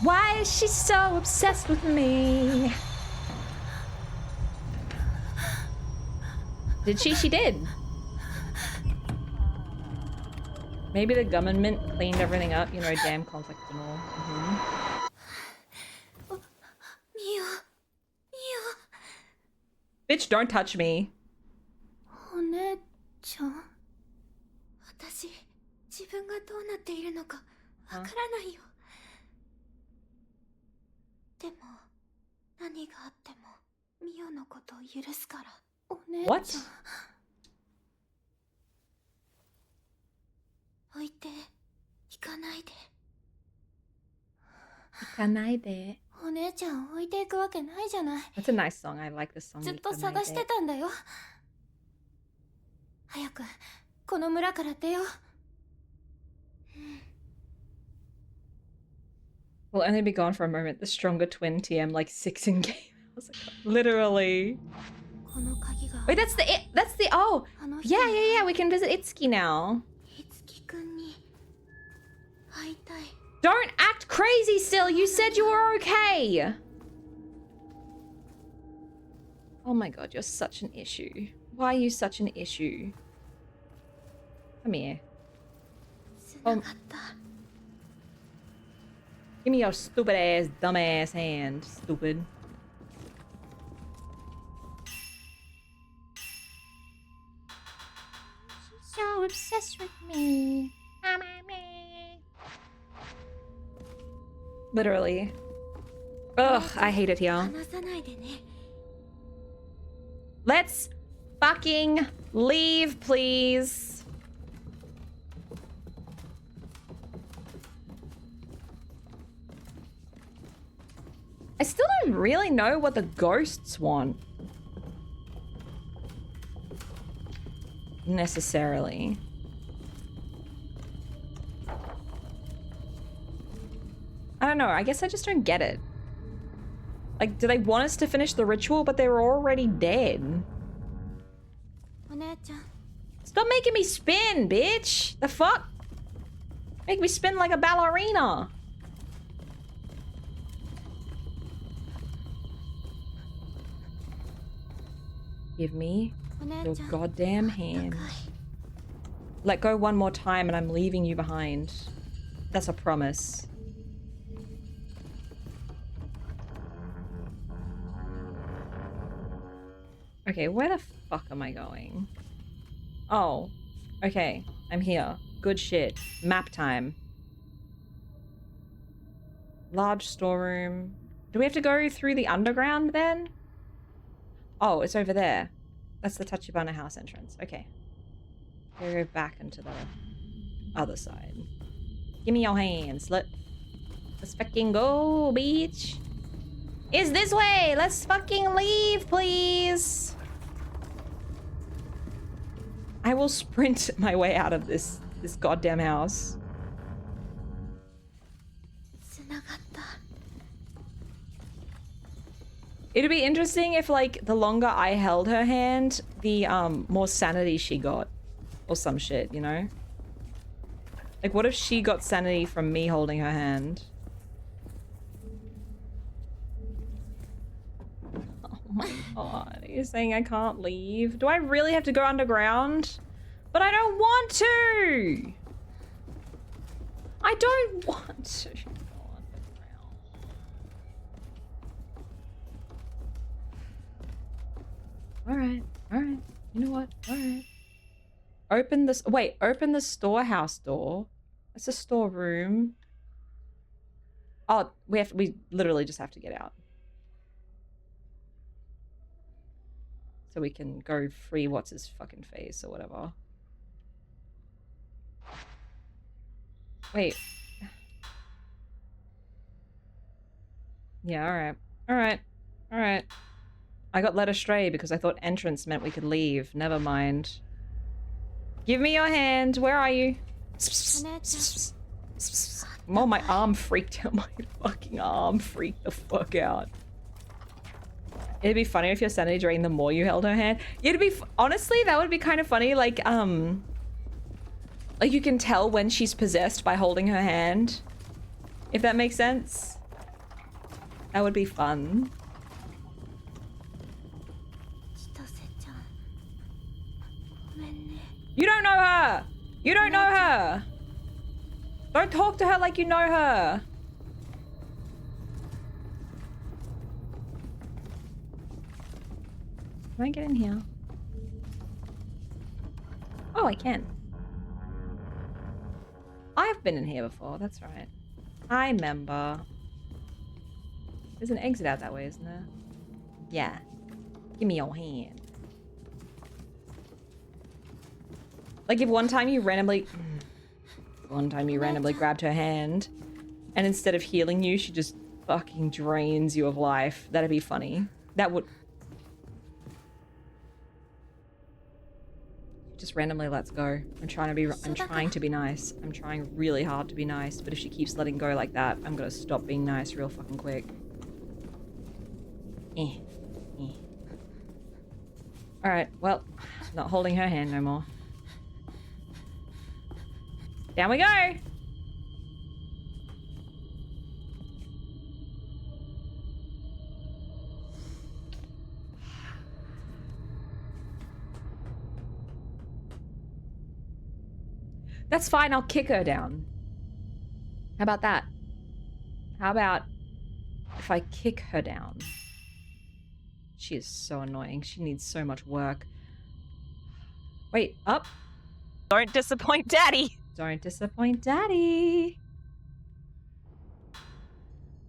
Speaker 1: Why is she so obsessed with me? Did she? She did. Maybe the government cleaned everything up, you know, damn conflict and all. Bitch, don't touch me.
Speaker 2: お姉ちゃん、私自分がどうなっているのかわからないよ。でも何があってもミオのことを許すから。お姉ちゃん。
Speaker 1: What?
Speaker 2: 置いて行かないで。
Speaker 1: 行かないで。
Speaker 2: お姉ちゃん置いていくわけないじゃない。
Speaker 1: That's a nice song. I like this song.
Speaker 2: ずっと探してたんだよ。早くこの村から出よう。
Speaker 1: We'll only be gone for a moment. The stronger twin TM like 6 in game. I was like, literally. Wait, that's the oh yeah. We can visit Itsuki now. Don't act crazy still. You said you were okay. Oh my god, you're such an issue. Why are you such an issue? Come here. Give me your stupid ass, dumb ass hand, stupid.
Speaker 2: She's so obsessed with me.
Speaker 1: Literally. Ugh, I hate it here. Let's fucking leave, please. I still don't really know what the ghosts want. Necessarily. I don't know. I guess I just don't get it. Like, do they want us to finish the ritual, but they were already dead? Stop making me spin, bitch! The fuck? Make me spin like a ballerina. Give me your goddamn hand. Let go one more time and I'm leaving you behind. That's a promise. Okay, where the fuck am I going? Oh, okay, I'm here. Good shit. Map time. Large storeroom. Do we have to go through the underground then? Oh, it's over there. That's the Tachibana house entrance. Okay. We'll go back into the other side. Give me your hands. Let's fucking go, bitch. It's this way. Let's fucking leave, please. I will sprint my way out of this goddamn house. It'd be interesting if, like, the longer I held her hand, the more sanity she got. Or some shit, you know? Like, what if she got sanity from me holding her hand? Oh my god, you're saying I can't leave? Do I really have to go underground? But I don't want to! I don't want to go underground. Alright, alright. You know what? Alright. Open this. Wait, open the storehouse door. It's a storeroom. Oh, we literally just have to get out. So we can go free what's his fucking face or whatever. Wait. Yeah, alright. Alright. Alright. I got led astray because I thought entrance meant we could leave. Never mind. Give me your hand. Where are you? Oh, my arm freaked out. My fucking arm freaked the fuck out. It'd be funny if your sanity drained the more you held her hand. It'd be honestly, that would be kind of funny. Like you can tell when she's possessed by holding her hand. If that makes sense. That would be fun. You don't know her! You don't know her! Don't talk to her like you know her! Can I get in here? Oh, I can. I've been in here before, that's right. I remember. There's an exit out that way, isn't there? Yeah. Give me your hand. Like if one time you randomly grabbed her hand and instead of healing you, she just fucking drains you of life. That'd be funny. That would... Just randomly lets go. I'm trying to be nice. I'm trying really hard to be nice, but if she keeps letting go like that, I'm gonna stop being nice real fucking quick. Alright, well, not holding her hand no more. Down we go! That's fine, I'll kick her down. How about that? How about if I kick her down? She is so annoying. She needs so much work. Wait, up.
Speaker 2: Don't disappoint Daddy.
Speaker 1: Don't disappoint Daddy.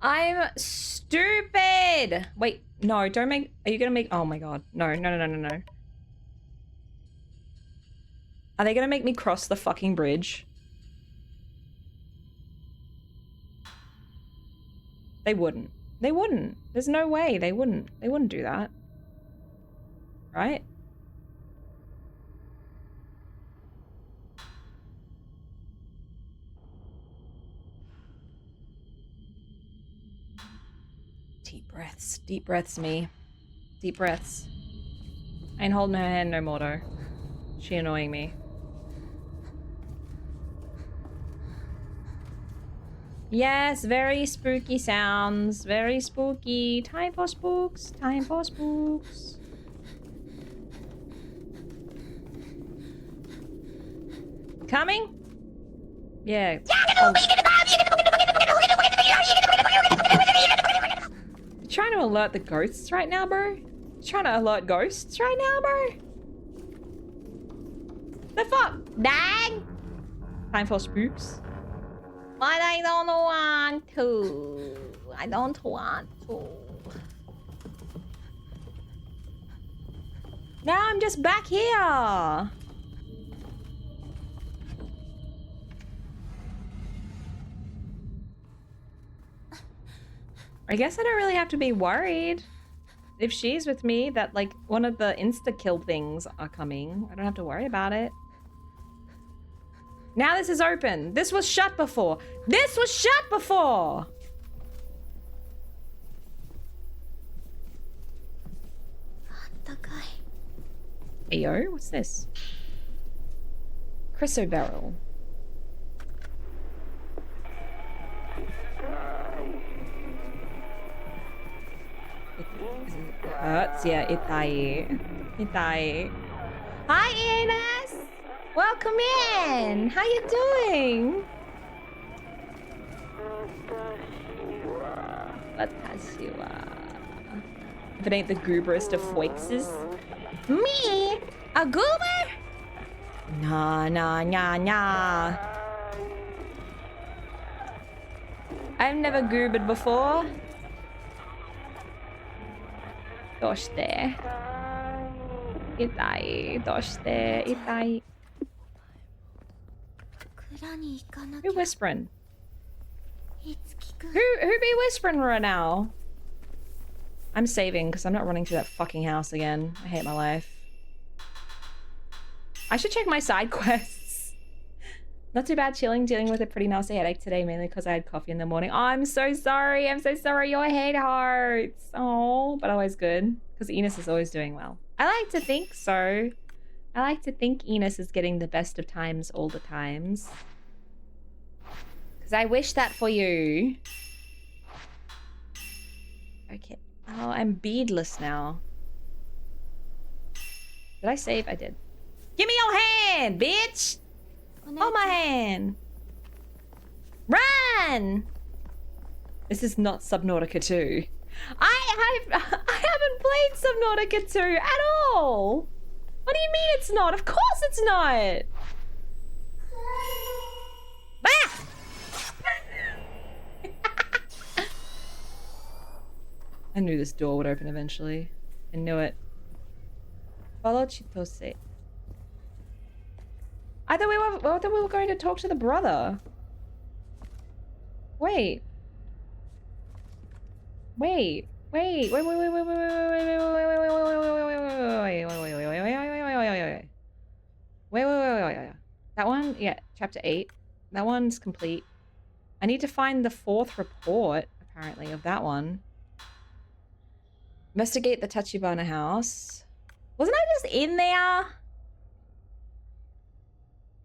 Speaker 1: I'm stupid. Wait, no, don't make... Are you gonna make... Oh my god. No, no, no, no, no, no. Are they gonna make me cross the fucking bridge? They wouldn't. They wouldn't. There's no way they wouldn't. They wouldn't do that. Right? Deep breaths, me. Deep breaths. I ain't holding her hand no more, though. She annoying me. Yes, very spooky sounds. Very spooky. Time for spooks. Time for spooks. Coming? Yeah. Trying to alert the ghosts right now, bro? Trying to alert ghosts right now, bro? The fuck? Dang! Time for spooks.
Speaker 2: But I don't want to. I don't want to.
Speaker 1: Now I'm just back here. I guess I don't really have to be worried. If she's with me, that like one of the insta-kill things are coming. I don't have to worry about it. Now this is open. This was shut before. This was shut before! Hey yo, what's this? Chryso barrel. It hurts, yeah, itai. Itai. Hi, Ines! Welcome in! How you doing? Watashiwa. If it ain't the gooberest of foixes.
Speaker 2: Me? A goober?
Speaker 1: Nah, nah, nah, nah. I've never goobered before. Doshite. Itai. Doshite. Itai. Who whispering? Who be whispering right now? I'm saving because I'm not running through that fucking house again. I hate my life. I should check my side quests. Not too bad, chilling, dealing with a pretty nasty headache today, mainly because I had coffee in the morning. Oh, I'm so sorry. I'm so sorry. Your head hurts. Oh, but always good because Enos is always doing well. I like to think so. I like to think Enos is getting the best of times all the times. Because I wish that for you. Okay. Oh, I'm beadless now. Did I save? I did. Give me your hand, bitch! Hold my hand. Run! This is not Subnautica 2. I haven't played Subnautica 2 at all. What do you mean it's not? Of course it's not. Ah! I knew this door would open eventually. I knew it. Follow Chitose. I thought we were going to talk to the brother. Wait. Wait. Wait. Wait. Wait. Wait. Wait. Wait. Wait. Wait. Wait. Wait. That one? Yeah. Chapter 8. That one's complete. I need to find the 4th report, apparently, of that one. Investigate the Tachibana house. Wasn't I just in there?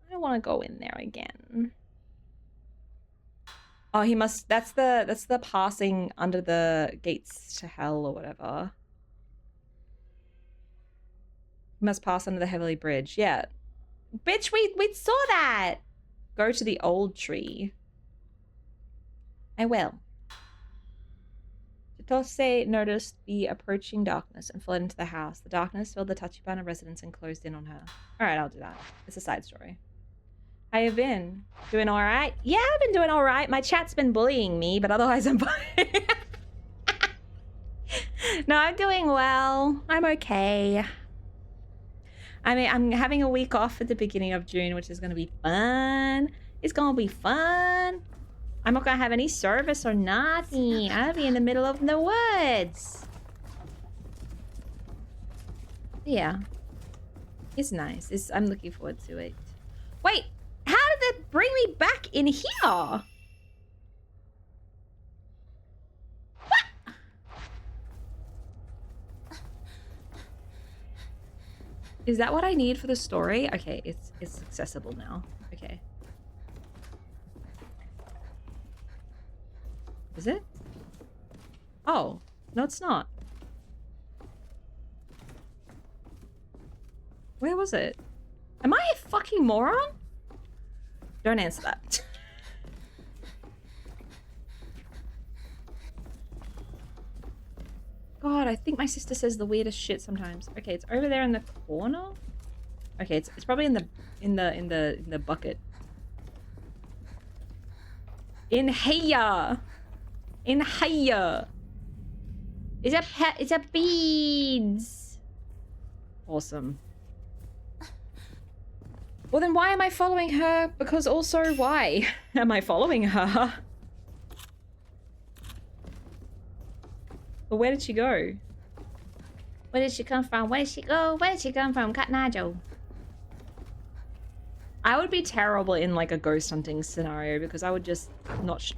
Speaker 1: I don't want to go in there again. Oh, he must... That's the passing under the gates to hell or whatever. He must pass under the Heavenly Bridge. Yeah. Bitch, we saw that! Go to the old tree. I will. Chitose noticed the approaching darkness and fled into the house. The darkness filled the Tachibana residence and closed in on her. Alright, I'll do that. It's a side story. How you been? Doing alright? Yeah, I've been doing alright. My chat's been bullying me, but otherwise I'm fine. No, I'm doing well. I'm okay. I mean, I'm having a week off at the beginning of June, which is going to be fun. It's going to be fun. I'm not going to have any service or nothing. I'll be in the middle of the woods. Yeah. It's nice. I'm looking forward to it. Wait, how did that bring me back in here? Is that what I need for the story? Okay, it's accessible now. Okay. Is it? Oh, no it's not. Where was it? Am I a fucking moron? Don't answer that. God, I think my sister says the weirdest shit sometimes. Okay, it's over there in the corner. Okay, it's probably in the bucket. In here. In here. It's a beads. Awesome. Well then why am I following her? Because also why am I following her? But where did she go? Where did she come from? Where did she go? Where did she come from? Katnajo. I would be terrible in like a ghost hunting scenario because I would just not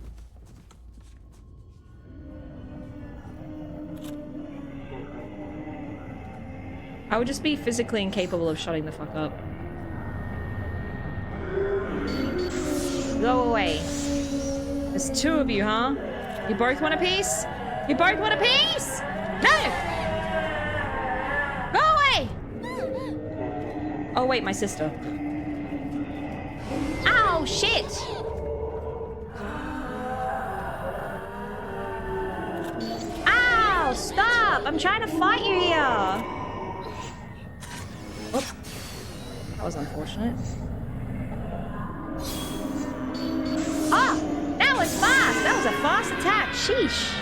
Speaker 1: I would just be physically incapable of shutting the fuck up. Go away. There's two of you, huh? You both want a piece? You both want a piece? No! Go away! Oh wait, my sister. Ow, shit! Ow, stop! I'm trying to fight you here! Oh, that was unfortunate. Ah! That was fast! That was a fast attack! Sheesh!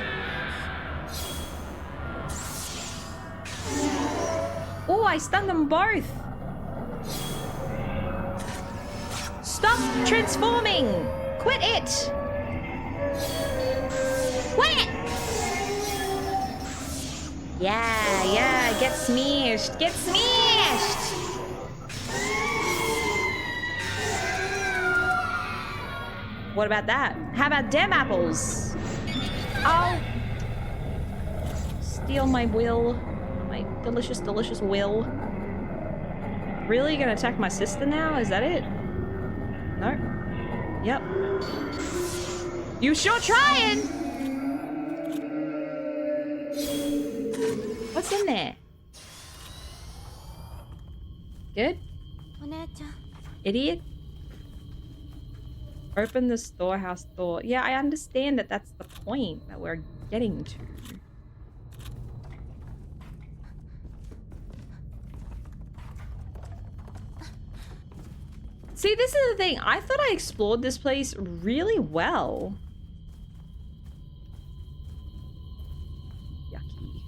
Speaker 1: Oh, I stunned them both! Stop transforming! Quit it! Quit it! Yeah, get smashed! Get smashed! What about that? How about dem apples? Oh! Steal my will. My delicious, delicious will. Really? Gonna attack my sister now? Is that it? No? Yep. You sure trying! What's in there? Good? Idiot? Open the storehouse door. Yeah, I understand that that's the point that we're getting to. See, this is the thing. I thought I explored this place really well. Yucky.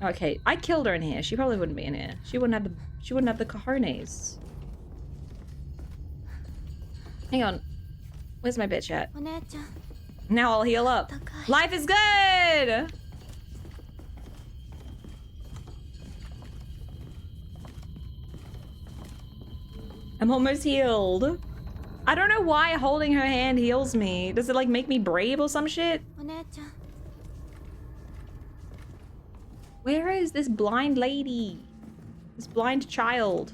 Speaker 1: Okay, I killed her in here. She probably wouldn't be in here. She wouldn't have the cojones. Hang on. Where's my bitch at? Now I'll heal up. Life is good! I'm almost healed. I don't know why holding her hand heals me. Does it like make me brave or some shit? Where is this blind lady? This blind child?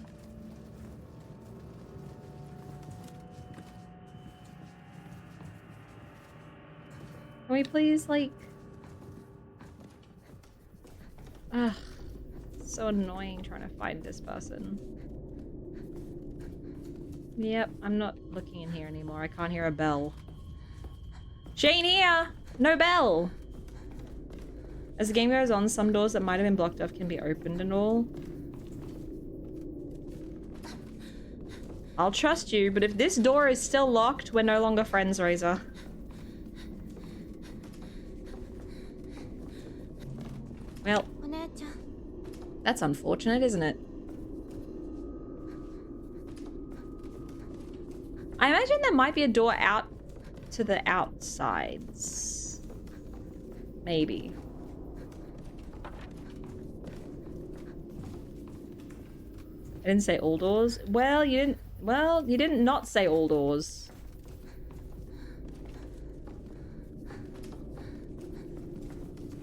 Speaker 1: Can we please, like... Ugh. So annoying trying to find this person. Yep, I'm not looking in here anymore. I can't hear a bell. She ain't here! No bell! As the game goes on, some doors that might have been blocked off can be opened and all. I'll trust you, but if this door is still locked, we're no longer friends, Razor. Well, that's unfortunate, isn't it? I imagine there might be a door out to the outsides. Maybe. I didn't say all doors. Well, you didn't. Well, you didn't not say all doors.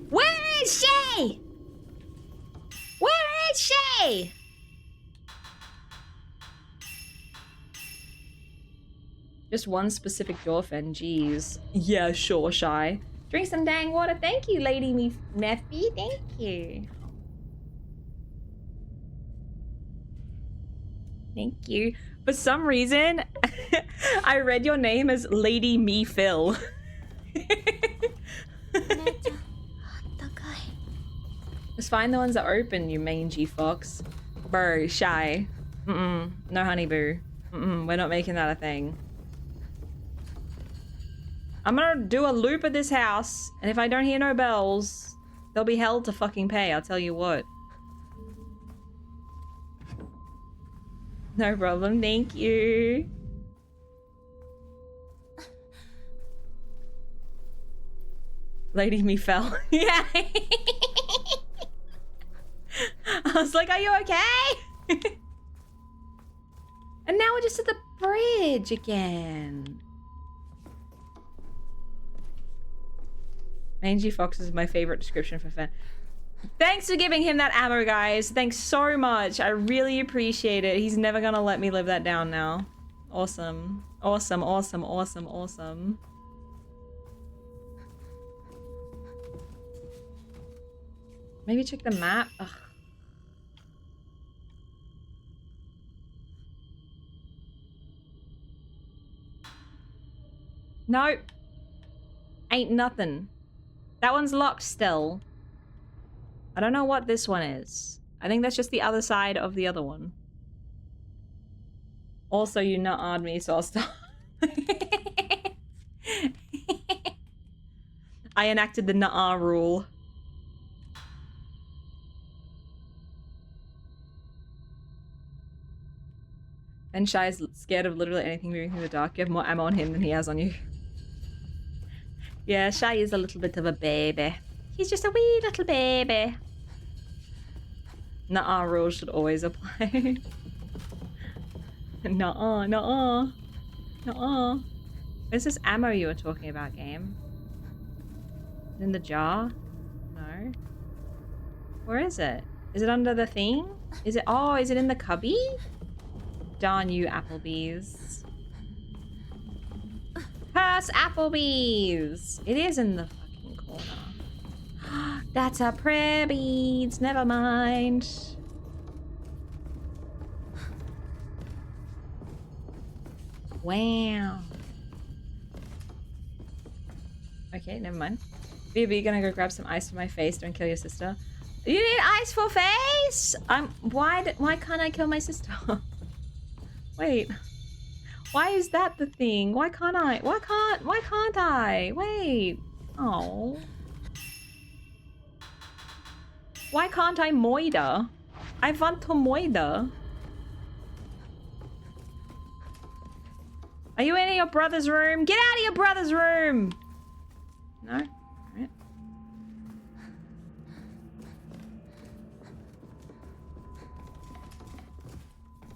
Speaker 2: Where is she? Where is she?
Speaker 1: Just one specific door, Fen. Jeez. Yeah, sure, Shy. Drink some dang water. Thank you, Lady Mephi. Thank you. Thank you. For some reason, I read your name as Lady Me Phil. Just find the ones that are open, you mangy fox. Burr, Shy. No honey boo. We're not making that a thing. I'm gonna do a loop at this house, and if I don't hear no bells, there'll be hell to fucking pay, I'll tell you what. No problem, thank you. Lady Me fell. Yeah. I was like, are you okay? And now we're just at the bridge again. Mangy Fox is my favorite description for Fen. Thanks for giving him that ammo, guys. Thanks so much. I really appreciate it. He's never gonna let me live that down now. Awesome. Awesome, awesome, awesome, awesome. Maybe check the map. Ugh. Nope. Ain't nothing. That one's locked still. I don't know what this one is. I think that's just the other side of the other one. Also, you nut-a'd me, so I'll stop. I enacted the nut-ah rule. And Shy is scared of literally anything moving through the dark. You have more ammo on him than he has on you. Yeah, Shy is a little bit of a baby. He's just a wee little baby. Nuh-uh rules should always apply. Nuh-uh, nuh-uh. Nuh-uh. Where's this ammo you were talking about, game? In the jar? No. Where is it? Is it under the thing? Is it? Oh, is it in the cubby? Darn you, Applebee's. Curse Applebee's! It is in the fucking corner. That's a prayer beads. Never mind. Wow. Okay, never mind. BB, gonna go grab some ice for my face. Don't kill your sister. You need ice for face? Why can't I kill my sister? Wait. Why is that the thing? Why can't I? Why can't I? Wait. Oh. Why can't I moida? I want to moida. Are you in your brother's room? Get out of your brother's room! No? Alright.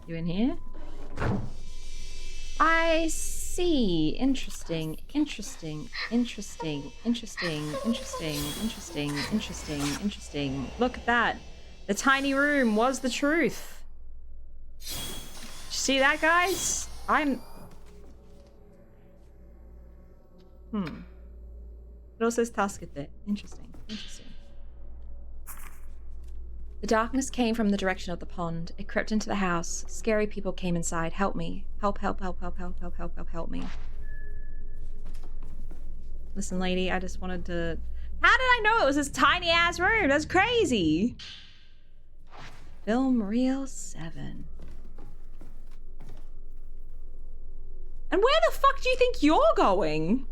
Speaker 1: You in here? I see. Interesting. Interesting. Interesting. Interesting. Interesting. Interesting. Interesting. Interesting. Look at that. The tiny room was the truth. See that, guys? It also says task it there. Interesting. Interesting. The darkness came from the direction of the pond. It crept into the house. Scary people came inside. Help me. Help, help, help, help, help, help, help, help, help me. Listen, lady, I just wanted to... How did I know it was this tiny ass room? That's crazy. Film reel 7. And where the fuck do you think you're going?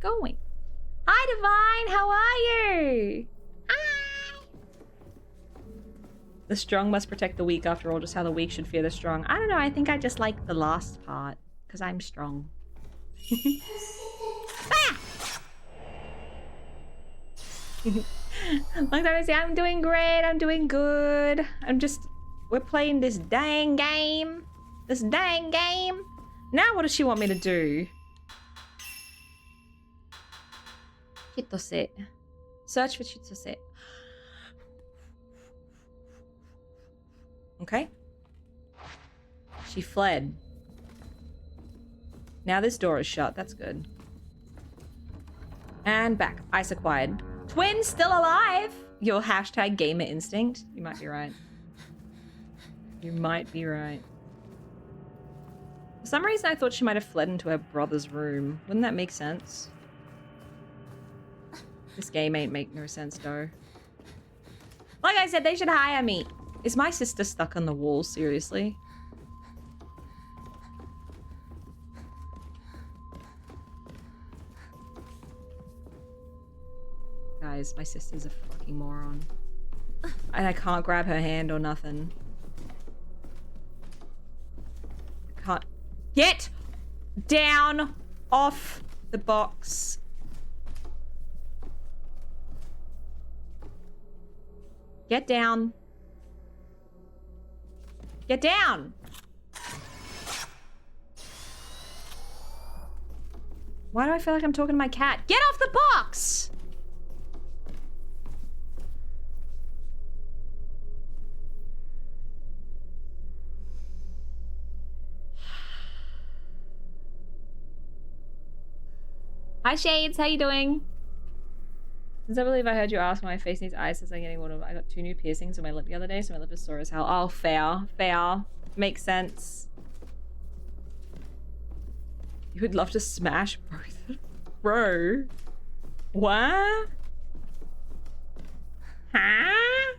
Speaker 1: Going. Hi, Divine. How are you? Hi. The strong must protect the weak. After all, just how the weak should fear the strong. I don't know. I think I just like the last part because I'm strong. Ah! Long time to say, I'm doing great. I'm doing good. We're playing this dang game. This dang game. Now, what does she want me to do? Chitose. Search for Chitose. Okay. She fled. Now this door is shut. That's good. And back. Ice acquired. Twin still alive. Your hashtag gamer instinct. You might be right. You might be right. For some reason, I thought she might have fled into her brother's room. Wouldn't that make sense? This game ain't make no sense, though. Like I said, they should hire me. Is my sister stuck on the wall? Seriously? Guys, my sister's a fucking moron. And I can't grab her hand or nothing. I can't... Get down off the box. Get down. Get down. Why do I feel like I'm talking to my cat? Get off the box! Hi Shades, how you doing? Since I believe I heard you ask why my face needs ice since I'm getting water. I got 2 new piercings on my lip the other day, so my lip is sore as hell. Oh, fair. Fair. Makes sense. You would love to smash both. Bro. What? Huh?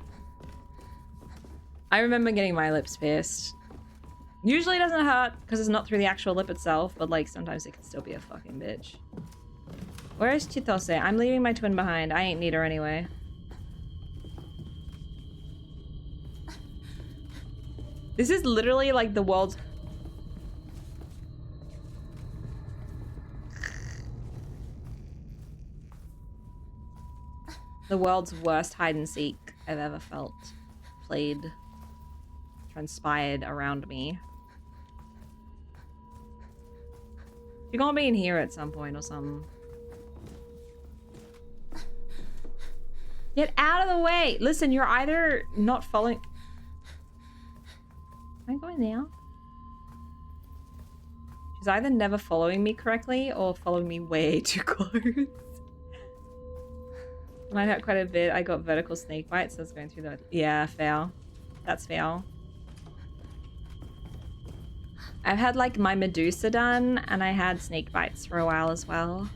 Speaker 1: I remember getting my lips pierced. Usually it doesn't hurt because it's not through the actual lip itself, but like sometimes it can still be a fucking bitch. Where is Chitose? I'm leaving my twin behind. I ain't need her anyway. This is literally like the world's... the world's worst hide and seek I've ever felt. Played. Transpired around me. You're gonna be in here at some point or something. Get out of the way! Listen, you're either not following... Am I going now? She's either never following me correctly or following me way too close. Mine hurt quite a bit. I got vertical snake bites, so I was going through that. Yeah, fail. That's fail. I've had like my Medusa done, and I had snake bites for a while as well.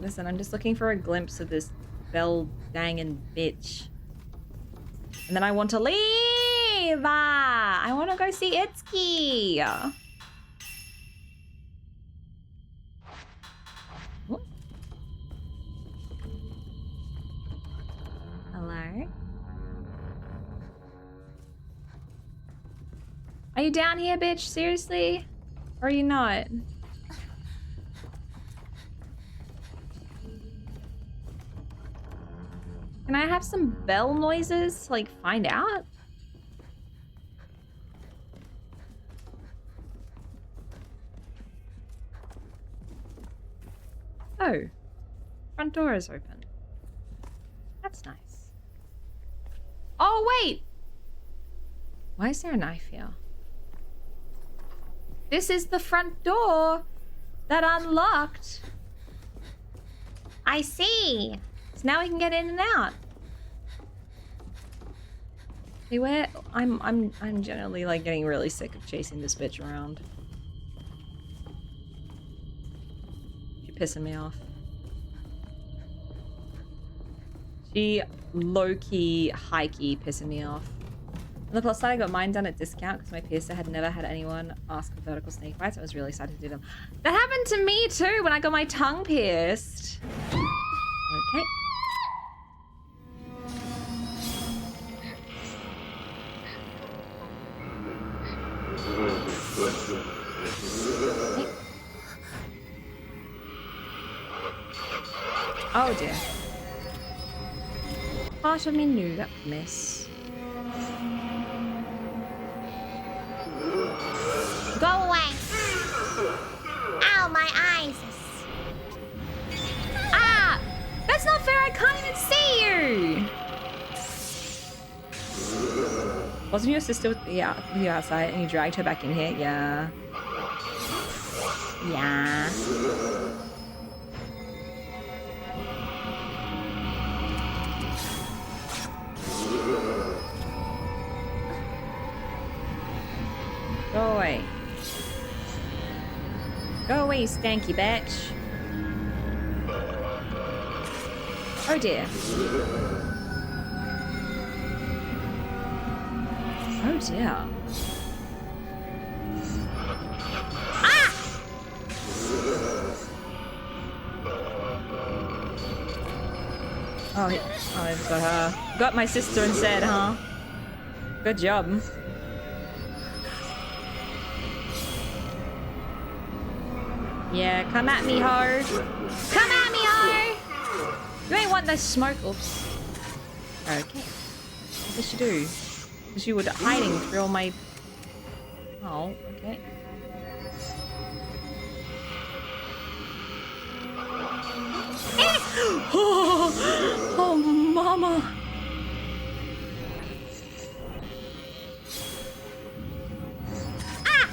Speaker 1: Listen, I'm just looking for a glimpse of this bell dangin' bitch. And then I want to leave! I want to go see Itsuki! What? Hello? Are you down here, bitch? Seriously? Or are you not? Can I have some bell noises to, like, find out? Oh. Front door is open. That's nice. Oh, wait! Why is there a knife here?
Speaker 2: This is the front door that unlocked. I see. So now we can get in and out. Hey, where? I'm generally like getting really sick of chasing this bitch around. She's pissing me off. She low-key, high-key pissing me off. On the plus side, I got mine done at discount because my piercer had never had anyone ask for vertical snake bites. I was really excited to do them. That happened to me too when I got my tongue pierced. Okay. Oh dear. Part of me knew that would miss.
Speaker 7: Go away! Ow, my eyes!
Speaker 2: Ah! That's not fair, I can't even see you! Wasn't your sister with you outside and you dragged her back in here? Yeah. Yeah. Go away. Go away, you stanky bitch. Oh dear. Oh dear. Ah! Oh, I've got her. Got my sister instead, huh? Good job. Yeah, come at me, ho. Come at me, ho. You ain't want the smoke. Oops. Okay. What did she do? Because you were hiding through all my... Oh, okay. Oh, mama. Ah!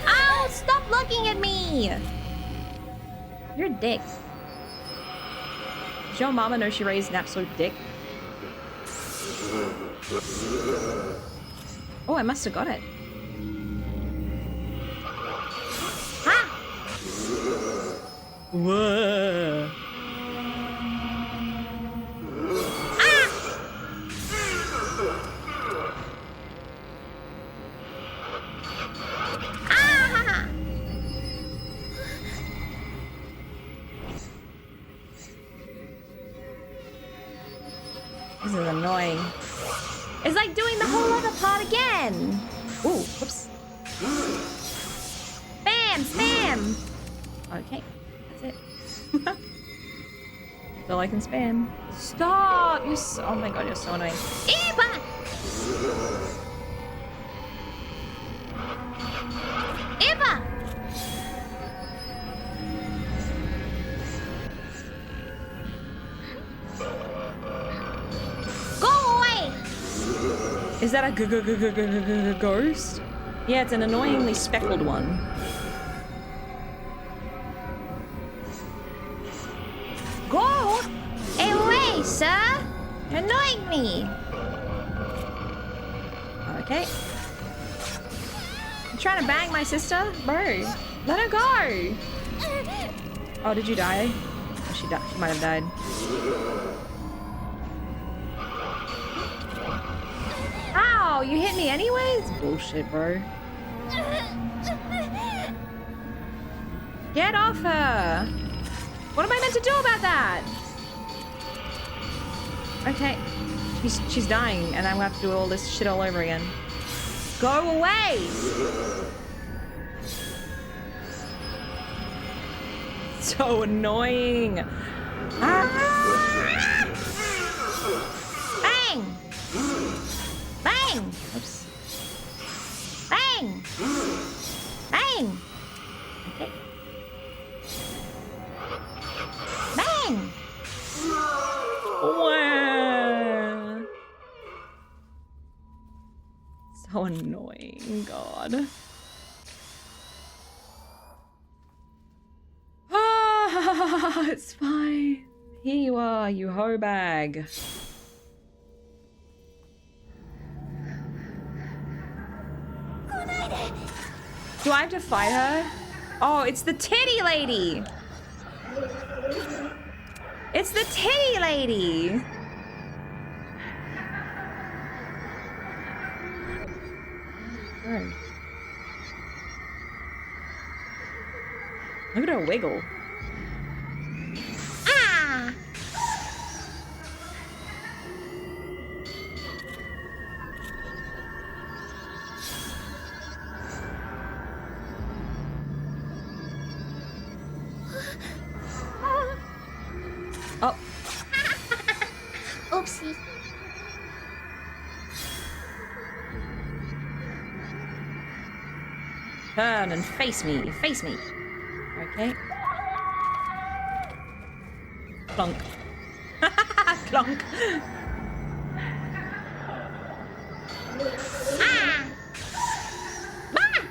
Speaker 2: Ow, stop looking at me. You're a dick. Does your mama know she raised an absolute dick? Oh, I must have got it. Ah! Whoa. Ah! Ah! This is annoying. It's like doing the whole other part again. Ooh, whoops. Spam, spam. Okay, that's it. That's all I can spam. Stop! You're so, oh my god, you're so annoying. Epa! Epa! Is that a ghost? Yeah, it's an annoyingly speckled one. Go away, sir! You're annoying me. Okay. You trying to bang my sister? Bro, let her go. Oh, did you die? Oh, she died. She might have died. Ow, you hit me anyways? Bullshit, bro. Get off her! What am I meant to do about that? Okay. She's dying, and I'm gonna have to do all this shit all over again. Go away! So annoying! Ah! Bang! Bang! Oops. Bang! Bang! Okay.
Speaker 7: Bang!
Speaker 2: Wow. So annoying, God. Ah, it's fine. Here you are, you hoe bag. Do I have to fight her? Oh, it's the titty lady. It's the titty lady. Oh. Look at her wiggle.
Speaker 7: Ah!
Speaker 2: Oh,
Speaker 7: Oopsie.
Speaker 2: turn and face me. Face me. Okay. Clunk. Clunk.
Speaker 7: Ah! Ah!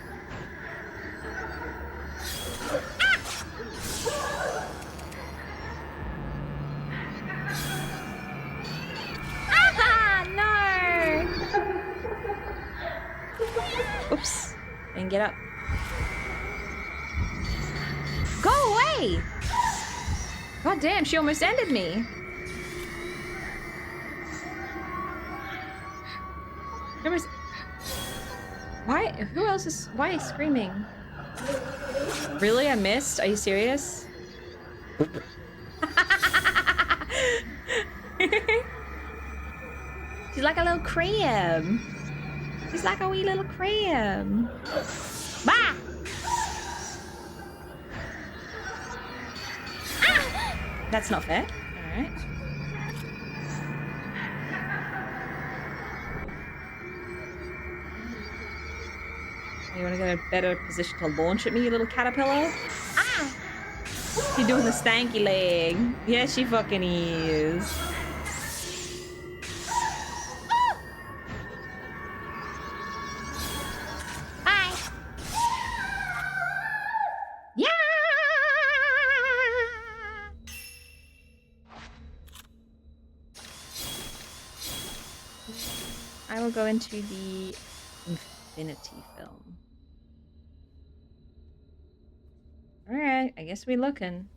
Speaker 2: Ah, no. Oops. Didn't get up. Go away. God damn, she almost ended me. There was... Why? Who else is... Why are you screaming? Really? I missed? Are you serious? She's like a little crab. She's like a wee little crab.
Speaker 7: Bah!
Speaker 2: That's not fair. Alright. You want to get a better position to launch at me, you little caterpillar?
Speaker 7: Ah!
Speaker 2: She's doing the stanky leg. Yeah, she fucking is.
Speaker 7: Bye! Yeah!
Speaker 2: I will go into the infinity film. Alright, I guess we're looking.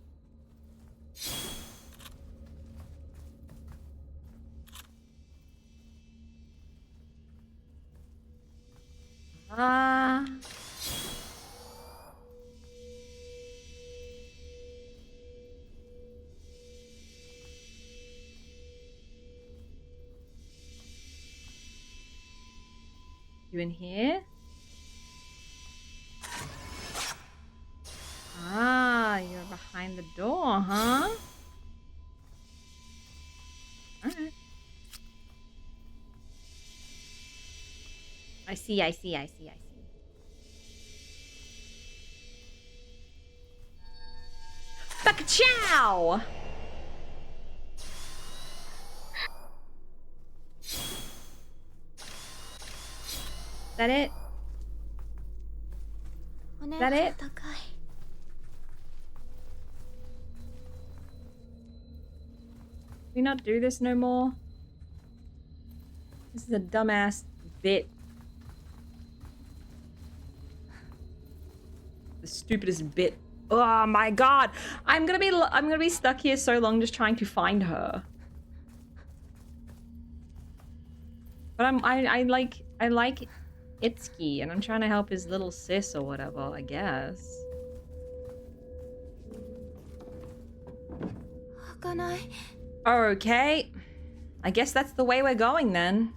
Speaker 2: Ah. You in here? Ah, you're behind the door, huh? Alright. I see. Baka-chow! Is that it? Is that it? Can we not do this no more? This is a dumbass bit. The stupidest bit. Oh my god! I'm gonna be stuck here so long just trying to find her. But I like Itsuki and I'm trying to help his little sis or whatever, I guess. Okay. I guess that's the way we're going then.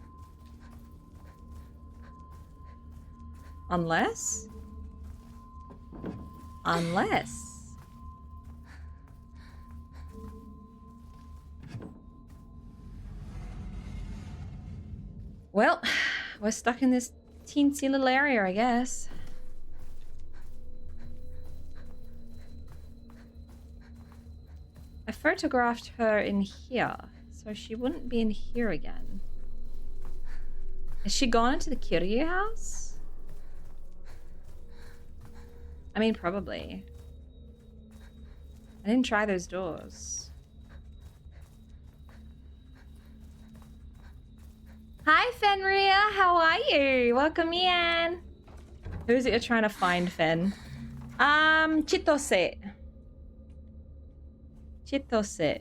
Speaker 2: Unless. Well, we're stuck in this teensy little area, I guess. photographed her in here, so she wouldn't be in here again. Has she gone into the Kiryu house? I mean, probably. I didn't try those doors. Hi, Fenrir. How are you? Welcome in. Who is it you're trying to find, Fen? Chitose. Chitose.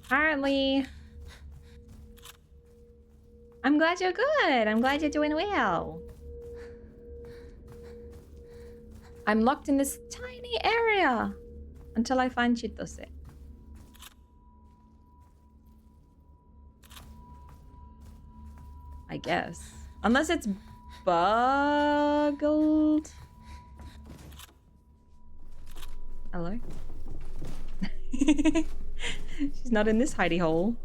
Speaker 2: Apparently... I'm glad you're good. I'm glad you're doing well. I'm locked in this tiny area until I find Chitose. I guess. Unless it's buggled. Hello? She's not in this hidey hole.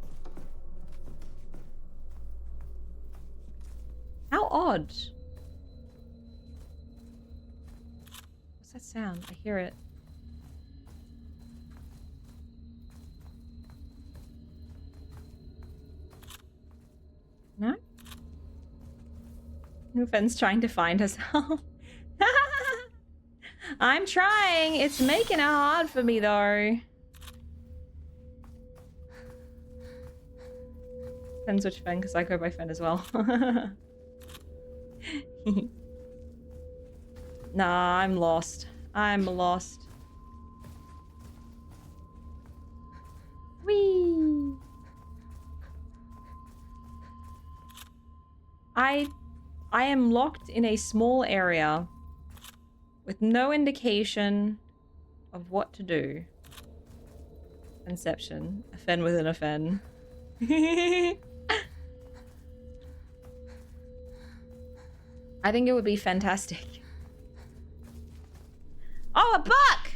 Speaker 2: How odd. What's that sound? I hear it. No? Nufen's trying to find herself. I'm trying. It's making it hard for me, though. Depends which Fen, because I go by Fen as well. Nah, I'm lost. I'm lost. Whee! I am locked in a small area with no indication of what to do. Inception. A Fen within a Fen. I think it would be fantastic. Oh, a buck!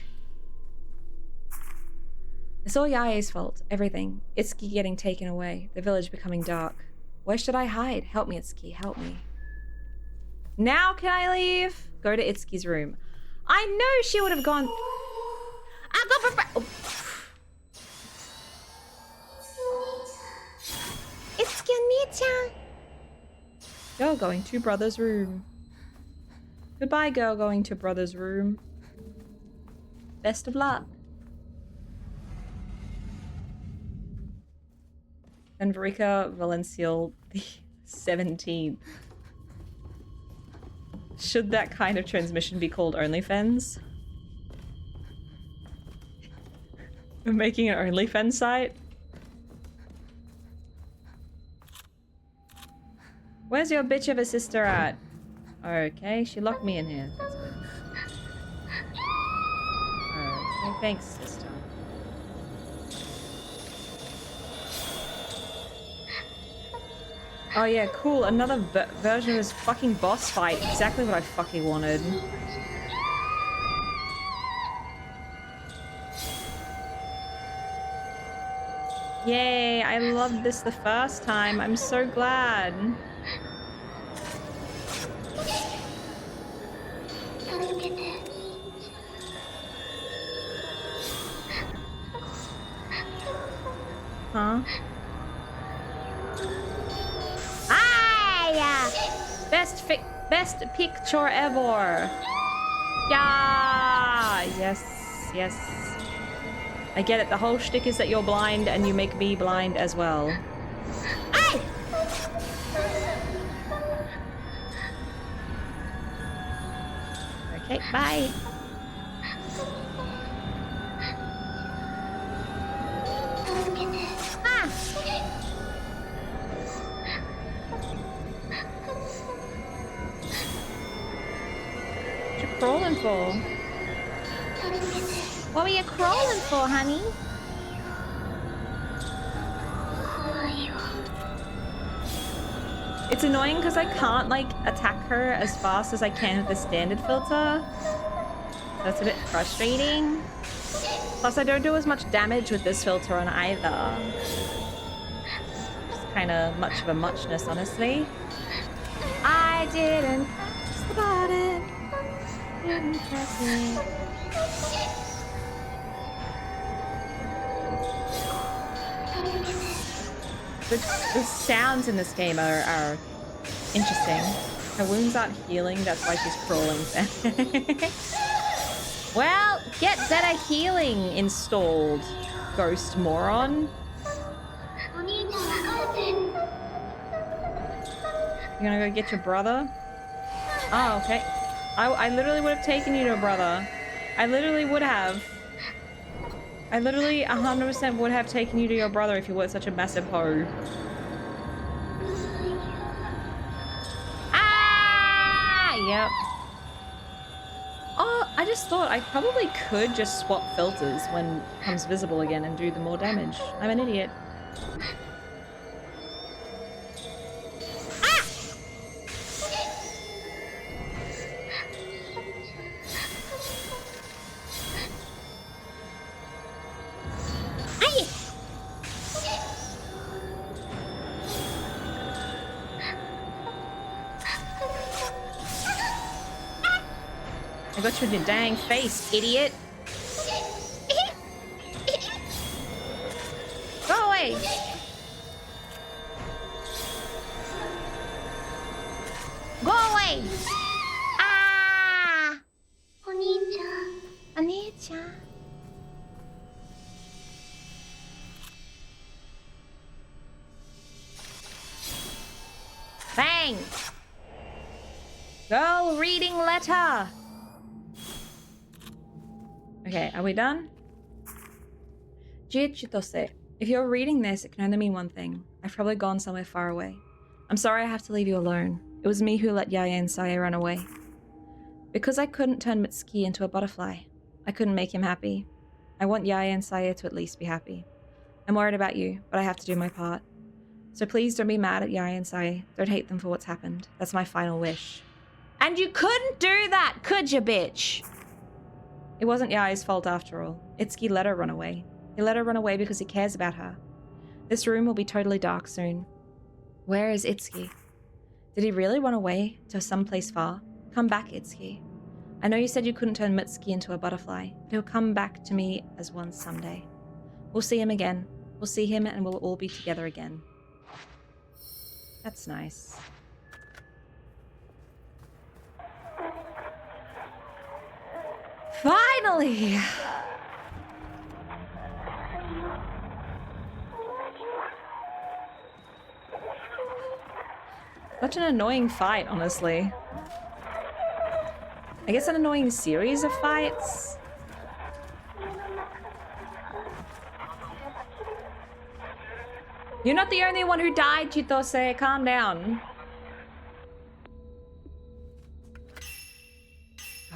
Speaker 2: It's all Yae's fault. Everything. Itsuki getting taken away. The village becoming dark. Where should I hide? Help me, Itsuki. Help me. Now can I leave? Go to Itsuki's room. I know she would have gone...
Speaker 7: Itsuki Oni-chan.
Speaker 2: Girl going to brother's room. Goodbye, girl going to brother's room. Best of luck. And Verika Valencial the 17th. Should that kind of transmission be called OnlyFans? We're making an OnlyFans site? Where's your bitch of a sister at? Okay, she locked me in here. That's good. Okay, thanks, sister. Oh yeah, cool. Another version of this fucking boss fight. Exactly what I fucking wanted. Yay, I loved this the first time. I'm so glad. Huh? Best picture ever. Yeah. Yes. Yes. I get it. The whole shtick is that you're blind and you make me blind as well.
Speaker 7: Ay!
Speaker 2: Okay. Bye. Crawling for?
Speaker 7: What were you crawling for, honey?
Speaker 2: It's annoying because I can't like attack her as fast as I can with the standard filter. So it's a bit frustrating. Plus I don't do as much damage with this filter on either. Just kind of much of a muchness, honestly. I didn't press the button. Didn't press it. The sounds in this game are interesting. Her wounds aren't healing, that's why she's crawling. Well, get better healing installed, ghost moron. You gonna go get your brother? Oh, okay. I literally would have taken you to a brother. I literally would have. I literally 100% would have taken you to your brother if you weren't such a massive hoe. Ah! Yep. Oh, I just thought I probably could just swap filters when it becomes visible again and do the more damage. I'm an idiot. I got you in your dang face, idiot. Go away. Go away. Ah. Oni-chan. Bang. Girl reading letter. Okay, are we done? Dear Chitose, if you're reading this, it can only mean one thing. I've probably gone somewhere far away. I'm sorry I have to leave you alone. It was me who let Yaya and Saya run away. Because I couldn't turn Mitsuki into a butterfly. I couldn't make him happy. I want Yaya and Saya to at least be happy. I'm worried about you, but I have to do my part. So please don't be mad at Yaya and Saya. Don't hate them for what's happened. That's my final wish. And you couldn't do that, could you, bitch? It wasn't Yaya's fault after all. Itsuki let her run away. He let her run away because he cares about her. This room will be totally dark soon. Where is Itsuki? Did he really run away to someplace far? Come back, Itsuki. I know you said you couldn't turn Mitsuki into a butterfly, but he'll come back to me as one someday. We'll see him again. We'll see him and we'll all be together again. That's nice. Finally! Such an annoying fight, honestly. I guess an annoying series of fights. You're not the only one who died, Chitose. Calm down.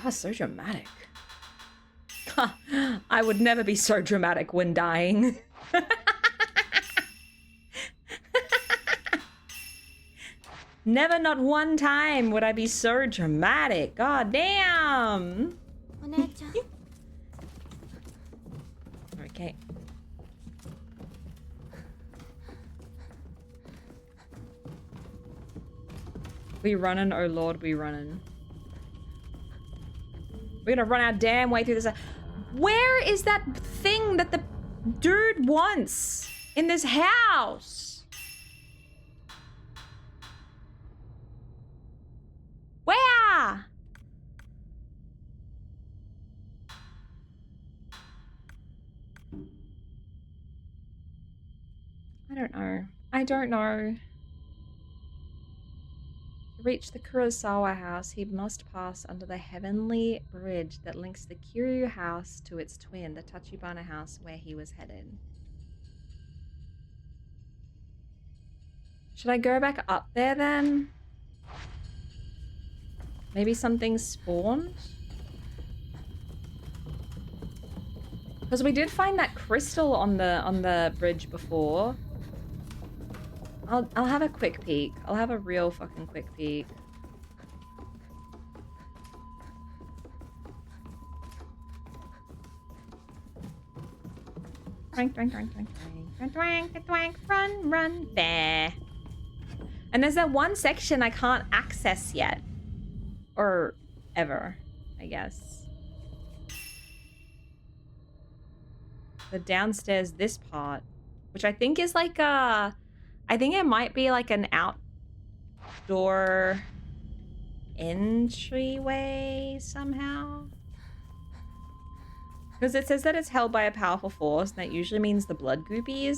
Speaker 2: God, so dramatic. I would never be so dramatic when dying. Never, not one time would I be so dramatic. God damn. Okay. We runnin', oh lord, we runnin'. We're gonna run our damn way through this. Where is that thing that the dude wants in this house? Where? I don't know. I don't know. To reach the Kurosawa house, he must pass under the heavenly bridge that links the Kiryu house to its twin, the Tachibana house, where he was headed. Should I go back up there then? Maybe something spawned? Because we did find that crystal on the bridge before. I'll have a quick peek. I'll have a real fucking quick peek. Twank, twank, twank, twank, twank, twank, twank, run, run, there. And there's that one section I can't access yet. Or ever, I guess. the downstairs this part, which I think is like a, I think it might be like an outdoor entryway somehow. Because it says that it's held by a powerful force, and that usually means the blood goopies.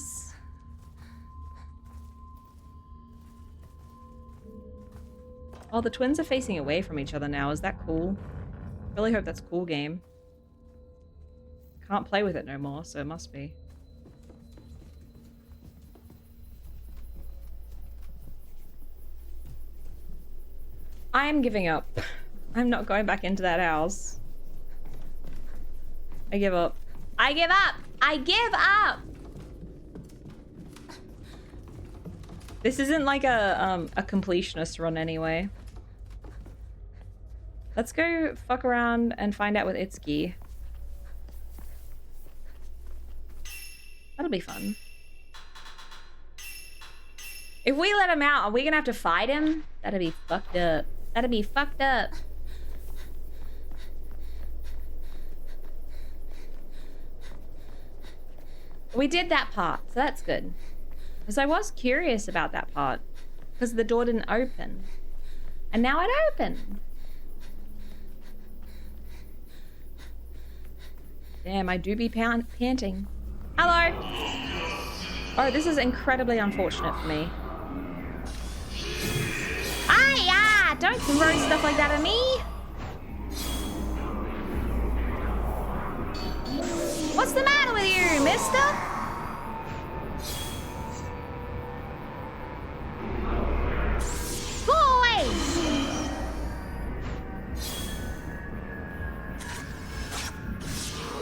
Speaker 2: Oh, the twins are facing away from each other now. Is that cool? Really hope that's cool, game. Can't play with it no more, so it must be. I am giving up. I'm not going back into that house. I give up. I give up! I give up! This isn't like a completionist run anyway. Let's go fuck around and find out with Itsuki. That'll be fun. If we let him out, are we gonna have to fight him? That'd be fucked up. That'd be fucked up. We did that part, so that's good. Because I was curious about that part. Because the door didn't open. And now it opened. Damn, I do be panting. Hello! Oh, this is incredibly unfortunate for me. Ah, don't throw stuff like that at me! What's the matter with you, mister? Go away!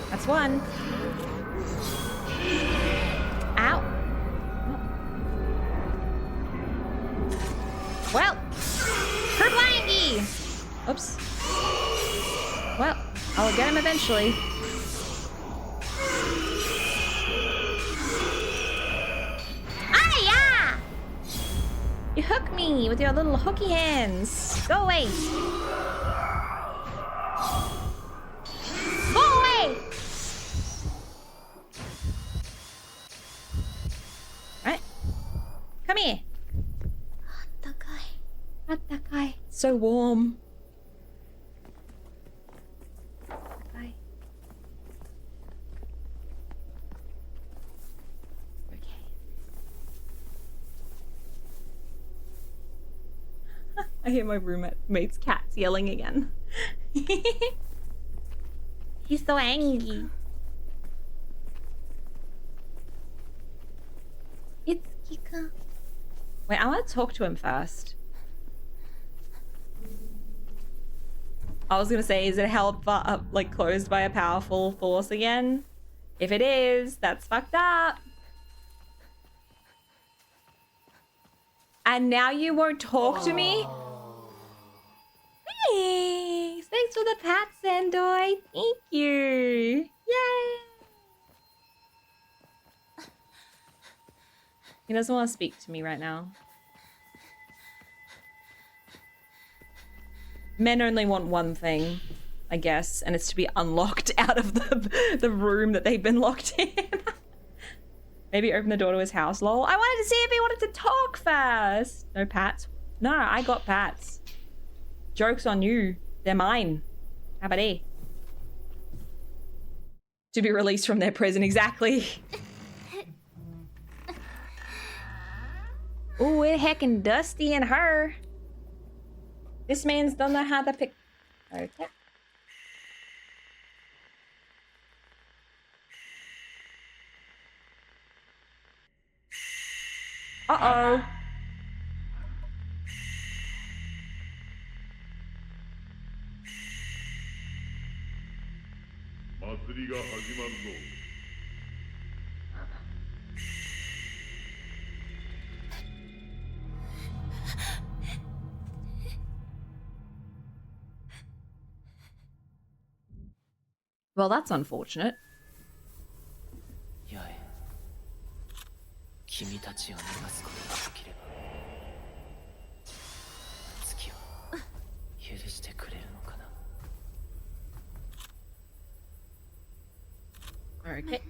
Speaker 2: That's one. Ow. Well, Kerblangy! Oops. Well, I'll get him eventually. Ah, yeah! You hook me with your little hooky hands. Go away. Go away! Right? Come here. Attakai. So warm. Attakai. Okay. I hear my roommate's cats yelling again. He's so angry. It's Kika. Wait, I want to talk to him first. I was gonna say, is it held like closed by a powerful force again? If it is, that's fucked up. And now you won't talk to me? Thanks! Thanks for the pat, Sandoy. Thank you. Yay! He doesn't want to speak to me right now. Men only want one thing, I guess, and it's to be unlocked out of the room that they've been locked in. Maybe open the door to his house, lol. I wanted to see if he wanted to talk first. No pats? No, I got pats. Joke's on you. They're mine. How about it? To be released from their prison, exactly. Ooh, it's heckin' dusty in her. This man's don't know how to pick. Okay. Uh-oh. Well, that's unfortunate.
Speaker 6: やえ、君たちを逃がすことができれば、月は許してくれるのかな。
Speaker 2: Okay.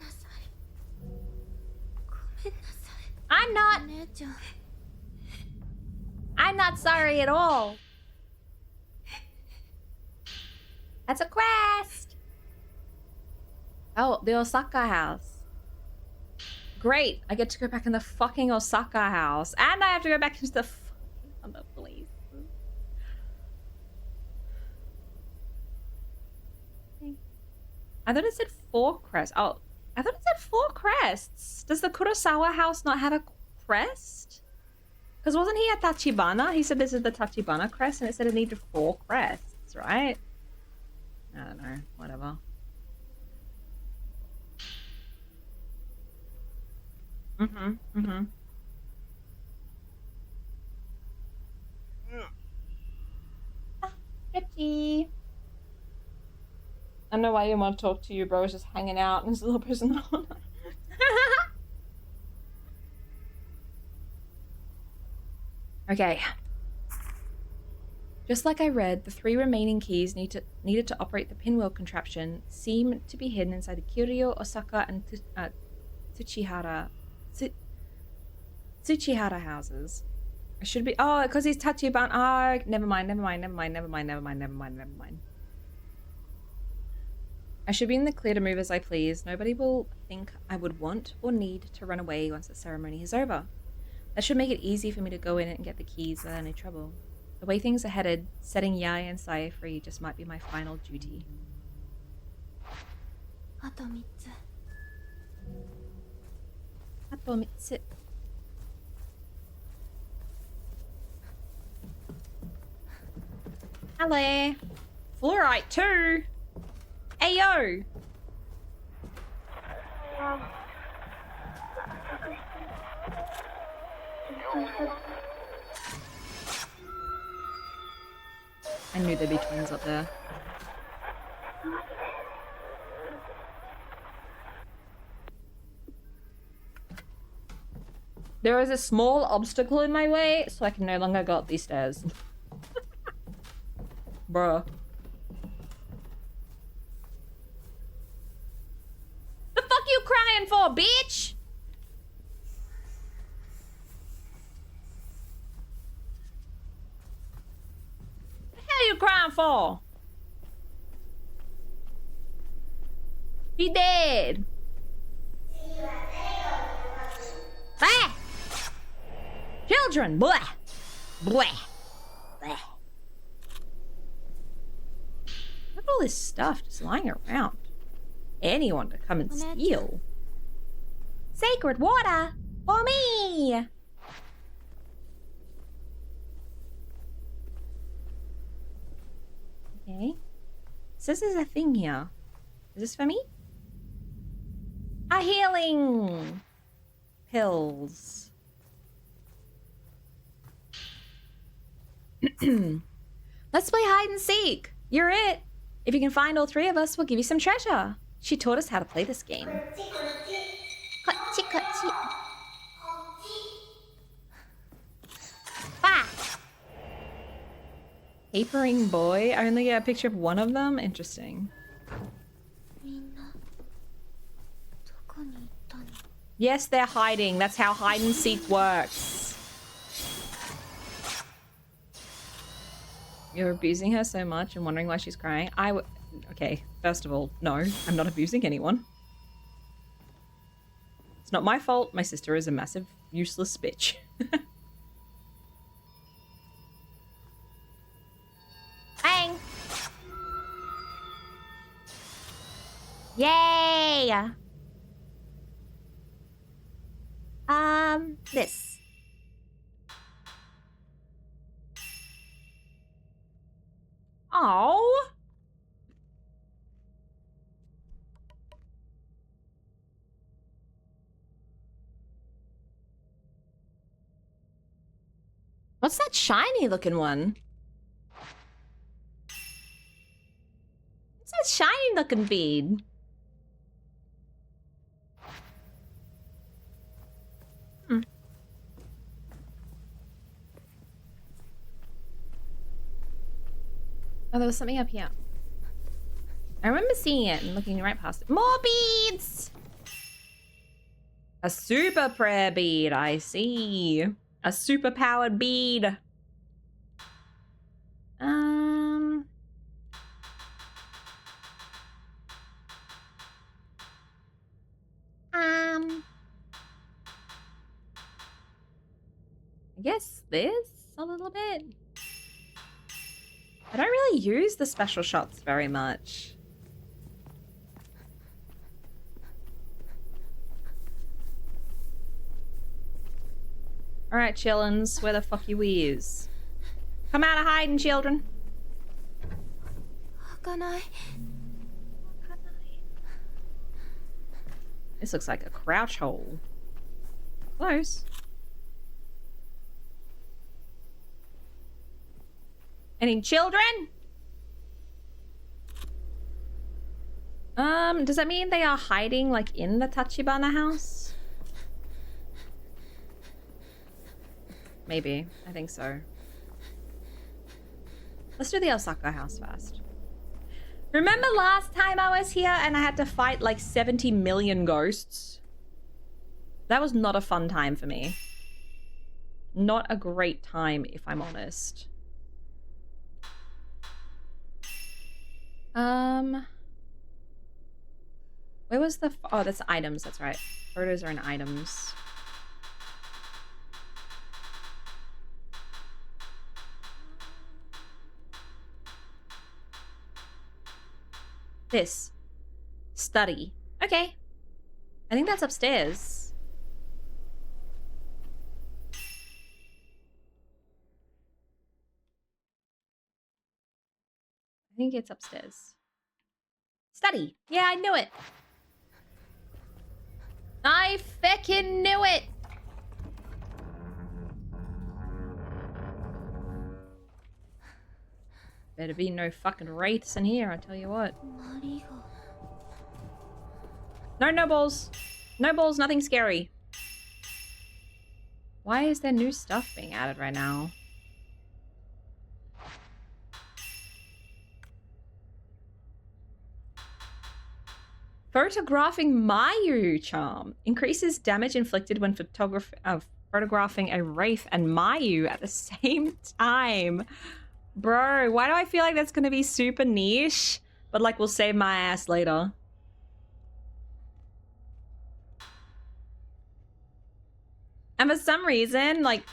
Speaker 2: I'm not sorry at all. That's a quest. Oh, the Osaka house. Great. I get to go back in the fucking Osaka house. And I have to go back into the fucking other place. I thought it said 4 crests. Oh, I thought it said 4 crests. Does the Kurosawa house not have a crest? Because wasn't he at Tachibana? He said this is the Tachibana crest and it said it needed 4 crests, right? I don't know. Whatever. Richie. I don't know why I didn't want to talk to you, bro. I was just hanging out and this little person. Okay. Just like I read, the 3 remaining keys needed to operate the pinwheel contraption seem to be hidden inside the Kiryu, Osaka, and Tsuchihara houses. I should be. Oh, because he's Tachibana. Oh, never mind. I should be in the clear to move as I please. Nobody will think I would want or need to run away once the ceremony is over. That should make it easy for me to go in and get the keys without any trouble. The way things are headed, setting Yae and Sae free just might be my final duty. Atomitsu. Hello. Fluorite too. Ayo. I knew there'd be twins up there. There is a small obstacle in my way, so I can no longer go up these stairs. Bruh. The fuck you crying for, bitch? What the hell are you crying for? He dead. Ah! Children, blah, blah, blah. Look at all this stuff just lying around. Anyone to come and steal. Sacred water for me. Okay. So this is a thing here. Is this for me? A healing pills. Let's play hide and seek. You're it. If you can find all 3 of us, we'll give you some treasure. She taught us how to play this game. Kochi, kochi. Ah! Tapering boy. I only get a picture of one of them. Interesting. Yes, they're hiding. That's how hide and seek works. You're abusing her so much and wondering why she's crying. Okay, first of all, no, I'm not abusing anyone. It's not my fault. My sister is a massive, useless bitch. Bang! Yay! This. Oh. What's that shiny looking one? What's that shiny looking bead? Oh, there was something up here. I remember seeing it and looking right past it. More beads! A super prayer bead, I see. A super powered bead. I guess this a little bit. I don't really use the special shots very much. Alright, chillins, where the fuck you is? Come out of hiding, children. This looks like a crouch hole. Close. Any children? Does that mean they are hiding like in the Tachibana house? Maybe. I think so. Let's do the Osaka house first. Remember last time I was here and I had to fight like 70 million ghosts? That was not a fun time for me. Not a great time, if I'm honest. Where was the... Oh, that's items. That's right. Photos are in items. This. Study. Okay. I think that's upstairs. I think it's upstairs. Study. Yeah, I knew it. I feckin' knew it. Better be no fucking wraiths in here, I tell you what. No, no balls. No balls, nothing scary. Why is there new stuff being added right now? Photographing Mayu charm increases damage inflicted when photographing a wraith and Mayu at the same time. Bro, why do I feel like that's gonna be super niche? But like, we'll save my ass later. And for some reason, like,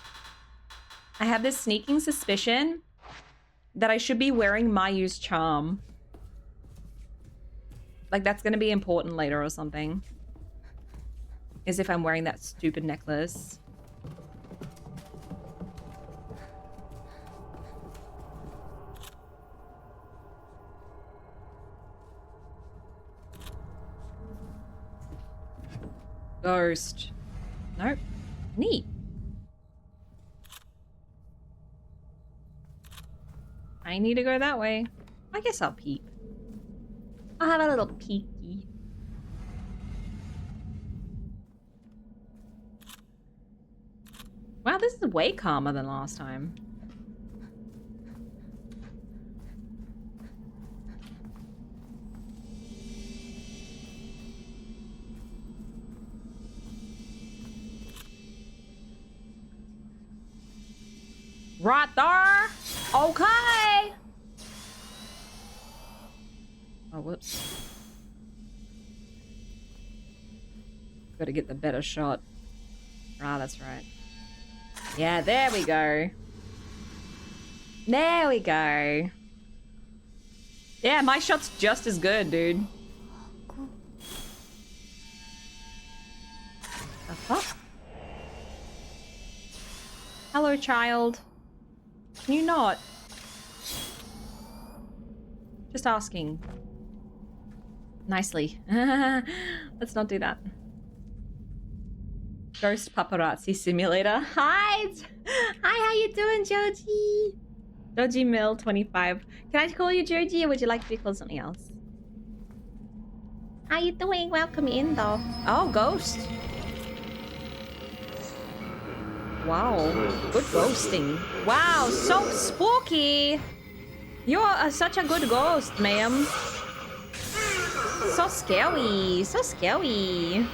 Speaker 2: I have this sneaking suspicion that I should be wearing Mayu's charm. Like, that's gonna be important later or something. As if I'm wearing that stupid necklace. Ghost. Nope. Neat. I need to go that way. I guess I'll peep. I'll have a little peeky. Wow, this is way calmer than last time. Right there. Okay. Oh, whoops. Gotta get the better shot. Ah, that's right. Yeah, there we go. There we go. Yeah, my shot's just as good, dude. The fuck? Hello, child. Can you not? Just asking. Nicely. Let's not do that. Ghost paparazzi simulator. Hi! Hi, how you doing, Joji? Joji Mill 25. Can I call you Joji or would you like to be called something else? How you doing? Welcome in though. Oh, ghost. Wow. Good ghosting. Wow, so spooky. You're such a good ghost, ma'am. So scary. So scary.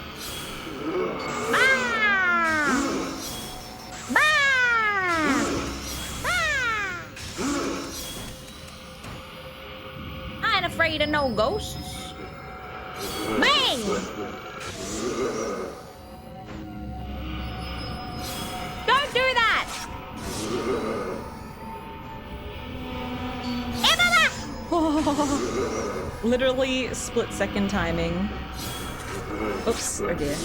Speaker 2: afraid of no ghosts. Bang! Don't do that! Oh, literally split-second timing. Oops, oh dear.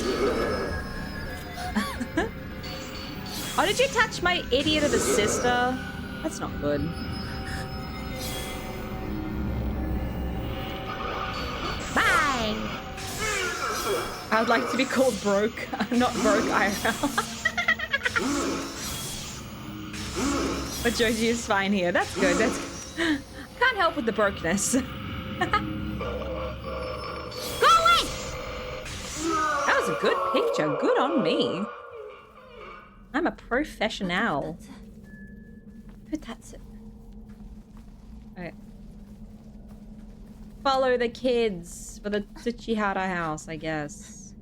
Speaker 2: Oh, did you touch my idiot of a sister? That's not good. Bye! I would like to be called broke. Not broke IRL. But Joji is fine here. That's good. That's good. Can't help with the brokenness. Go away! That was a good picture. Good on me. I'm a professional. But that's it. Okay. Follow the kids for the Tsuchihara house, I guess.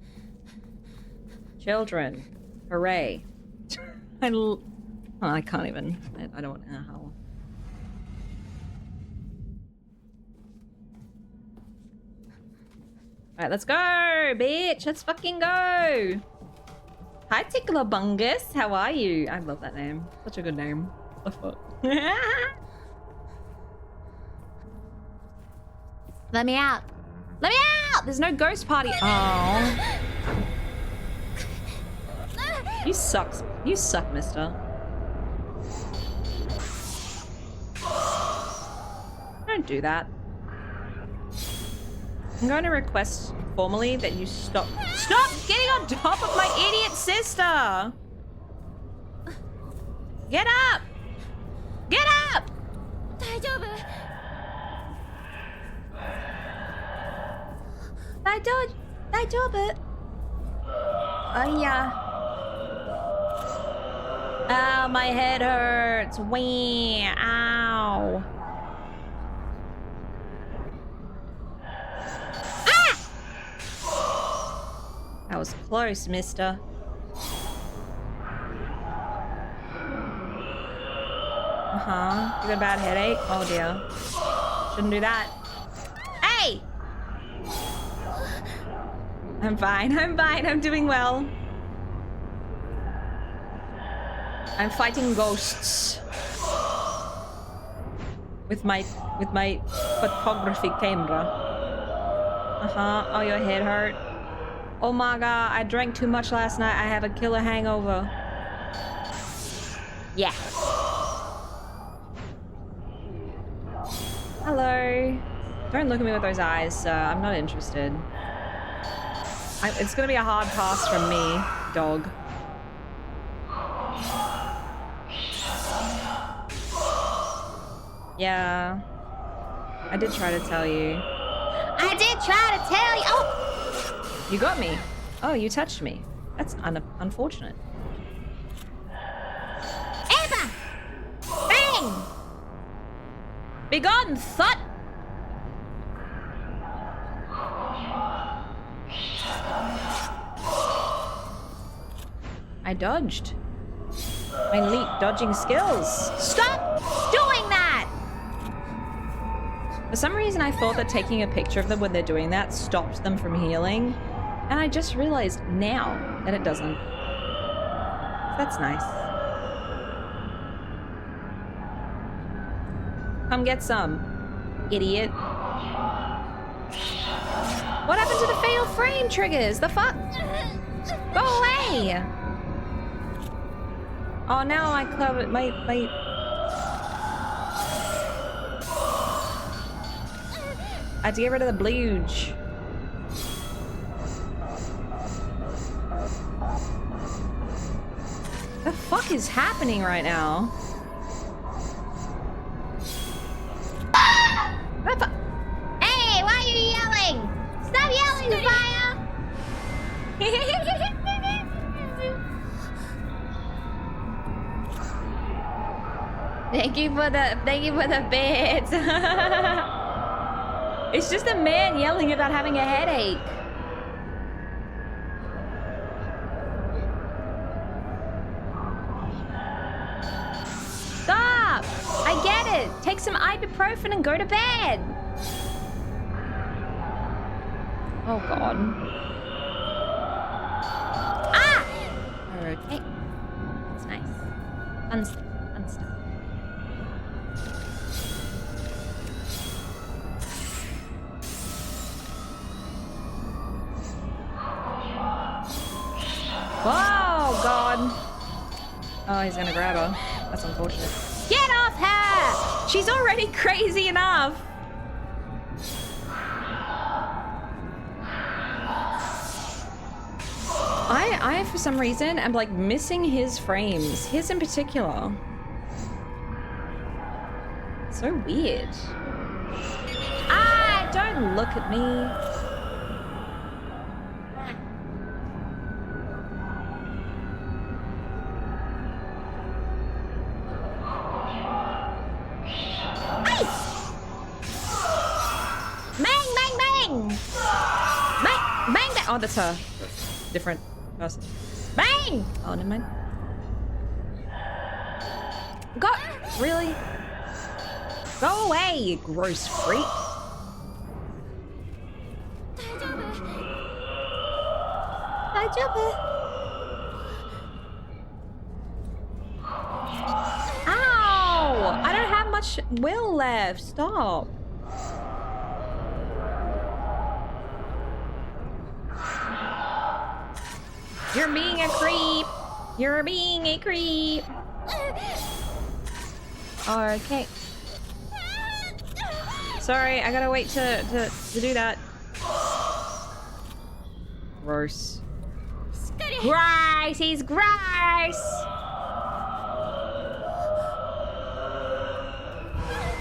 Speaker 2: Children. Hooray. Oh, I can't even. I don't want to know how. Alright, let's go, bitch. Let's fucking go. Hi, Ticklabungus. How are you? I love that name. Such a good name. What the fuck? Let me out. Let me out! There's no ghost party. Oh. You suck. You suck, mister. Don't do that. I'm going to request formally that you stop getting on top of my idiot sister. Get up. Get up. 大丈夫Oh yeah. Ow, my head hurts. Wee. Ow. That was close, mister. Uh-huh. You got a bad headache? Oh, dear. Shouldn't do that. Hey! I'm fine. I'm fine. I'm doing well. I'm fighting ghosts. With my photography camera. Uh-huh. Oh, your head hurt. Oh my god, I drank too much last night. I have a killer hangover. Yeah. Hello. Don't look at me with those eyes, sir. I'm not interested. It's gonna be a hard pass from me, dog. Yeah. I did try to tell you. I did try to tell you. Oh! You got me. Oh, you touched me. That's unfortunate. Eva! Bang! Be gone, thought! I dodged. My elite dodging skills. Stop doing that! For some reason, I thought that taking a picture of them when they're doing that stopped them from healing. And I just realized now that it doesn't. That's nice. Come get some, idiot. What happened to the fatal frame triggers? The fuck? Go away! Oh, now I covered my... I had to get rid of the blooge. The fuck is happening right now? What the fuck? Hey, why are you yelling? Stop yelling, Fire! Thank you for the bits. It's just a man yelling about having a headache. Stop! I get it. Take some ibuprofen and go to bed. Oh god. Ah! Okay. That's nice. Fun stuff. Fun stuff. Oh god. Oh, he's gonna grab her. That's unfortunate. Get off her! She's already crazy enough. I for some reason am like missing his frames. His in particular. So weird. Ah, don't look at me.
Speaker 7: Bang, bang, bang!
Speaker 2: Bang! Bang that! Oh, that's her. Different person.
Speaker 7: Bang!
Speaker 2: Oh, never mind. Go! Really? Go away, you gross freak. Ow! I don't have much will left. Stop. You're being a creep. You're being a creep. Okay. Sorry, I gotta wait to do that. Gross. Gross! He's gross!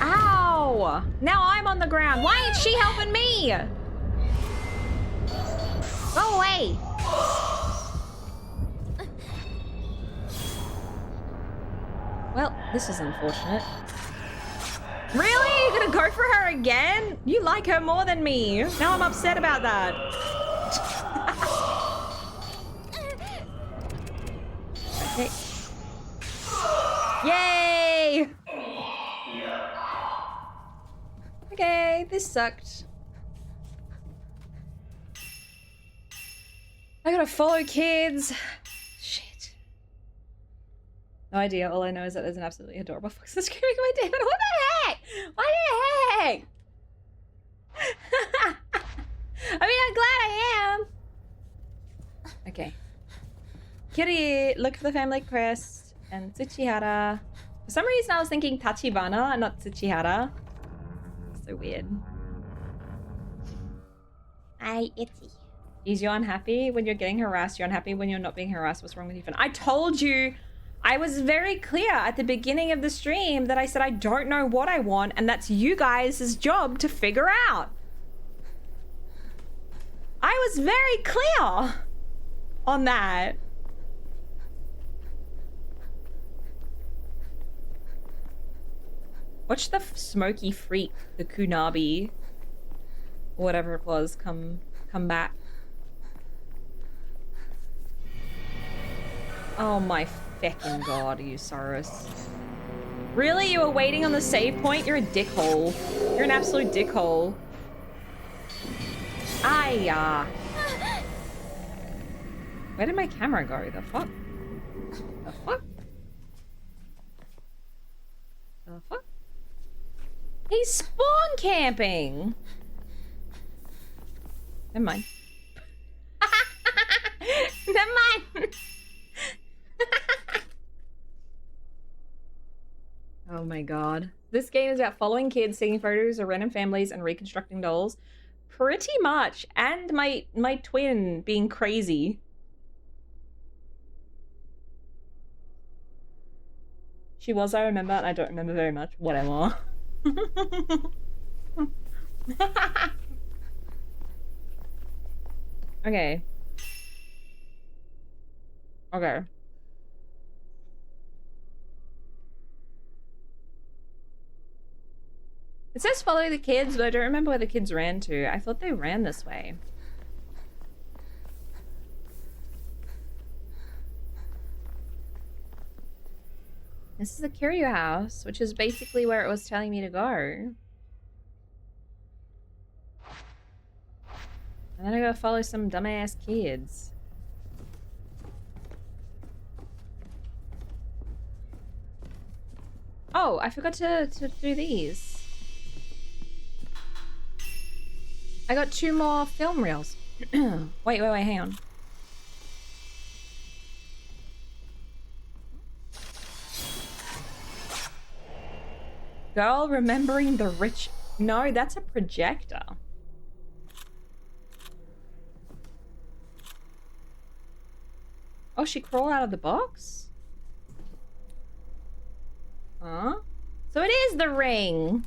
Speaker 2: Ow! Now I'm on the ground. Why ain't she helping me? Go away! Well, this is unfortunate. Really? You're gonna go for her again? You like her more than me. Now I'm upset about that. Okay. Yay! Okay, this sucked. I gotta follow kids. Shit. No idea. All I know is that there's an absolutely adorable fox that's screaming my David. What the heck? What the heck? I mean, I'm glad I am. Okay. Kiri, look for the family crest, and Tsuchihara. For some reason, I was thinking Tachibana and not Tsuchihara. So weird.
Speaker 7: Hi, Itzy.
Speaker 2: Is you unhappy when you're getting harassed? You're unhappy when you're not being harassed? What's wrong with you, Finn? I told you. I was very clear at the beginning of the stream that I said I don't know what I want, and that's you guys' job to figure out. I was very clear on that. Watch the smoky freak, the Kunabi, whatever it was, come back. Oh my feckin' god, you Saurus. Really? You were waiting on the save point? You're a dickhole. You're an absolute dickhole. Aya. Where did my camera go? The fuck? The fuck? The fuck? He's spawn camping! Never mind. Never mind! Oh my god. This game is about following kids, taking photos of random families, and reconstructing dolls. Pretty much. And my twin being crazy. She was, I remember, and I don't remember very much. Whatever. Okay. Okay. It says follow the kids, but I don't remember where the kids ran to. I thought they ran this way. This is the Kiryu house, which is basically where it was telling me to go. And then I gotta follow some dumbass kids. Oh, I forgot to do these. I got 2 more film reels. wait, hang on. Girl remembering the rich... No, that's a projector. Oh, she crawled out of the box? Huh? So it is the ring.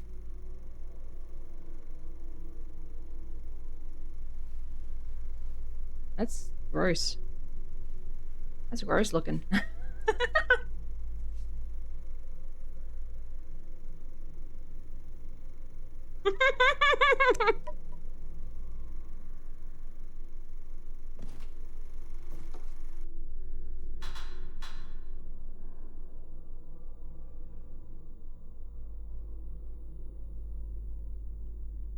Speaker 2: That's gross. That's gross looking.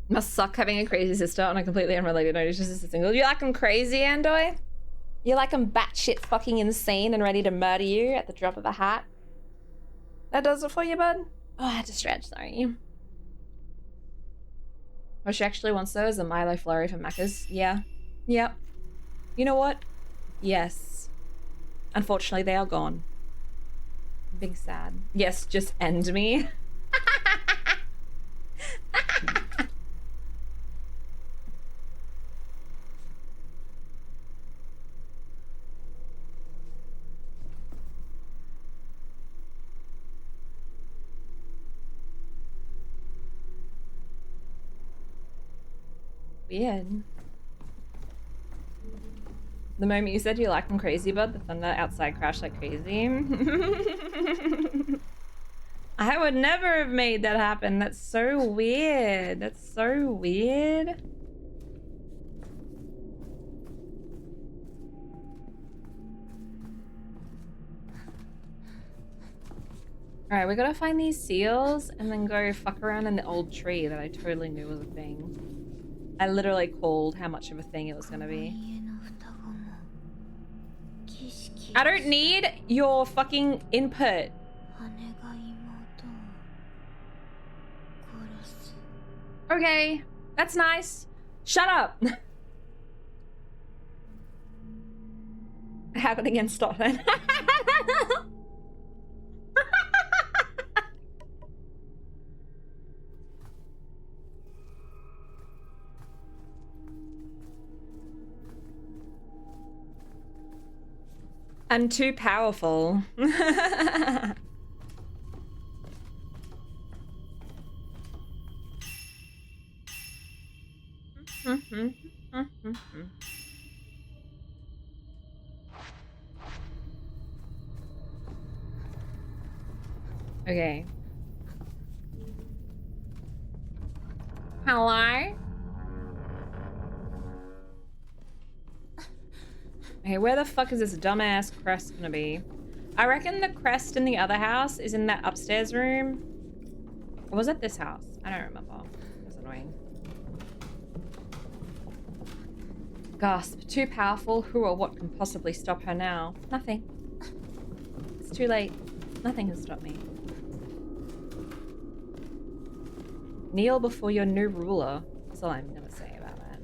Speaker 2: Must suck having a crazy sister on a completely unrelated note. She's just a single. You like them crazy, Andoy? You like them batshit fucking insane and ready to murder you at the drop of a hat? That does it for you, bud? Oh, I had to stretch, sorry. What she actually wants though is a Milo Flurry from Macca's. Yeah. Yep. You know what? Yes. Unfortunately, they are gone. I'm being sad. Yes, just end me. Weird. The moment you said you like them crazy, bud, the thunder outside crashed like crazy. I would never have made that happen. That's so weird. That's so weird. Alright, we gotta find these seals and then go fuck around in the old tree that I totally knew was a thing. I literally called how much of a thing it was gonna be. I don't need your fucking input. Okay, that's nice. Shut up. Have it again, stop it. I'm too powerful. Okay. Hello? Okay, where the fuck is this dumbass crest gonna be? I reckon the crest in the other house is in that upstairs room. Or was it this house? I don't remember. It was annoying. Gasp. Too powerful. Who or what can possibly stop her now? Nothing. It's too late. Nothing can stop me. Kneel before your new ruler. That's all I'm gonna say about it.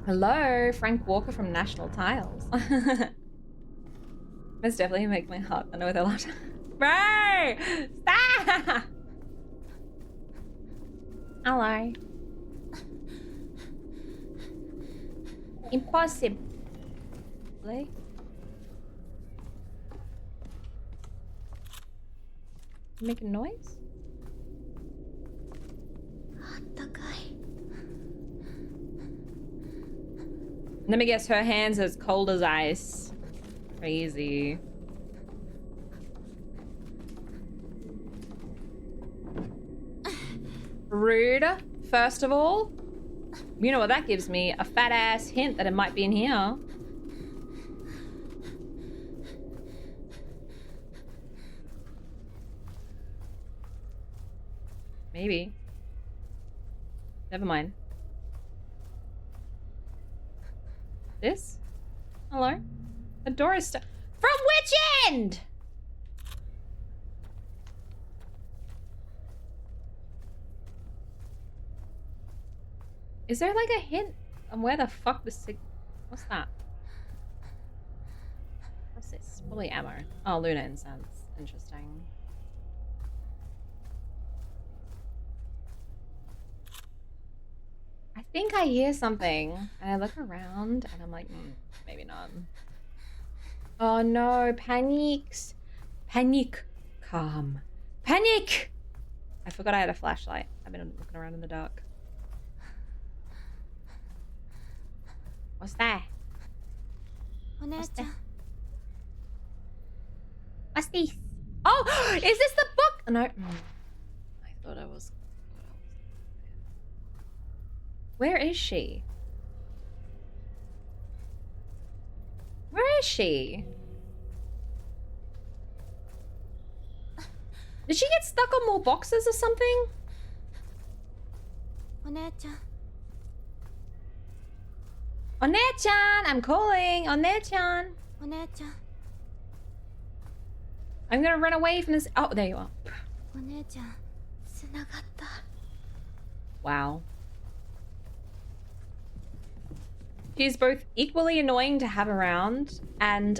Speaker 2: Hello, Frank Walker from National Tiles. Most definitely make my heart thunder with a lot. Bro! Stop! Hello. Impossible. Making noise? Let me guess, her hands are as cold as ice. Crazy. Rude, first of all. You know what that gives me? A fat ass hint that it might be in here. Maybe. Never mind. This? Hello? The door is stuck. From which end? Is there like a hint on where the fuck the what's that? What's this? Probably ammo. Oh, Luna incense. Interesting. I think I hear something. And I look around and I'm like, maybe not. Oh no, panics. Panic. Calm. Panic! I forgot I had a flashlight. I've been looking around in the dark. What's that? What's that? What's this? Oh, is this the book? No. I thought I was. Where is she? Where is she? Did she get stuck on more boxes or something? One-chan, I'm calling. One-chan. I'm gonna run away from this. Oh, there you are. Wow. She's both equally annoying to have around and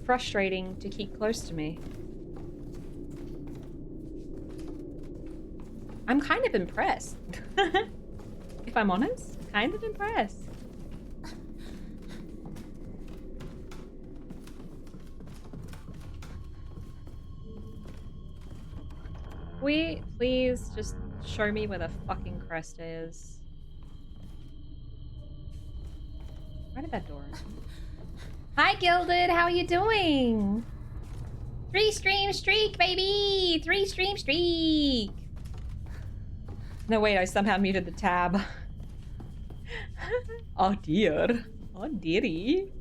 Speaker 2: frustrating to keep close to me. I'm kind of impressed. If I'm honest, kind of impressed. Please just show me where the fucking crest is. Where did that door open? Hi, Gilded. How are you doing? 3-stream streak, baby. 3-stream streak. No, wait. I somehow muted the tab. Oh, dear. Oh, dearie.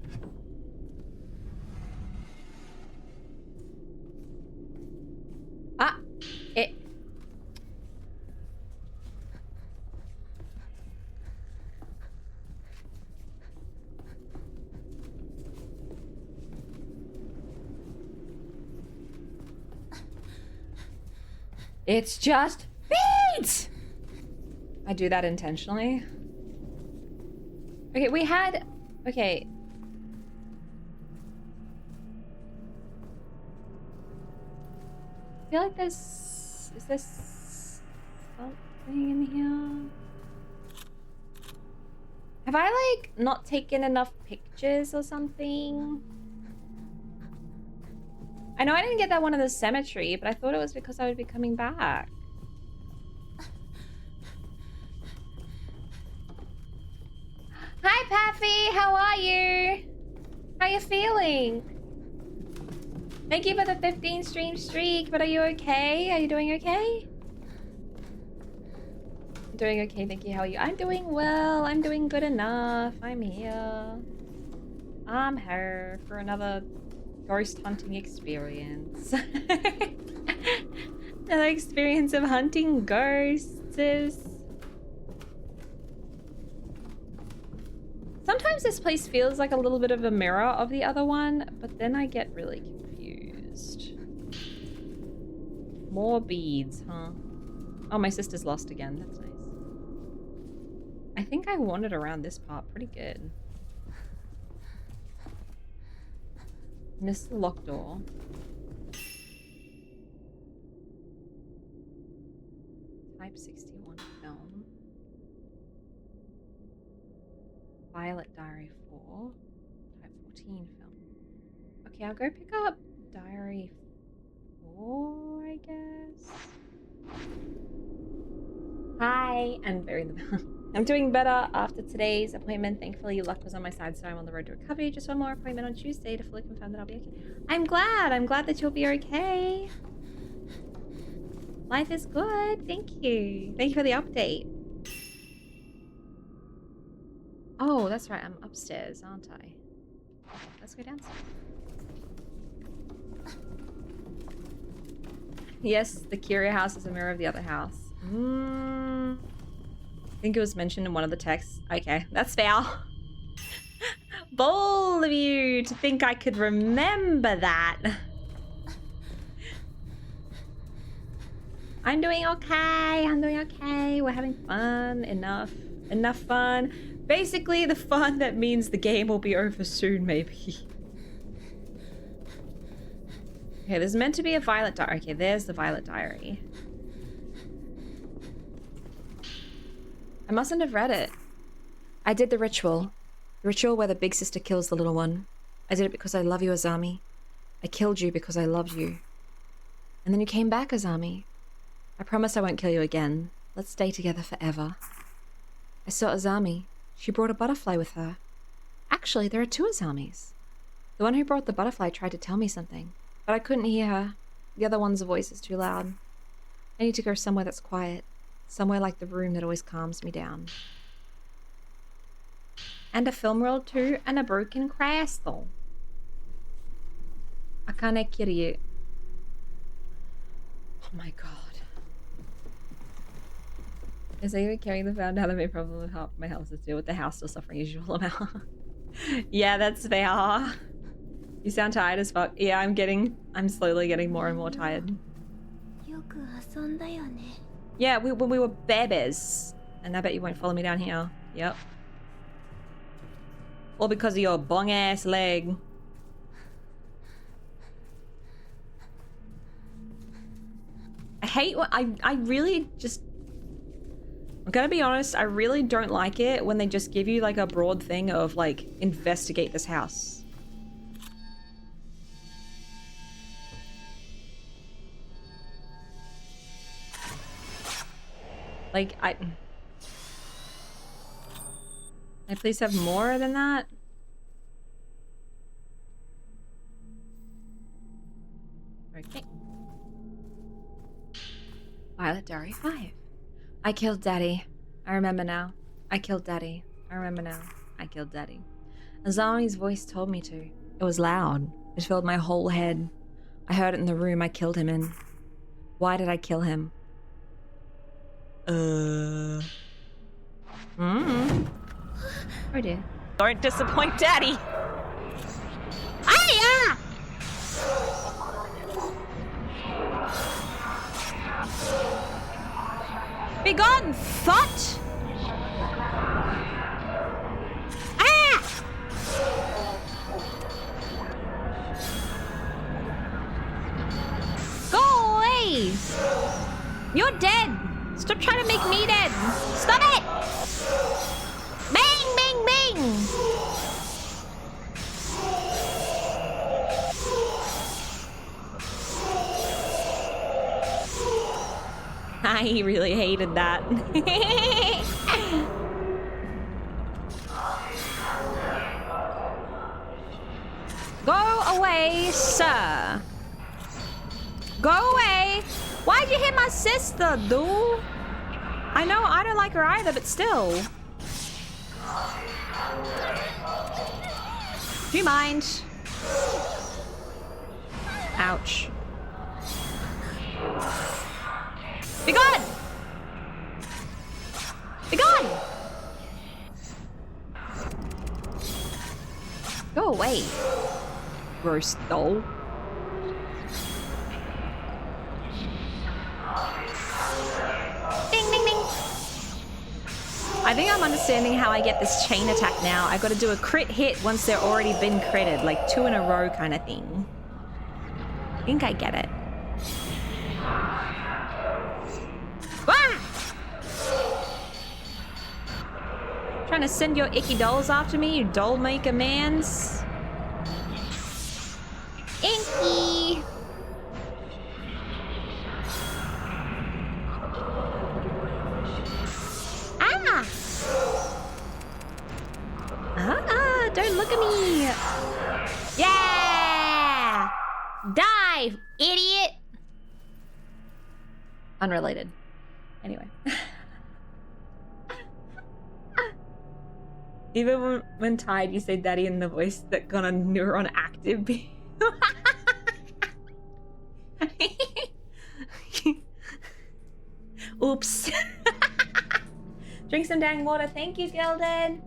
Speaker 2: Ah. It. It's just feet! I do that intentionally. Okay, we had... Okay. I feel like there's... Is there something in here? Have I, like, not taken enough pictures or something? I know I didn't get that one in the cemetery, but I thought it was because I would be coming back. Hi, Paffy! How are you? How you feeling? Thank you for the 15 stream streak, but are you okay? Are you doing okay? I'm doing okay, thank you. How are you? I'm doing well. I'm doing good enough. I'm here. I'm here for another ghost hunting experience. Another experience of hunting ghosts. Sometimes this place feels like a little bit of a mirror of the other one, but then I get really confused. More beads, huh? Oh, my sister's lost again. That's nice. I think I wandered around this part pretty good. Missed the locked door. Type 61 film. Violet Diary 4. Type 14 film. Okay, I'll go pick up Diary 4, I guess. Hi, I'm very I'm doing better after today's appointment. Thankfully, luck was on my side, so I'm on the road to recovery. Just one more appointment on Tuesday to fully confirm that I'll be okay. I'm glad that you'll be okay. Life is good. Thank you. Thank you for the update. Oh, that's right. I'm upstairs, aren't I? Okay, let's go downstairs. Yes, the Curia house is a mirror of the other house. I think it was mentioned in one of the texts. Okay, that's fair. Bold of you to think I could remember that. I'm doing okay. I'm doing okay. We're having fun. Enough fun. Basically, the fun that means the game will be over soon, maybe. Okay, there's meant to be a Violet Diary. Okay, there's the Violet Diary. I mustn't have read it. I did the ritual. The ritual where the big sister kills the little one. I did it because I love you, Azami. I killed you because I loved you. And then you came back, Azami. I promise I won't kill you again. Let's stay together forever. I saw Azami. She brought a butterfly with her. Actually, there are two Azamis. The one who brought the butterfly tried to tell me something, but I couldn't hear her. The other one's voice is too loud. I need to go somewhere that's quiet. Somewhere like the room that always calms me down. And a film reel too, and a broken crystal. Akane Kiryu. Oh my god. Is even carrying the found out of my problem with half my house is due with the house still suffering usual amount. Yeah, that's fair. You sound tired as fuck. Yeah, I'm slowly getting more and more tired. Yeah, when we were babies. And I bet you won't follow me down here. Yep. All because of your bong ass leg. I hate what I really just, I'm gonna be honest, I really don't like it when they just give you like a broad thing of like, investigate this house. Like, can I please have more than that? Okay. Violet Diary 5. I killed Daddy. I remember now. I killed Daddy. I remember now. I killed Daddy. Azami's voice told me to. It was loud. It filled my whole head. I heard it in the room I killed him in. Why did I kill him? Oh dear. Don't disappoint Daddy! Hiya! Be gone, thought! Ah! Go away! You're dead! Stop trying to make me dead! Stop it! Bang, bang, bang! I really hated that. Go away, sir. Go away. Why'd you hit my sister, dude? I know I don't like her either, but still. Do you mind? Ouch. Be gone! Be gone! Go away. Gross doll. Ding, ding, ding. I think I'm understanding how I get this chain attack now. I gotta do a crit hit once they're already been critted, like 2 in a row kind of thing. I think I get it. Ah! Trying to send your icky dolls after me, you doll maker mans. Inky! Ah! Ah, don't look at me. Yeah! Dive, idiot! Unrelated. Anyway. Even when tired, you say daddy in the voice that got a neuron active. poops. Drink some dang water. Thank you, Gildan.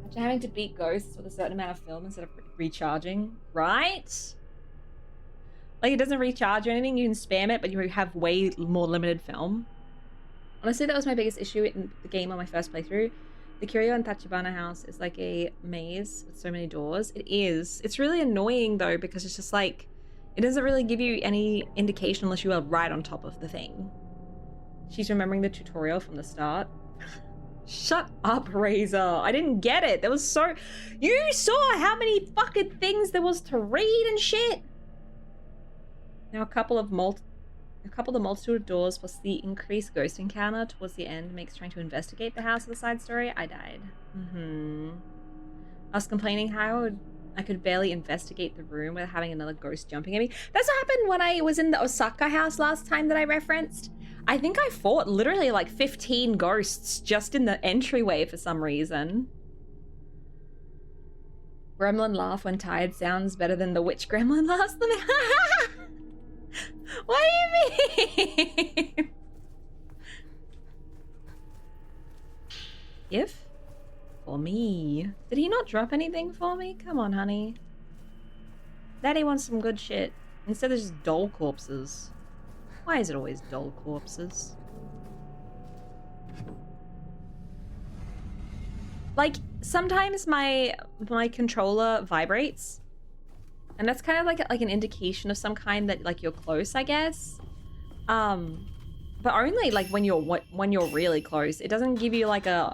Speaker 2: After having to beat ghosts with a certain amount of film instead of recharging, right? Like, it doesn't recharge or anything. You can spam it, but you have way more limited film. Honestly, that was my biggest issue in the game on my first playthrough. The Curio and Tachibana house is like a maze with so many doors. It is. It's really annoying, though, because it's just like, it doesn't really give you any indication unless you are right on top of the thing. She's remembering the tutorial from the start. Shut up, Razor. I didn't get it. There was so... You saw how many fucking things there was to read and shit? Now a couple of the multitude of doors plus the increased ghost encounter towards the end makes trying to investigate the house of the side story. I died. I was complaining how I could barely investigate the room without having another ghost jumping at me. That's what happened when I was in the Osaka house last time that I referenced. I think I fought literally like 15 ghosts just in the entryway for some reason. Gremlin laugh when tired sounds better than the witch gremlin last time. What do you mean? If? For me. Did he not drop anything for me? Come on, honey. Daddy wants some good shit. Instead of just dull corpses. Why is it always dull corpses? Like, sometimes my controller vibrates. And that's kind of like an indication of some kind that like you're close, I guess. But only like when you're really close. It doesn't give you like a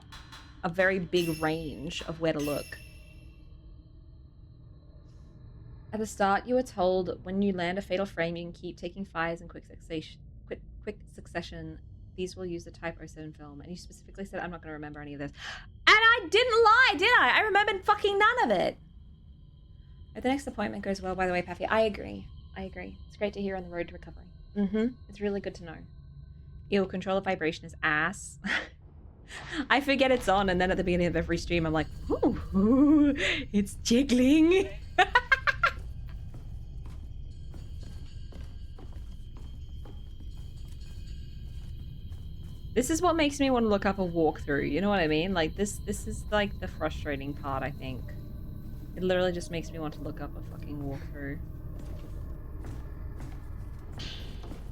Speaker 2: very big range of where to look. At the start, you were told when you land a fatal frame, you can keep taking fires in quick succession. These will use the Type 07 film. And you specifically said, I'm not going to remember any of this. And I didn't lie, did I? I remembered fucking none of it. If the next appointment goes well, by the way, Paffy, I agree. It's great to hear on the road to recovery. It's really good to know. Ew, controller vibration is ass. I forget it's on, and then at the beginning of every stream, I'm like, ooh, it's jiggling. This is what makes me want to look up a walkthrough, you know what I mean? Like, this is like the frustrating part, I think. It literally just makes me want to look up a fucking walkthrough.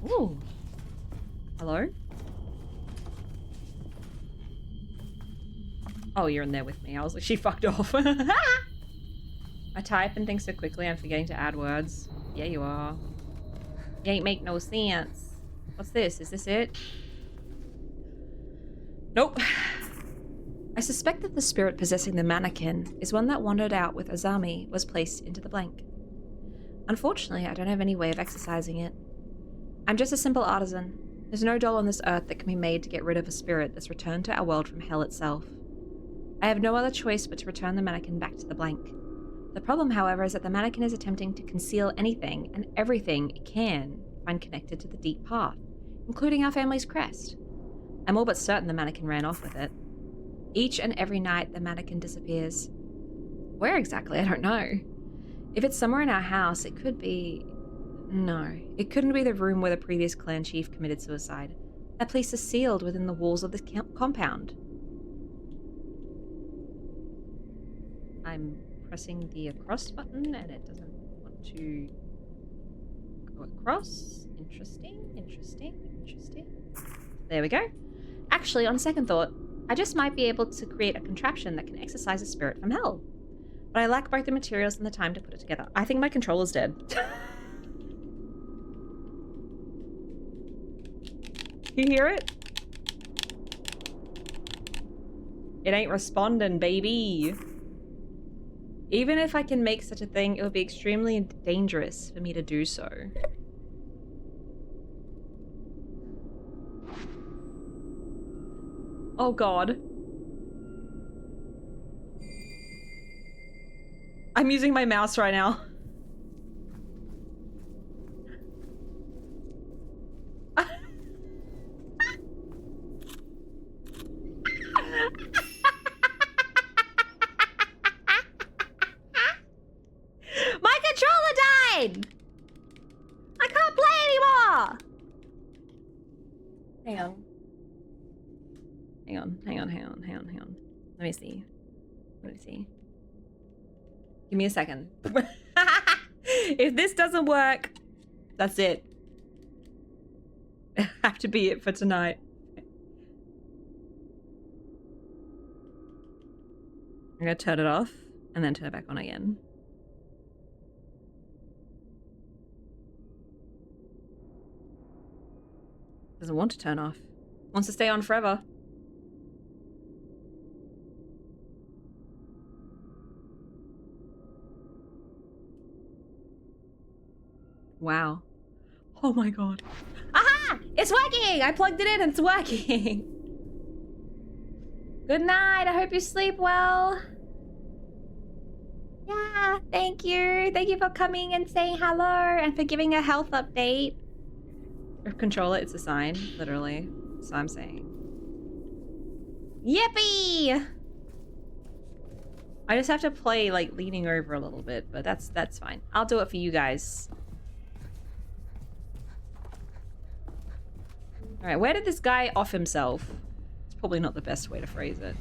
Speaker 2: Ooh. Hello? Oh, you're in there with me. I was like, she fucked off. I type and think so quickly I'm forgetting to add words. Yeah, you are. You ain't make no sense. What's this? Is this it? Nope. I suspect that the spirit possessing the mannequin is one that wandered out with Azami was placed into the blank. Unfortunately, I don't have any way of exercising it. I'm just a simple artisan. There's no doll on this earth that can be made to get rid of a spirit that's returned to our world from hell itself. I have no other choice but to return the mannequin back to the blank. The problem, however, is that the mannequin is attempting to conceal anything and everything it can find connected to the deep path, including our family's crest. I'm all but certain the mannequin ran off with it. Each and every night, the mannequin disappears. Where exactly? I don't know. If it's somewhere in our house, it could be... No, it couldn't be the room where the previous clan chief committed suicide. That place is sealed within the walls of this compound. I'm pressing the across button and it doesn't want to go across. Interesting. There we go. Actually, on second thought, I just might be able to create a contraption that can exorcise a spirit from hell. But I lack both the materials and the time to put it together. I think my controller's dead. You hear it? It ain't responding, baby. Even if I can make such a thing, it would be extremely dangerous for me to do so. Oh god. I'm using my mouse right now. My controller died! I can't play anymore! Hang on. Let me see. Give me a second. If this doesn't work, that's it. Have to be it for tonight. I'm gonna turn it off and then turn it back on again. Doesn't want to turn off. Wants to stay on forever. Wow. Oh my god. Aha! It's working! I plugged it in and it's working. Good night. I hope you sleep well. Yeah, thank you. Thank you for coming and saying hello and for giving a health update. Controller, it's a sign, literally. So I'm saying. Yippee! I just have to play like leaning over a little bit, but that's fine. I'll do it for you guys. Alright, where did this guy off himself? It's probably not the best way to phrase it.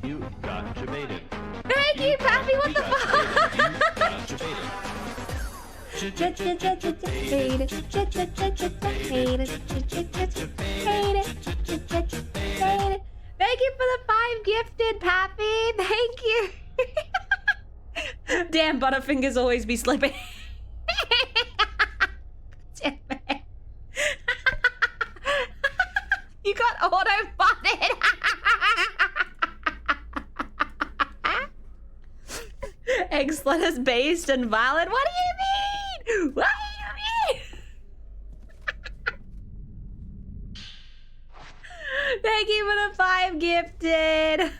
Speaker 6: You got jebaited.
Speaker 2: Thank you, Pappy, what the fuck?
Speaker 6: You got jebaited.
Speaker 2: Thank you for the 5 gifted, Pappy. Thank you. Damn, Butterfingers always be slipping. Damn it. You got auto-butted. Eggs, lettuce, based, and valid. What do you mean? What do you mean? Thank you for the 5 gifted.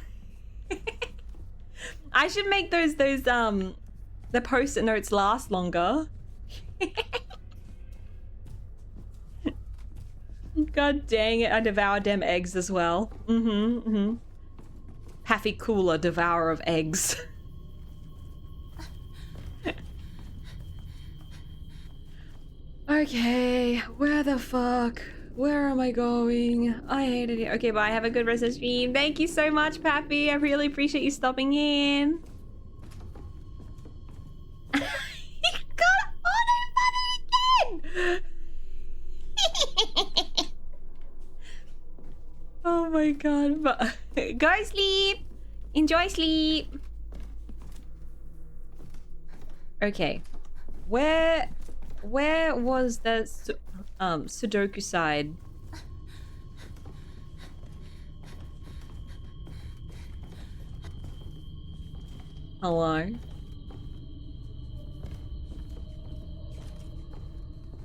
Speaker 2: I should make those the post-it notes last longer. God dang it, I devoured them eggs as well. Paffy Cooler, devourer of eggs. Okay, where the fuck? Where am I going? I hated it. Okay, bye. Have a good rest of the stream. Thank you so much, Pappy. I really appreciate you stopping in. You got auto-button again! Oh my god. But go sleep. Enjoy sleep. Okay. Where was the Sudoku side? Hello?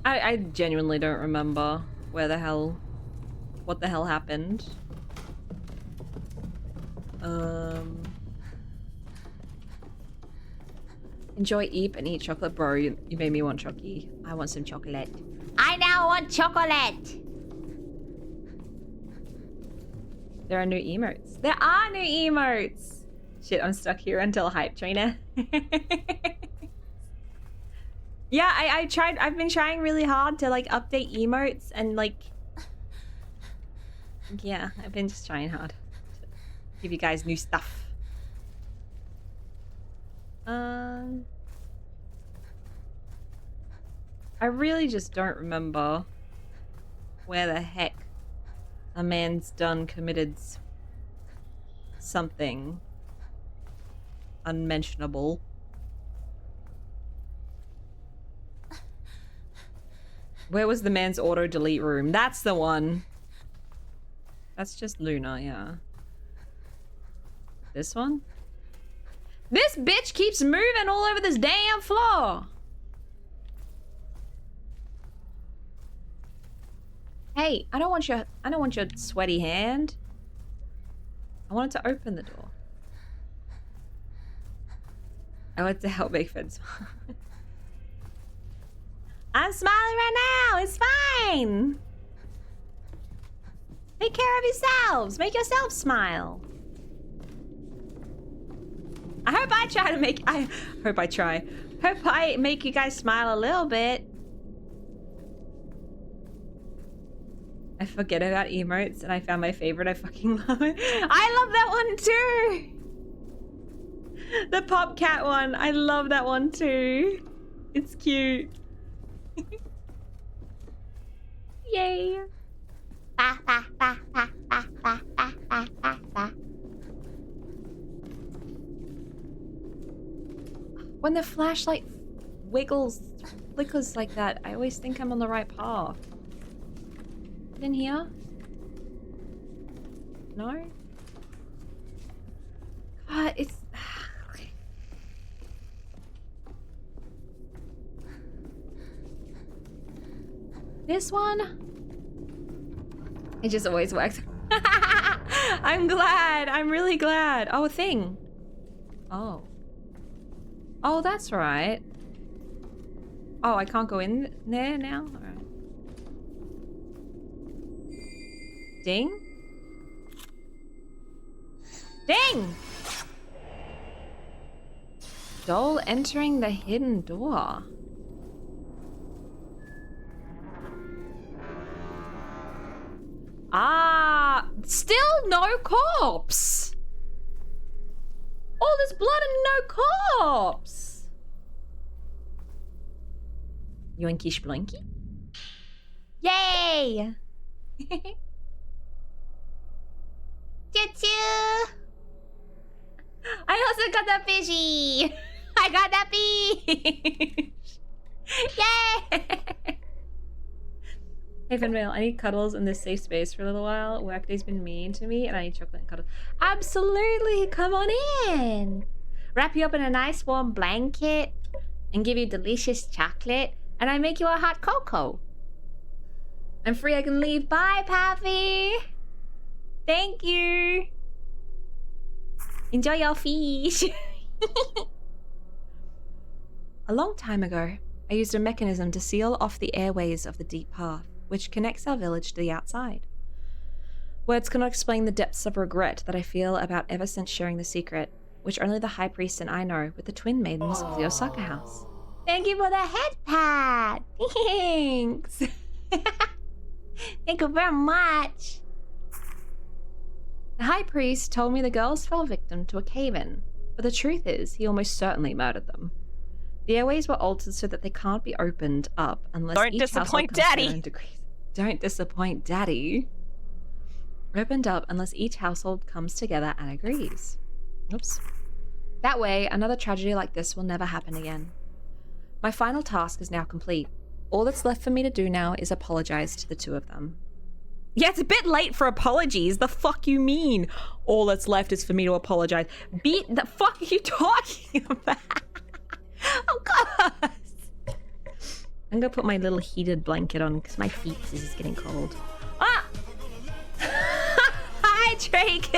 Speaker 2: I genuinely don't remember what the hell happened. Enjoy, eat, and eat chocolate. Bro, you made me want chocky. I want some chocolate.
Speaker 7: I now want chocolate.
Speaker 2: There are new emotes. There are new emotes. Shit, I'm stuck here until hype trainer. Yeah, I've been trying really hard to like update emotes and like, yeah, I've been just trying hard to give you guys new stuff. I really just don't remember where the heck a man's done committed something unmentionable. Where was the man's auto delete room? That's the one. That's just Luna, yeah. This one? This bitch keeps moving all over this damn floor. Hey, I don't want your sweaty hand. I wanted to open the door. I want to help make friends. I'm smiling right now. It's fine. Take care of yourselves. Make yourselves smile. I hope I try to make... I hope I make you guys smile a little bit. I forget about emotes and I found my favorite. I fucking love it. I love that one too. The pop cat one. I love that one too. It's cute. Yay.
Speaker 7: Ba, ba, ba, ba, ba, ba, ba, ba, ba, ba.
Speaker 2: When the flashlight flickers like that, I always think I'm on the right path. In here? No? God, it's... Okay. This one? It just always works. I'm glad. I'm really glad. Oh, a thing. Oh. Oh, that's right. Oh, I can't go in there now? All right. Ding? Ding! Doll entering the hidden door. Ah, still no corpse. All this blood and no corpse. Yoinky sploinky.
Speaker 7: Yay! Choo-choo! I also got that fishy! I got that fish! Yay!
Speaker 2: Hey Finvale, I need cuddles in this safe space for a little while. Workday's been mean to me and I need chocolate and cuddles. Absolutely, come on in! Wrap you up in a nice warm blanket and give you delicious chocolate and I make you a hot cocoa. I'm free, I can leave. Bye, Pappy! Thank you! Enjoy your fish! A long time ago, I used a mechanism to seal off the airways of the deep path, which connects our village to the outside. Words cannot explain the depths of regret that I feel about ever since sharing the secret, which only the High Priest and I know with the twin maidens of the Osaka house.
Speaker 7: Thank you for the head pat!
Speaker 2: Thanks!
Speaker 7: Thank you very much!
Speaker 2: The High Priest told me the girls fell victim to a cave-in, but the truth is he almost certainly murdered them. The airways were altered so that they can't be opened up unless each household comes to their own degrees. Don't disappoint Daddy. Opened up unless each household comes together and agrees. Oops. That way, another tragedy like this will never happen again. My final task is now complete. All that's left for me to do now is apologize to the two of them. Yeah, it's a bit late for apologies. The fuck you mean? All that's left is for me to apologize. Beat the fuck are you talking about? Oh god! I'm gonna put my little heated blanket on because my feet is getting cold. Ah! Hi, Drake!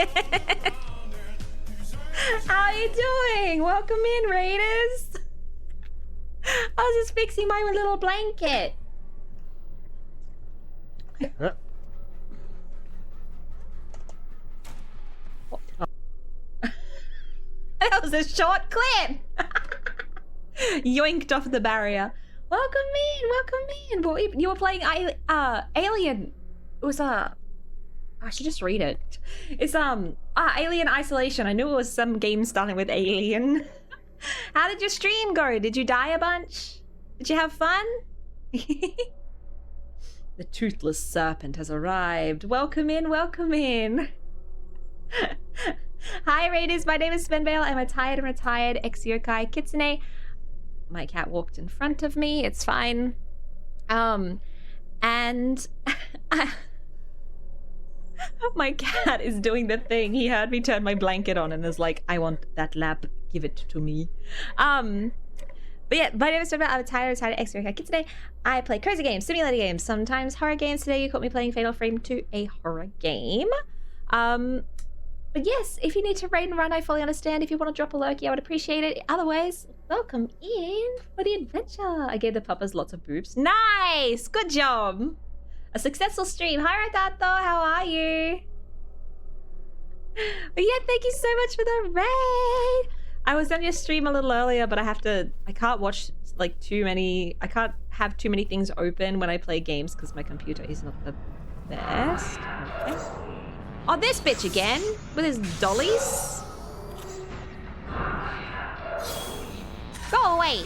Speaker 2: How are you doing? Welcome in, Raiders! I was just fixing my little blanket. That was a short clip! Yoinked off the barrier. Welcome in! You were playing Alien. It was I should just read it. It's Alien Isolation. I knew it was some game starting with Alien. How did your stream go? Did you die a bunch? Did you have fun? The toothless serpent has arrived. Welcome in. Hi Raiders, my name is Svenvale. I'm a tired and retired ex-yokai kitsune. My cat walked in front of me. It's fine. And my cat is doing the thing. He heard me turn my blanket on and is like, I want that lap. Give it to me. But yeah, my name is Svenvale. I'm a tired ex-yokai kitsune. I play cozy games, simulator games, sometimes horror games. Today you caught me playing Fatal Frame 2, a horror game. But yes, if you need to raid and run, I fully understand. If you want to drop a lurky, I would appreciate it. Otherwise, welcome in for the adventure. I gave the puppas lots of boobs. Nice! Good job! A successful stream. Hi, Ratato. How are you? But yeah, thank you so much for the raid. I was on your stream a little earlier, but I can't watch like I can't have too many things open when I play games because my computer is not the best. Okay. Oh, this bitch again with his dollies.
Speaker 7: Go away.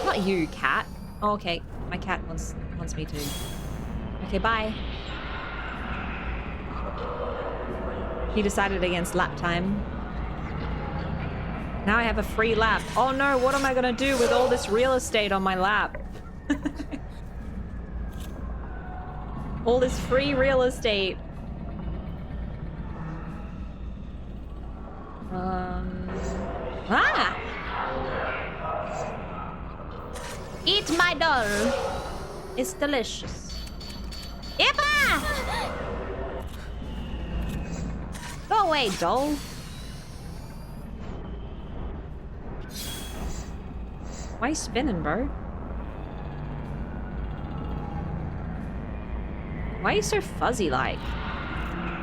Speaker 2: Not you, cat. Oh, okay. My cat wants me to. Okay, bye. He decided against lap time. Now I have a free lap. Oh no, what am I gonna do with all this real estate on my lap? All this free real estate.
Speaker 7: Eat my doll.
Speaker 2: It's delicious.
Speaker 7: Ippa!
Speaker 2: Go away, doll. Why are you spinning, bro? Why are you so fuzzy like?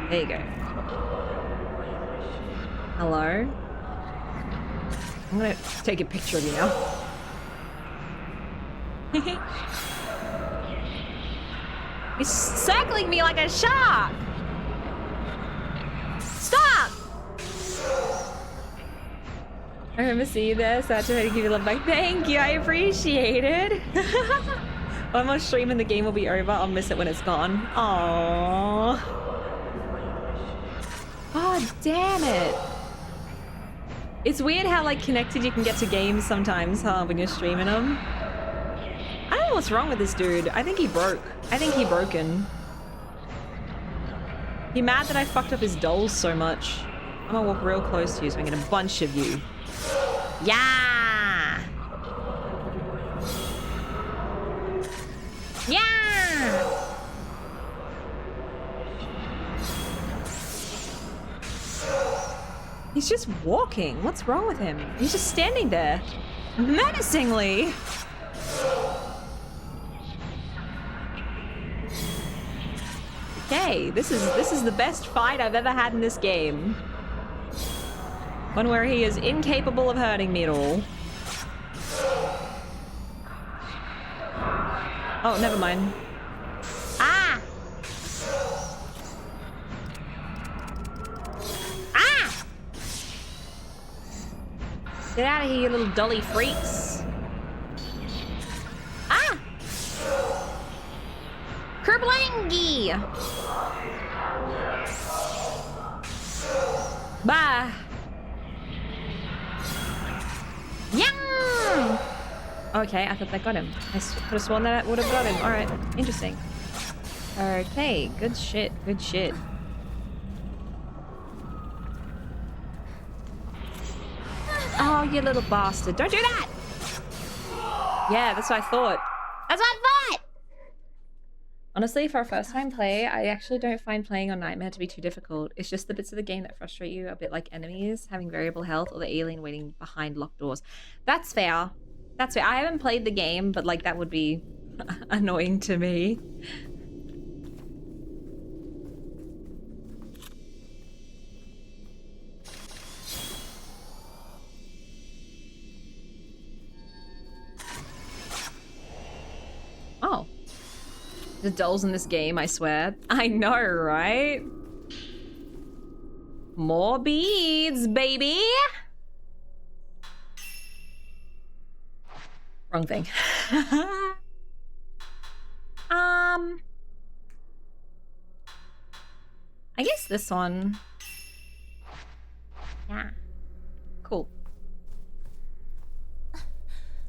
Speaker 2: There you go. Hello? I'm gonna take a picture of you now. He's circling me like a shark! Stop! I remember seeing you there, so I had to give you love back. Thank you, I appreciate it. One more stream and the game will be over. I'll miss it when it's gone. Aww. Oh, damn it. It's weird how like connected you can get to games sometimes, huh, when you're streaming them. I don't know what's wrong with this dude. I think he broke. I think he broken. He mad that I fucked up his dolls so much. I'm gonna walk real close to you so I can get a bunch of you.
Speaker 7: Yeah. Yeah.
Speaker 2: He's just walking. What's wrong with him? He's just standing there. Menacingly. Okay, this is the best fight I've ever had in this game. One where he is incapable of hurting me at all. Oh, never mind.
Speaker 7: Ah. Ah.
Speaker 2: Get out of here, you little dolly freaks.
Speaker 7: Ah. Kerblangy.
Speaker 2: Bye.
Speaker 7: Yeah.
Speaker 2: Okay, I thought that got him. I could have sworn that would have got him. Alright, interesting. Okay, good shit, good shit. Oh, you little bastard. Don't do that! Yeah, that's what I thought.
Speaker 7: That's what I thought.
Speaker 2: Honestly, for a first-time play, I actually don't find playing on Nightmare to be too difficult. It's just the bits of the game that frustrate you, a bit like enemies, having variable health, or the alien waiting behind locked doors. That's fair. That's fair. I haven't played the game, but like that would be annoying to me. Oh. The dolls in this game, I swear. I know, right? More beads, baby! Wrong thing. I guess this one.
Speaker 7: Yeah.
Speaker 2: Cool.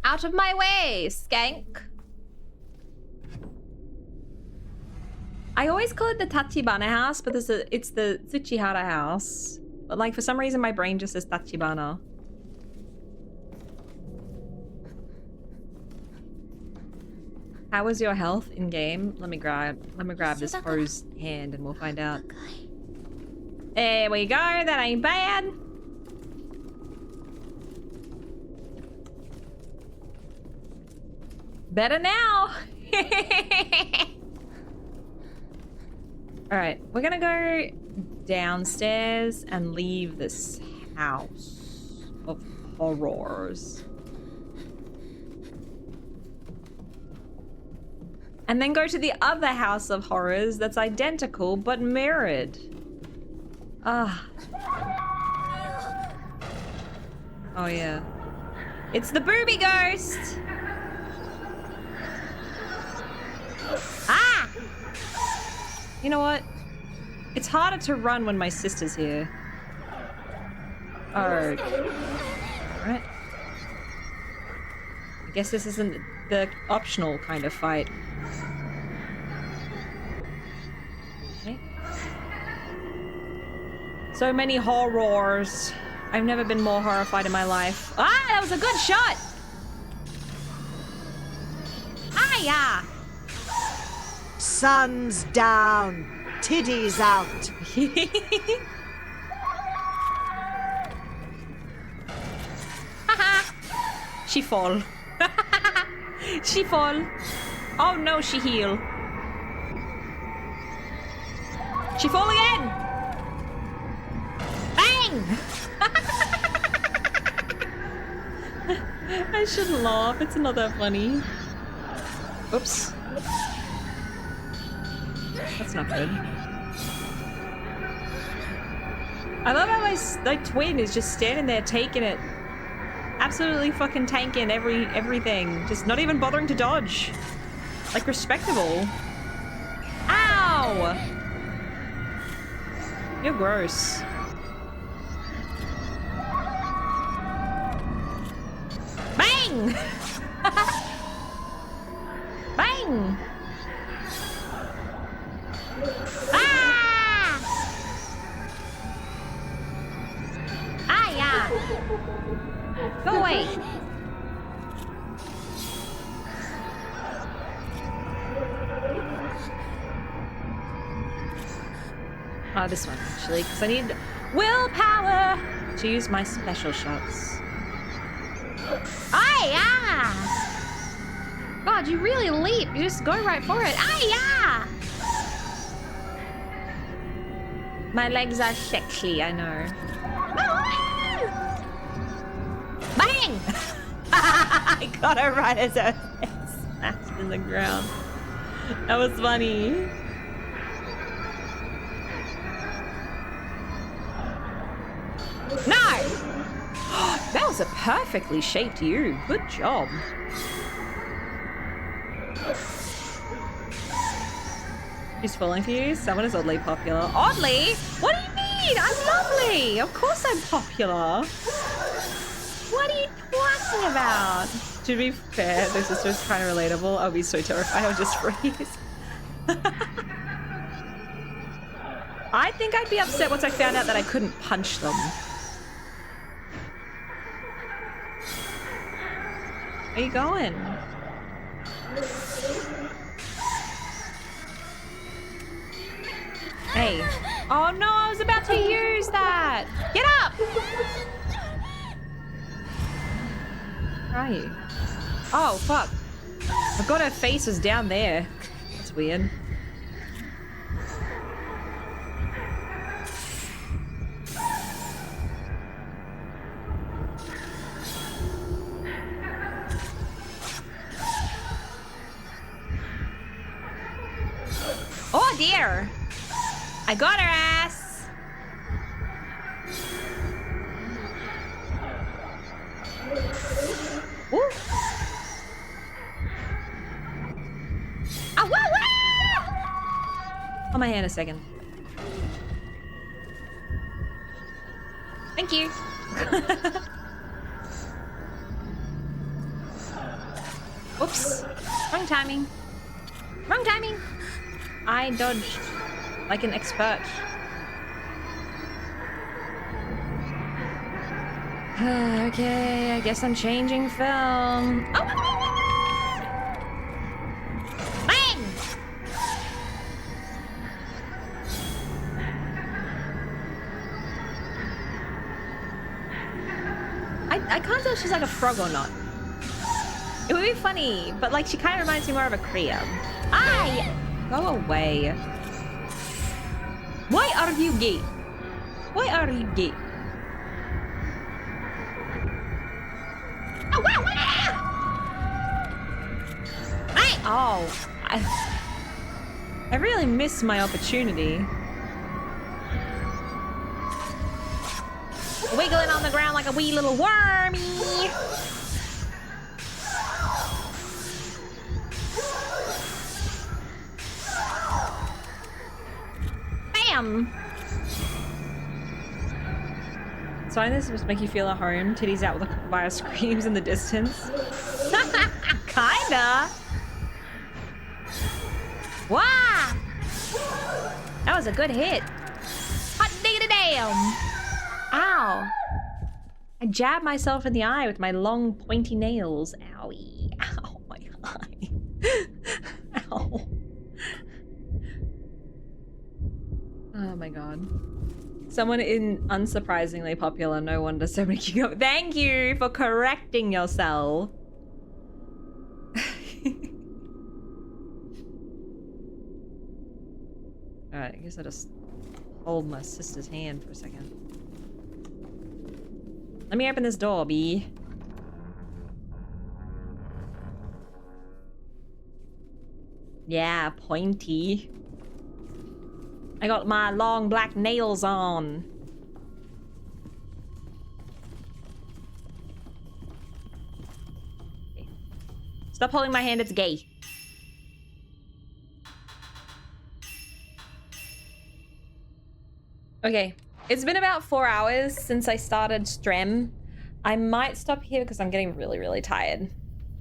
Speaker 2: Out of my way, skank! I always call it the Tachibana house, but it's the Tsuchihara house. But like for some reason my brain just says Tachibana. How was your health in game? Let me grab this ho's hand and we'll find out. There we go, that ain't bad. Better now. All right, we're gonna go downstairs and leave this house of horrors. And then go to the other house of horrors that's identical but mirrored. Ah. Oh yeah. It's the booby ghost! Ah! You know what? It's harder to run when my sister's here. Oh. Alright. I guess this isn't the optional kind of fight. Okay. So many horrors. I've never been more horrified in my life. Ah, that was a good shot! Ah, yeah!
Speaker 3: Sun's down, titties out.
Speaker 2: She fall. She fall. Oh no, she heal. She fall again! Bang! I shouldn't laugh, it's not that funny. Oops. That's not good. I love how my twin is just standing there taking it. Absolutely fucking tanking everything. Just not even bothering to dodge. Like, respectable. Ow! You're gross. Bang! Bang!
Speaker 7: Ah! Ah, yeah.
Speaker 2: Go away. Oh, this one, actually, because I need willpower to use my special shots.
Speaker 7: Ah, yeah.
Speaker 2: God, you really leap. You just go right for it.
Speaker 7: Ah, yeah.
Speaker 2: My legs are sexy, I know.
Speaker 7: Bang!
Speaker 2: I got her right as her head smashed in the ground. That was funny. No! That was a perfectly shaped U. Good job. She's falling for you? Someone is oddly popular. Oddly? What do you mean? I'm lovely. Of course I'm popular. What are you talking about? To be fair, this is just kind of relatable. I'll be so terrified. I'll just freeze. I think I'd be upset once I found out that I couldn't punch them. Where are you going? Hey. Oh no, I was about to use that. Get up! Where are you? Oh, fuck. I forgot her face was down there. That's weird. Oh dear! I got her ass! Ooh. Ah, wah, wah! On my hand a second. Thank you. Oops. Wrong timing. Wrong timing. I dodged like an expert. Okay, I guess I'm changing film. Oh!
Speaker 7: Bang!
Speaker 2: I can't tell if she's like a frog or not. It would be funny, but like she kind of reminds me more of a crab. Ay! Go away. Why are you gay? Why are you gay?
Speaker 7: Oh, wow, wow!
Speaker 2: Oh, I really missed my opportunity. Wiggling on the ground like a wee little wormy. Bam! So I this must make you feel at home. Titties out with the via screams in the distance. Kinda. Wow! That was a good hit. Hot diggity damn! Ow! I jabbed myself in the eye with my long pointy nails. Owie! Ow, my eye! Ow! Oh my god. Someone in unsurprisingly popular. No wonder so many cucumbers. Thank you for correcting yourself. Alright, I guess I'll just hold my sister's hand for a second. Let me open this door, B. Yeah, pointy. I got my long black nails on. Okay. Stop holding my hand, it's gay. Okay, it's been about 4 hours since I started stream. I might stop here because I'm getting really, really tired.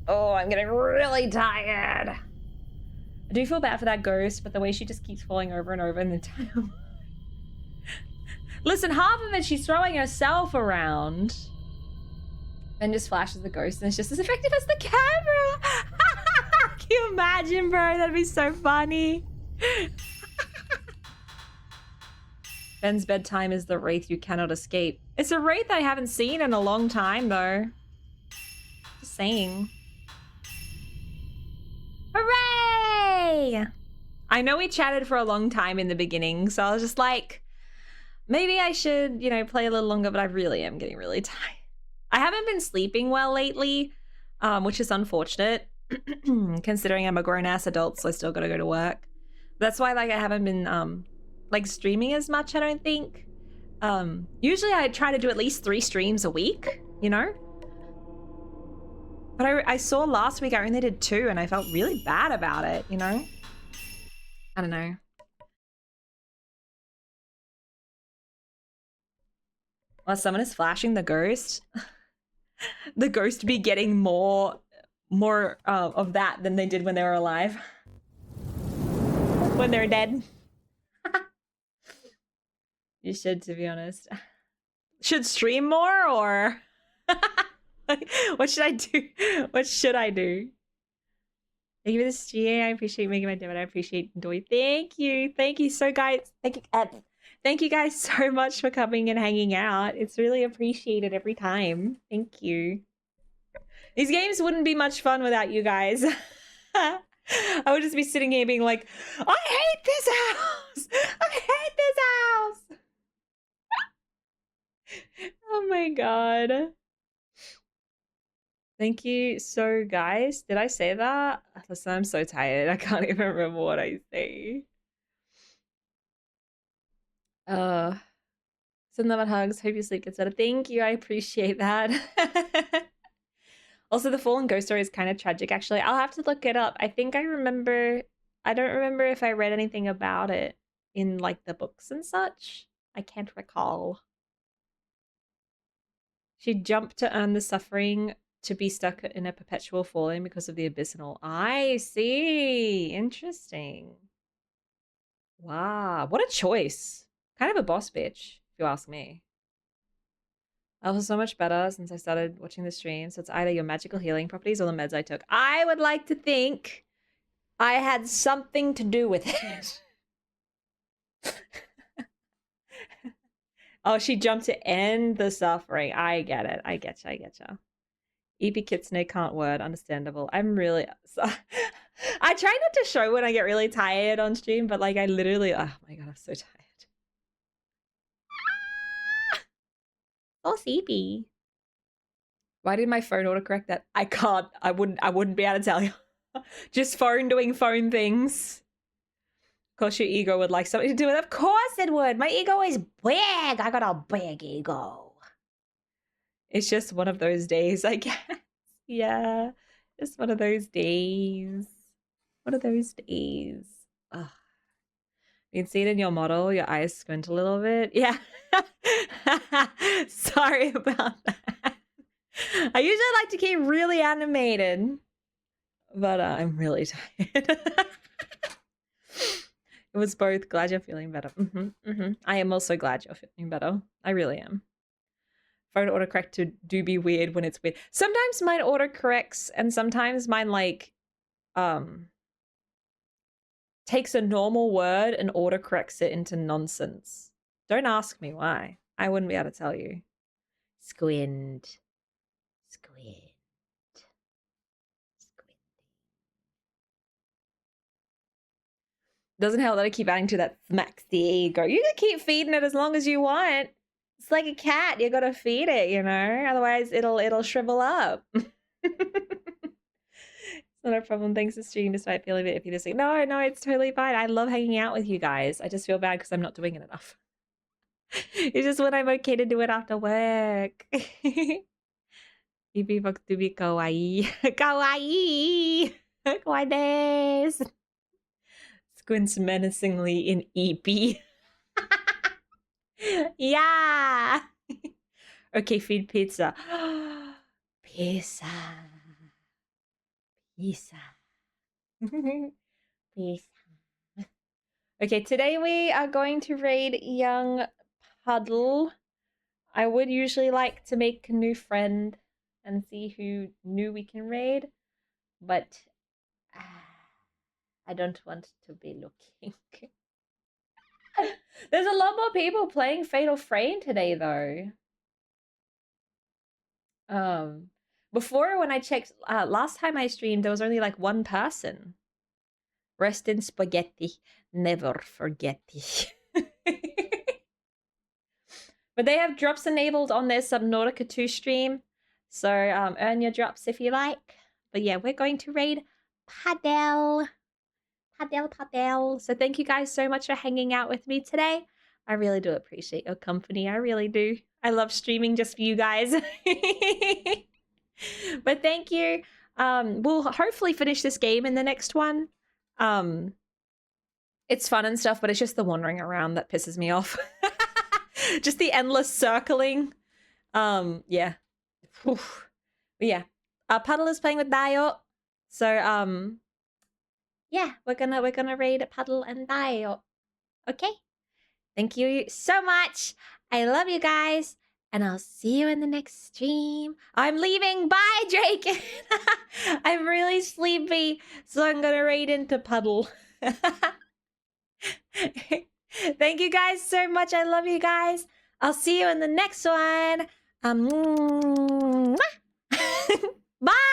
Speaker 2: Oh, I'm getting really tired. I do feel bad for that ghost, but the way she just keeps falling over and over in the time. Listen, half of it she's throwing herself around and just flashes the ghost and it's just as effective as the camera. Can you imagine, bro? That'd be so funny. Ben's bedtime is the wraith you cannot escape. It's a wraith I haven't seen in a long time, though. Just saying. Hooray! I know we chatted for a long time in the beginning, so I was just like, maybe I should, you know, play a little longer, but I really am getting really tired. I haven't been sleeping well lately, which is unfortunate, considering I'm a grown-ass adult, so I still gotta go to work. That's why, like, I haven't been, like, streaming as much, I don't think. Usually I try to do at least 3 streams a week, you know? But I saw last week I only did 2 and I felt really bad about it, you know? I don't know. While someone is flashing the ghost, the ghost be getting more of that than they did when they were alive. When they're dead. You should, to be honest. Should stream more or what should I do? What should I do? Thank you for this GA. I appreciate making my demo. I appreciate Doy. Thank you. Thank you so guys. Thank you guys so much for coming and hanging out. It's really appreciated every time. Thank you. These games wouldn't be much fun without you guys. I would just be sitting here being like, I hate this house. I hate this house. Oh my god. Thank you. So guys, did I say that? Listen, I'm so tired. I can't even remember what I say. Send them hugs. Hope your sleep gets better. Thank you. I appreciate that. Also, the fallen ghost story is kind of tragic, actually. I'll have to look it up. I think I remember. I don't remember if I read anything about it in like the books and such. I can't recall. She jumped to earn the suffering to be stuck in a perpetual falling because of the abyssal. I see. Interesting. Wow. What a choice. Kind of a boss bitch, if you ask me. I feel so much better since I started watching the stream. So it's either your magical healing properties or the meds I took. I would like to think I had something to do with it. Oh, she jumped to end the suffering. I get it. I get you. I get you. EP Kitsune can't word. Understandable. I'm really... I try not to show when I get really tired on stream, but like I literally... Oh my god, I'm so tired. Oh, CP. Why did my phone autocorrect that? I can't. I wouldn't be able to tell you. Just phone doing phone things. Of course, your ego would like something to do with it. Of course it would. My ego is big. I got a big ego. It's just one of those days, I guess. Yeah, just one of those days. One of those days. Ugh. You can see it in your model. Your eyes squint a little bit. Yeah. Sorry about that. I usually like to keep really animated, but I'm really tired. It was both. Glad you're feeling better. I am also glad you're feeling better. I really am. Phone autocorrect do be weird when it's weird. Sometimes mine autocorrects and sometimes mine like takes a normal word and autocorrects it into nonsense. Don't ask me why. I wouldn't be able to tell you. Squint. Squint. Doesn't help that I keep adding to that max the ego. You can keep feeding it as long as you want. It's like a cat. You gotta feed it, you know? Otherwise it'll shrivel up. It's not a problem. Thanks for streaming despite feeling a bit iffy this week. No, it's totally fine. I love hanging out with you guys. I just feel bad because I'm not doing it enough. It's just when I'm okay to do it after work. Ibi bokubi kawaii. Kawaii! Kawaii desu. Squints menacingly in EP. Yeah! Okay, feed pizza. Pizza. Pizza. Pizza. Okay, today we are going to raid Young Puddle. I would usually like to make a new friend and see who new we can raid, but I don't want to be looking. There's a lot more people playing Fatal Frame today, though. Before when I checked, last time I streamed, there was only like one person. Rest in spaghetti, never forgetty. But they have drops enabled on their Subnautica 2 stream, so earn your drops if you like. But yeah, we're going to raid Paddle. Paddle. So thank you guys so much for hanging out with me today. I really do appreciate your company. I really do. I love streaming just for you guys. But thank you. We'll hopefully finish this game in the next one. It's fun and stuff, but it's just the wandering around that pisses me off. Just the endless circling. Yeah. But yeah. Puddle is playing with Dio. So yeah, we're gonna raid Puddle and Dio. Okay? Thank you so much. I love you guys. And I'll see you in the next stream. I'm leaving. Bye, Drake. I'm really sleepy, so I'm gonna raid into Puddle. Thank you guys so much. I love you guys. I'll see you in the next one. Bye.